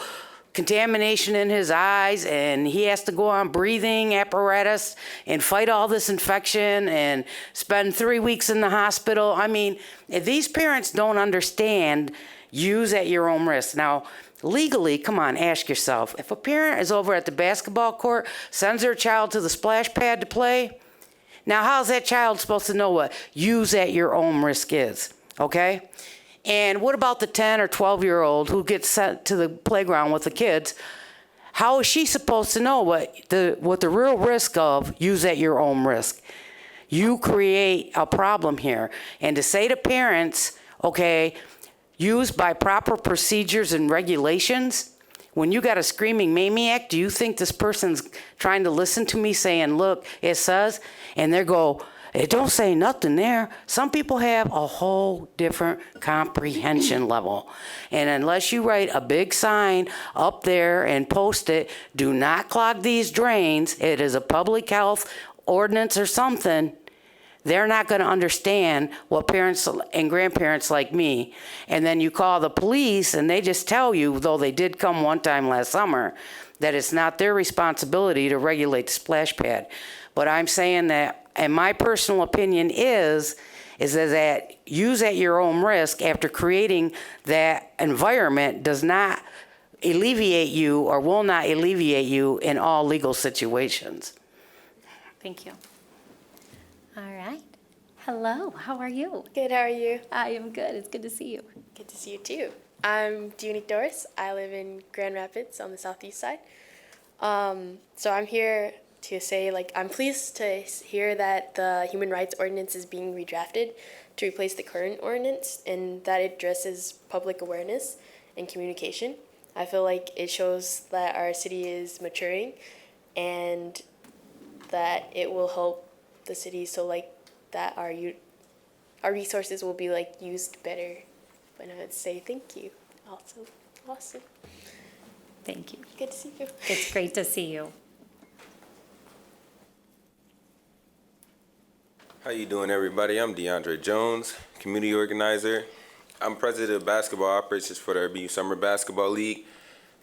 contamination in his eyes and he has to go on breathing apparatus and fight all this infection and spend 3 weeks in the hospital, I mean, if these parents don't understand, use at your own risk. Now, legally, come on, ask yourself, if a parent is over at the basketball court, sends their child to the splash pad to play, now how's that child supposed to know what use at your own risk is, okay? And what about the 10 or 12-year-old who gets sent to the playground with the kids? How is she supposed to know what the real risk of use at your own risk? You create a problem here. And to say to parents, okay, used by proper procedures and regulations, when you got a screaming maniac, do you think this person's trying to listen to me saying, look, it says, and they go, it don't say nothing there. Some people have a whole different comprehension level. And unless you write a big sign up there and post it, do not clog these drains, it is a public health ordinance or something, they're not going to understand what parents and grandparents like me. And then you call the police and they just tell you, though they did come one time last summer, that it's not their responsibility to regulate the splash pad. But I'm saying that, and my personal opinion is that use at your own risk after creating that environment does not alleviate you or will not alleviate you in all legal situations. Thank you. All right. Hello, how are you? Good, how are you? I am good. It's good to see you. Good to see you too. I'm Dionique Doris. I live in Grand Rapids on the southeast side. So I'm here to say, I'm pleased to hear that the Human Rights Ordinance is being redrafted to replace the current ordinance and that it addresses public awareness and communication. I feel like it shows that our city is maturing and that it will help the city that our resources will be used better. But I would say thank you also. Awesome. Thank you. Good to see you. It's great to see you. How you doing, everybody? I'm DeAndre Jones, community organizer. I'm president of basketball operations for the Urban Youth Summer Basketball League.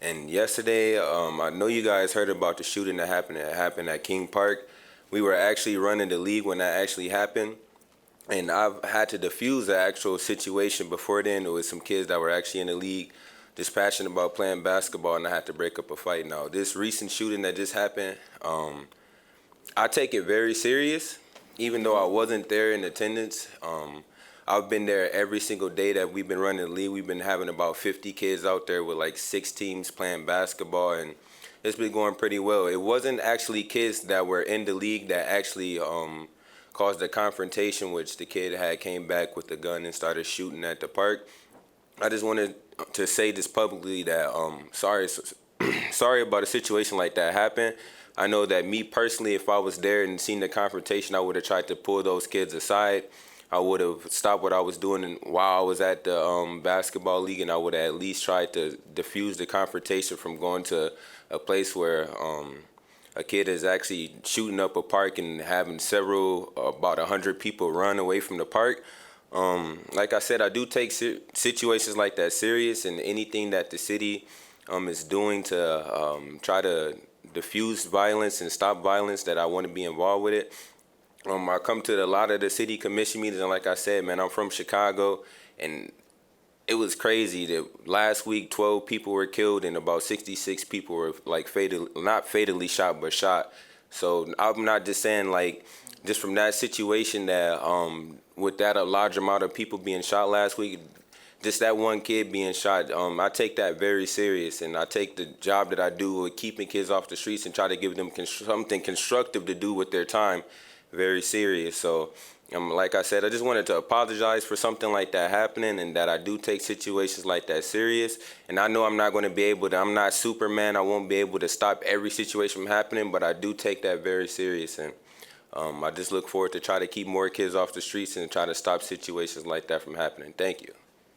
And yesterday, I know you guys heard about the shooting that happened at King Park. We were actually running the league when that actually happened. And I've had to defuse the actual situation. Before then, there was some kids that were actually in the league just passionate about playing basketball, and I had to break up a fight. Now, this recent shooting that just happened, I take it very serious. Even though I wasn't there in attendance, I've been there every single day that we've been running the league. We've been having about 50 kids out there with 6 teams playing basketball, and it's been going pretty well. It wasn't actually kids that were in the league that actually caused the confrontation, which the kid came back with a gun and started shooting at the park. I just wanted to say this publicly that sorry about a situation like that happen. I know that me personally, if I was there and seen the confrontation, I would have tried to pull those kids aside. I would have stopped what I was doing while I was at the basketball league, and I would have at least tried to diffuse the confrontation from going to a place where a kid is actually shooting up a park and having about 100 people run away from the park. Like I said, I do take situations like that serious, and anything that the city is doing to try to diffuse violence and stop violence, that I want to be involved with it. I come to a lot of the city commission meetings, and like I said, man, I'm from Chicago, and it was crazy that last week 12 people were killed and about 66 people were not fatally shot, but shot. So I'm not just saying just from that situation that with that a large amount of people being shot last week, just that one kid being shot, I take that very serious, and I take the job that I do with keeping kids off the streets and try to give them something constructive to do with their time very serious. So, like I said, I just wanted to apologize for something like that happening, and that I do take situations like that serious. And I know I'm not going to be able to, I'm not Superman, I won't be able to stop every situation from happening, but I do take that very serious. And I just look forward to try to keep more kids off the streets and try to stop situations like that from happening. Thank you.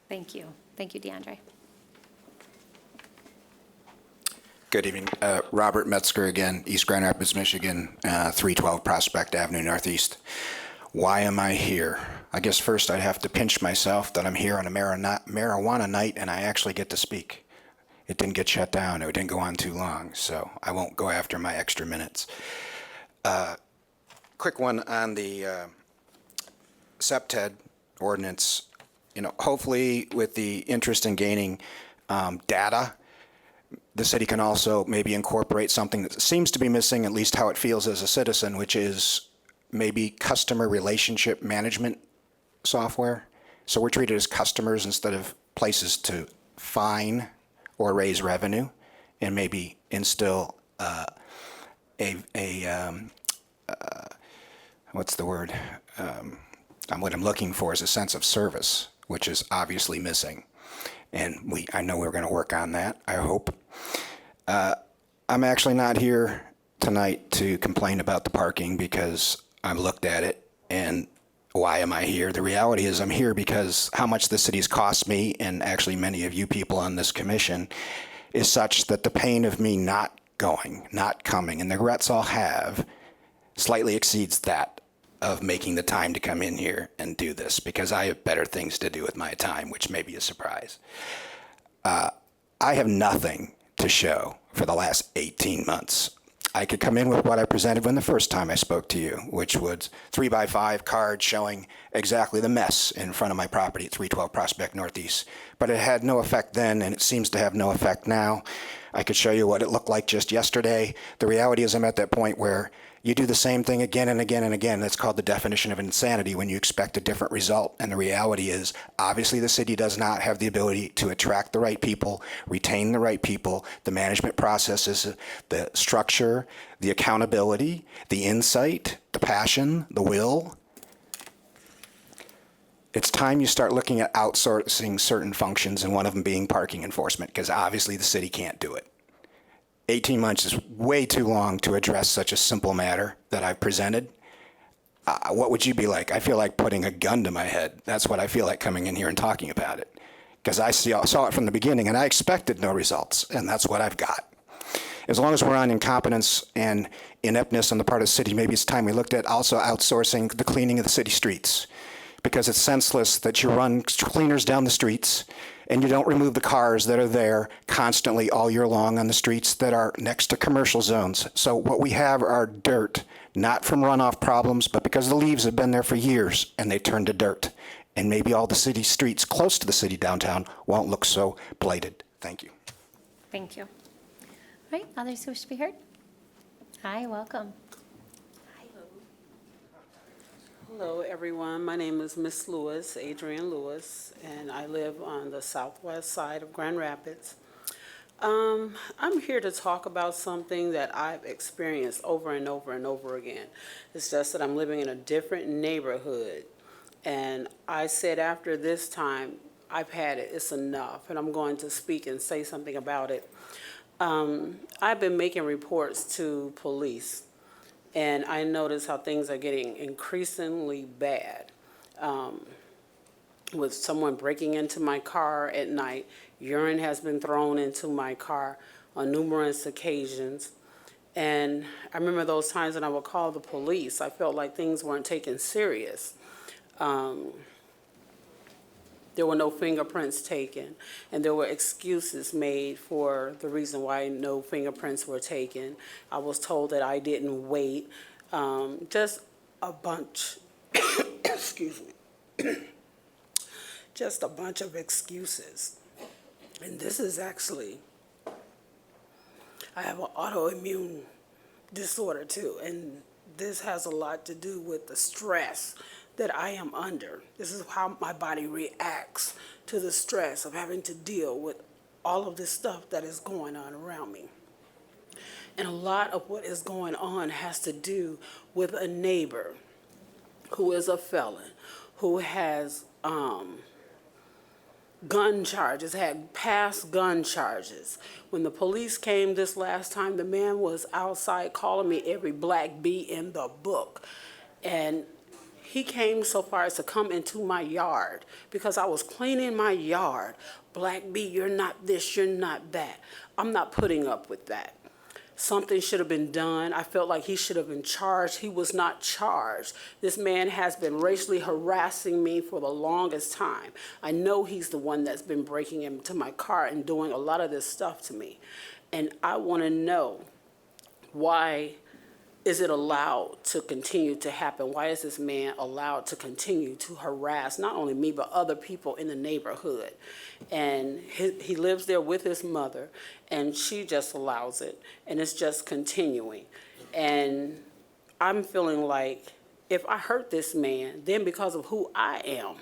Thank you. Thank you, DeAndre. Good evening. Robert Metzger again, East Grand Rapids, Michigan, 312 Prospect Avenue Northeast. Why am I here? I guess first I'd have to pinch myself that I'm here on a marijuana night and I actually get to speak. It didn't get shut down. It didn't go on too long, so I won't go after my extra minutes. Quick one on the SEPTED ordinance. Hopefully with the interest in gaining data, the city can also maybe incorporate something that seems to be missing, at least how it feels as a citizen, which is maybe customer relationship management software. So we're treated as customers instead of places to fine or raise revenue, and maybe instill what's the word? What I'm looking for is a sense of service, which is obviously missing. And I know we're going to work on that, I hope. I'm actually not here tonight to complain about the parking because I've looked at it and why am I here? The reality is I'm here because how much the city's cost me, and actually many of you people on this commission, is such that the pain of me not going, not coming, and the regrets I'll have slightly exceeds that of making the time to come in here and do this because I have better things to do with my time, which may be a surprise. I have nothing to show for the last 18 months. I could come in with what I presented when the first time I spoke to you, which was 3x5 card showing exactly the mess in front of my property at 312 Prospect Northeast. But it had no effect then, and it seems to have no effect now. I could show you what it looked like just yesterday. The reality is I'm at that point where you do the same thing again and again and again. That's called the definition of insanity when you expect a different result. And the reality is, obviously, the city does not have the ability to attract the right people, retain the right people, the management processes, the structure, the accountability, the insight, the passion, the will. It's time you start looking at outsourcing certain functions, and one of them being parking enforcement, because obviously the city can't do it. 18 months is way too long to address such a simple matter that I've presented. What would you be like? I feel like putting a gun to my head. That's what I feel like coming in here and talking about it. Because I saw it from the beginning, and I expected no results, and that's what I've got. As long as we're on incompetence and ineptness on the part of the city, maybe it's time we looked at also outsourcing the cleaning of the city streets. Because it's senseless that you run cleaners down the streets and you don't remove the cars that are there constantly all year long on the streets that are next to commercial zones. So what we have are dirt, not from runoff problems, but because the leaves have been there for years and they turn to dirt. And maybe all the city streets close to the city downtown won't look so blighted. Thank you. Thank you. All right, others who wish to be heard? Hi, welcome. Hello, everyone. My name is Miss Lewis, Adrienne Lewis, and I live on the southwest side of Grand Rapids. I'm here to talk about something that I've experienced over and over and over again. It's just that I'm living in a different neighborhood, and I said after this time, I've had it, it's enough, and I'm going to speak and say something about it. I've been making reports to police, and I notice how things are getting increasingly bad. With someone breaking into my car at night, urine has been thrown into my car on numerous occasions. And I remember those times when I would call the police, I felt like things weren't taken serious. There were no fingerprints taken, and there were excuses made for the reason why no fingerprints were taken. I was told that I didn't wait. Just a bunch, excuse me, just a bunch of excuses. And this is actually, I have an autoimmune disorder too, and this has a lot to do with the stress that I am under. This is how my body reacts to the stress of having to deal with all of this stuff that is going on around me. And a lot of what is going on has to do with a neighbor who is a felon, who has gun charges, had past gun charges. When the police came this last time, the man was outside calling me every black bee in the book. And he came so far as to come into my yard because I was cleaning my yard. Black bee, you're not this, you're not that. I'm not putting up with that. Something should have been done. I felt like he should have been charged. He was not charged. This man has been racially harassing me for the longest time. I know he's the one that's been breaking into my car and doing a lot of this stuff to me. And I want to know, why is it allowed to continue to happen? Why is this man allowed to continue to harass not only me, but other people in the neighborhood? And he lives there with his mother, and she just allows it, and it's just continuing. And I'm feeling like if I hurt this man, then because of who I am,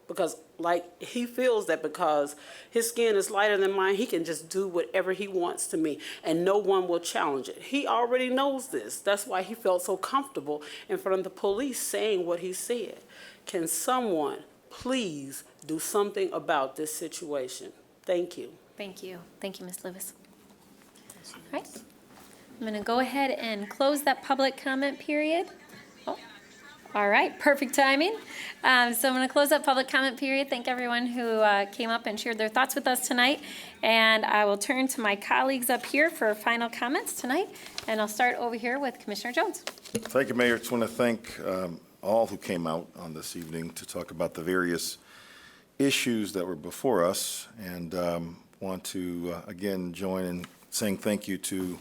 because like he feels that because his skin is lighter than mine, he can just do whatever he wants to me and no one will challenge it. He already knows this. That's why he felt so comfortable in front of the police saying what he said. Can someone please do something about this situation. Thank you. Thank you. Thank you, Ms. Lewis. All right. I'm going to go ahead and close that public comment period. Oh, all right, perfect timing. So I'm going to close that public comment period. Thank everyone who came up and shared their thoughts with us tonight. And I will turn to my colleagues up here for final comments tonight. And I'll start over here with Commissioner Jones. Thank you, Mayor. I just want to thank all who came out on this evening to talk about the various issues that were before us, and want to again join in saying thank you to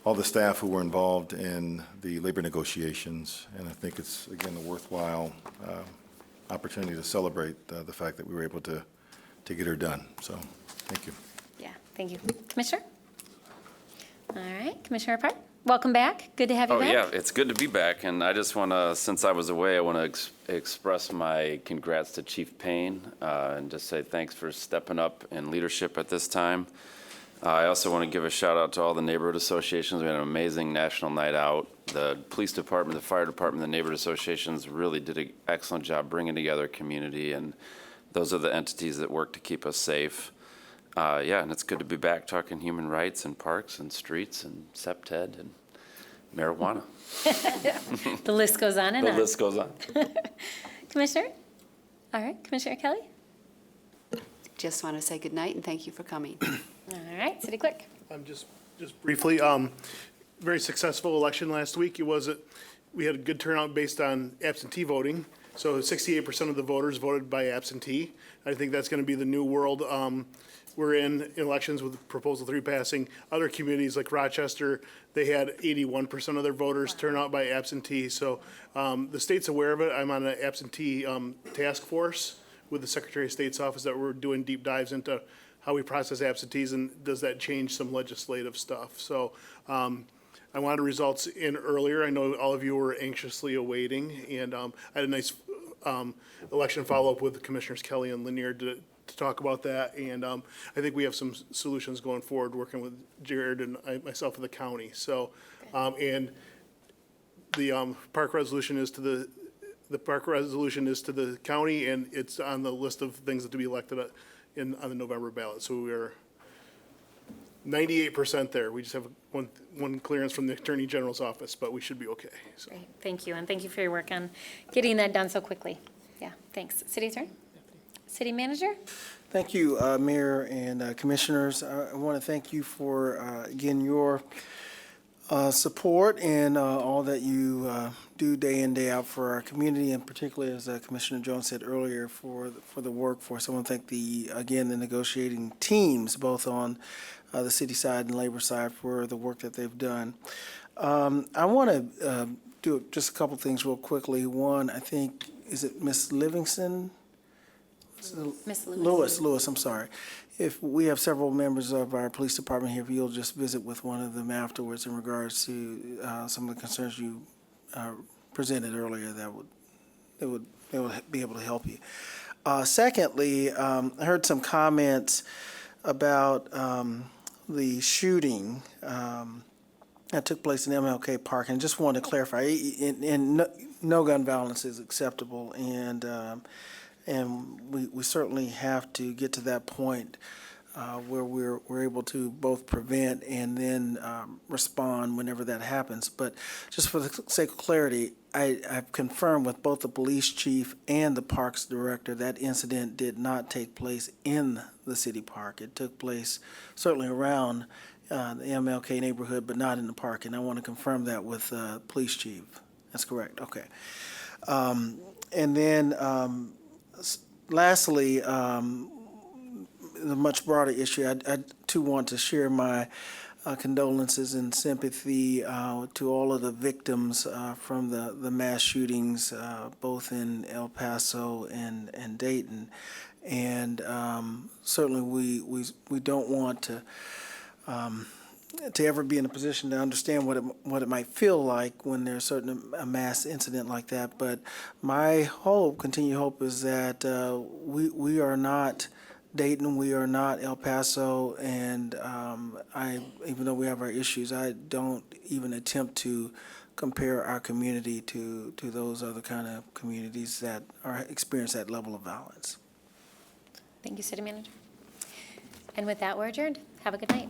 all the staff who were involved in the labor negotiations. And I think it's, again, a worthwhile opportunity to celebrate the fact that we were able to get her done. So thank you. Yeah, thank you. Commissioner? All right, Commissioner Park, welcome back. Good to have you back. Yeah, it's good to be back. And I just want to, since I was away, I want to express my congrats to Chief Payne and just say thanks for stepping up in leadership at this time. I also want to give a shout out to all the neighborhood associations. We had an amazing national night out. The police department, the fire department, the neighborhood associations really did an excellent job bringing together a community, and those are the entities that work to keep us safe. Yeah, and it's good to be back talking human rights and parks and streets and SEPTED and marijuana. The list goes on and on. The list goes on. Commissioner? All right, Commissioner Kelly? Just want to say good night and thank you for coming. All right, City Clerk. Just briefly, very successful election last week. We had a good turnout based on absentee voting. So 68% of the voters voted by absentee. I think that's going to be the new world we're in elections with Proposal 3 passing. Other communities like Rochester, they had 81% of their voters turn out by absentee. So the state's aware of it. I'm on an absentee task force with the Secretary of State's office that we're doing deep dives into how we process absentees and does that change some legislative stuff. So I wanted results in earlier. I know all of you were anxiously awaiting, and I had a nice election follow-up with Commissioners Kelly and Lanier to talk about that. And I think we have some solutions going forward, working with Jared and myself in the county. So, and the park resolution is to the park resolution is to the county, and it's on the list of things that to be elected on the November ballot. So we are 98% there. We just have one clearance from the Attorney General's office, but we should be okay. So. Great, thank you, and thank you for your work on getting that done so quickly. Yeah, thanks. City Attorney? City Manager? Thank you, Mayor and Commissioners. I want to thank you for, again, your support and all that you do day in, day out for our community, and particularly, as Commissioner Jones said earlier, for the workforce. I want to thank the negotiating teams, both on the city side and labor side, for the work that they've done. I want to do just a couple things real quickly. One, I think, is it Miss Livingston? Miss Lewis. Lewis, I'm sorry. If we have several members of our police department here, if you'll just visit with one of them afterwards in regards to some of the concerns you presented earlier, they would be able to help you. Secondly, I heard some comments about the shooting that took place in MLK Park, and just wanted to clarify, no gun violence is acceptable, and we certainly have to get to that point where we're able to both prevent and then respond whenever that happens. But just for the sake of clarity, I've confirmed with both the police chief and the parks director that incident did not take place in the city park. It took place certainly around the MLK neighborhood, but not in the park. And I want to confirm that with the police chief. That's correct. Okay. And then lastly, the much broader issue, I too want to share my condolences and sympathy to all of the victims from the mass shootings, both in El Paso and Dayton. And certainly we don't want to ever be in a position to understand what it might feel like when there's a mass incident like that. But my continued hope is that we are not Dayton, we are not El Paso, and even though we have our issues, I don't even attempt to compare our community to those other kind of communities that are experience that level of violence. Thank you, City Manager. And with that, we're adjourned. Have a good night.